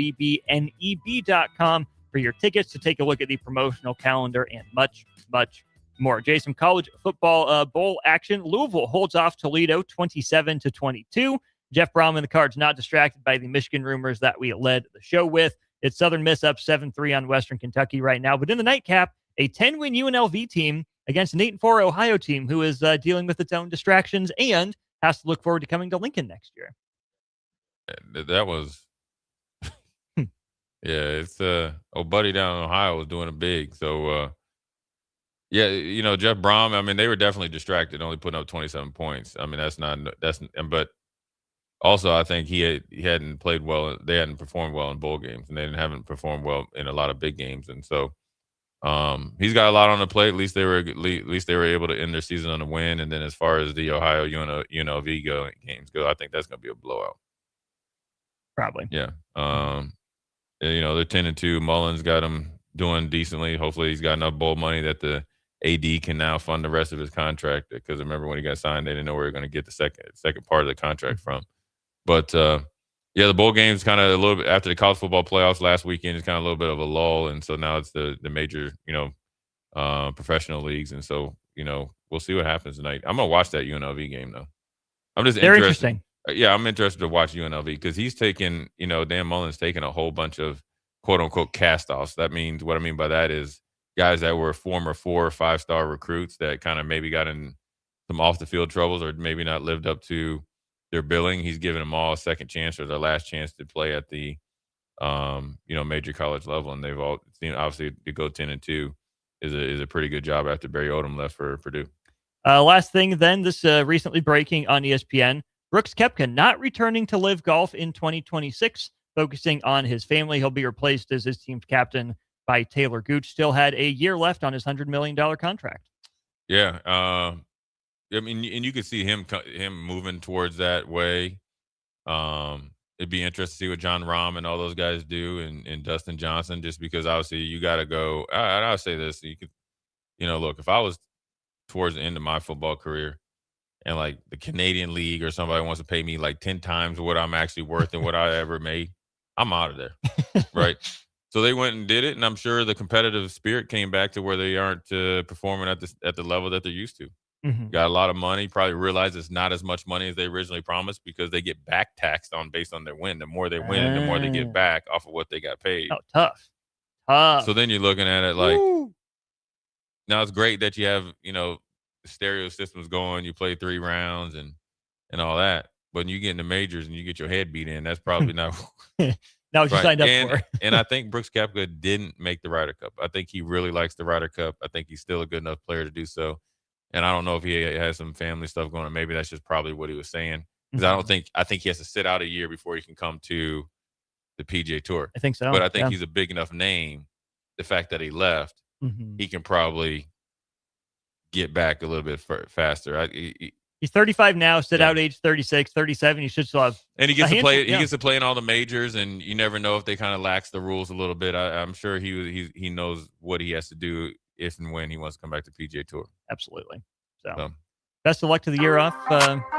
for your tickets to take a look at the promotional calendar and much, much more. Jason, college football bowl action. Louisville holds off Toledo 27-22. Jeff Brohm and the Cards not distracted by the Michigan rumors that we led the show with. It's Southern Miss up 7-3 on Western Kentucky right now. But in the nightcap, a 10-win UNLV team against an 8-4 Ohio team who is dealing with its own distractions and has to look forward to coming to Lincoln next year. That was, yeah, it's, buddy down in Ohio was doing it big. So, yeah, Jeff Brohm, I mean, they were definitely distracted, only putting up 27 points. I mean, but also, I think he hadn't played well. They hadn't performed well in bowl games, and they haven't performed well in a lot of big games. And so, he's got a lot on the plate. At least they were able to end their season on a win. And then, as far as the Ohio UNLV games go, I think that's going to be a blowout. Probably, yeah. They're 10-2. Mullins got them doing decently. Hopefully, he's got enough bowl money that the AD can now fund the rest of his contract. Because remember when he got signed, they didn't know where they were going to get the second part of the contract from. But, the bowl game's kind of a little bit after the college football playoffs last weekend. It's kind of a little bit of a lull. And so now it's the major, professional leagues. And so, we'll see what happens tonight. I'm going to watch that UNLV game, though. I'm just Very interested. interesting. Yeah, I'm interested to watch UNLV because he's taken, Dan Mullen's taken a whole bunch of quote-unquote cast-offs. That means what I mean by that is guys that were former 4- or 5-star recruits that kind of maybe got in some off-the-field troubles or maybe not lived up to their billing. He's given them all a second chance or their last chance to play at the, major college level, and they've all seen obviously to go 10-2 is a pretty good job after Barry Odom left for Purdue. Last thing, then, this recently breaking on ESPN: Brooks Koepka not returning to Live Golf in 2026, focusing on his family. He'll be replaced as his team's captain by Taylor Gooch. Still had a year left on his $100 million contract. Yeah. I mean, and you could see him moving towards that way. It'd be interesting to see what John Rahm and all those guys do, and Dustin Johnson, just because obviously you got to go. I'll say this: you could, look, if I was towards the end of my football career, and like the Canadian League or somebody wants to pay me like 10 times what I'm actually worth and what I ever made, I'm out of there, right? So they went and did it, and I'm sure the competitive spirit came back to where they aren't performing at the level that they're used to. Mm-hmm. Got a lot of money, probably realize it's not as much money as they originally promised because they get back taxed based on their win. The more they win, the more they get back off of what they got paid. Oh, tough. So then you're looking at it like, now it's great that you have, the stereo systems going, you play 3 rounds and all that. But when you get in the majors and you get your head beat in, that's probably not what you signed up for. And I think Brooks Koepka didn't make the Ryder Cup. I think he really likes the Ryder Cup. I think he's still a good enough player to do so. And I don't know if he has some family stuff going on. Maybe that's just probably what he was saying. Because I think he has to sit out a year before he can come to the PGA Tour. I think so. But I think he's a big enough name. The fact that he left, he can probably get back a little bit faster. He's 35 now, sit out age 36, 37. He should still have. And he gets to play. He gets to play in all the majors, and you never know if they kind of lax the rules a little bit. I'm sure he knows what he has to do if and when he wants to come back to PGA Tour. Absolutely. So best of luck to the year off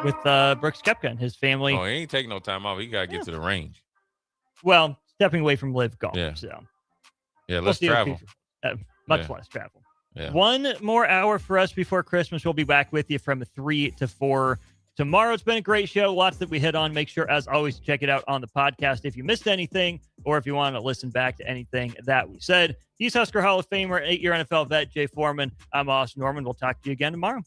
with Brooks Koepka and his family. Oh, he ain't taking no time off. He got to get to the range. Well, stepping away from Live Golf. Yeah. So. Yeah, let's travel. Much less travel. Yeah. 1 more hour for us before Christmas. We'll be back with you from 3 to 4 tomorrow. It's been a great show. Lots that we hit on. Make sure, as always, to check it out on the podcast if you missed anything or if you want to listen back to anything that we said. He's Husker Hall of Famer, 8-year NFL vet, Jay Foreman. I'm Austin Norman. We'll talk to you again tomorrow.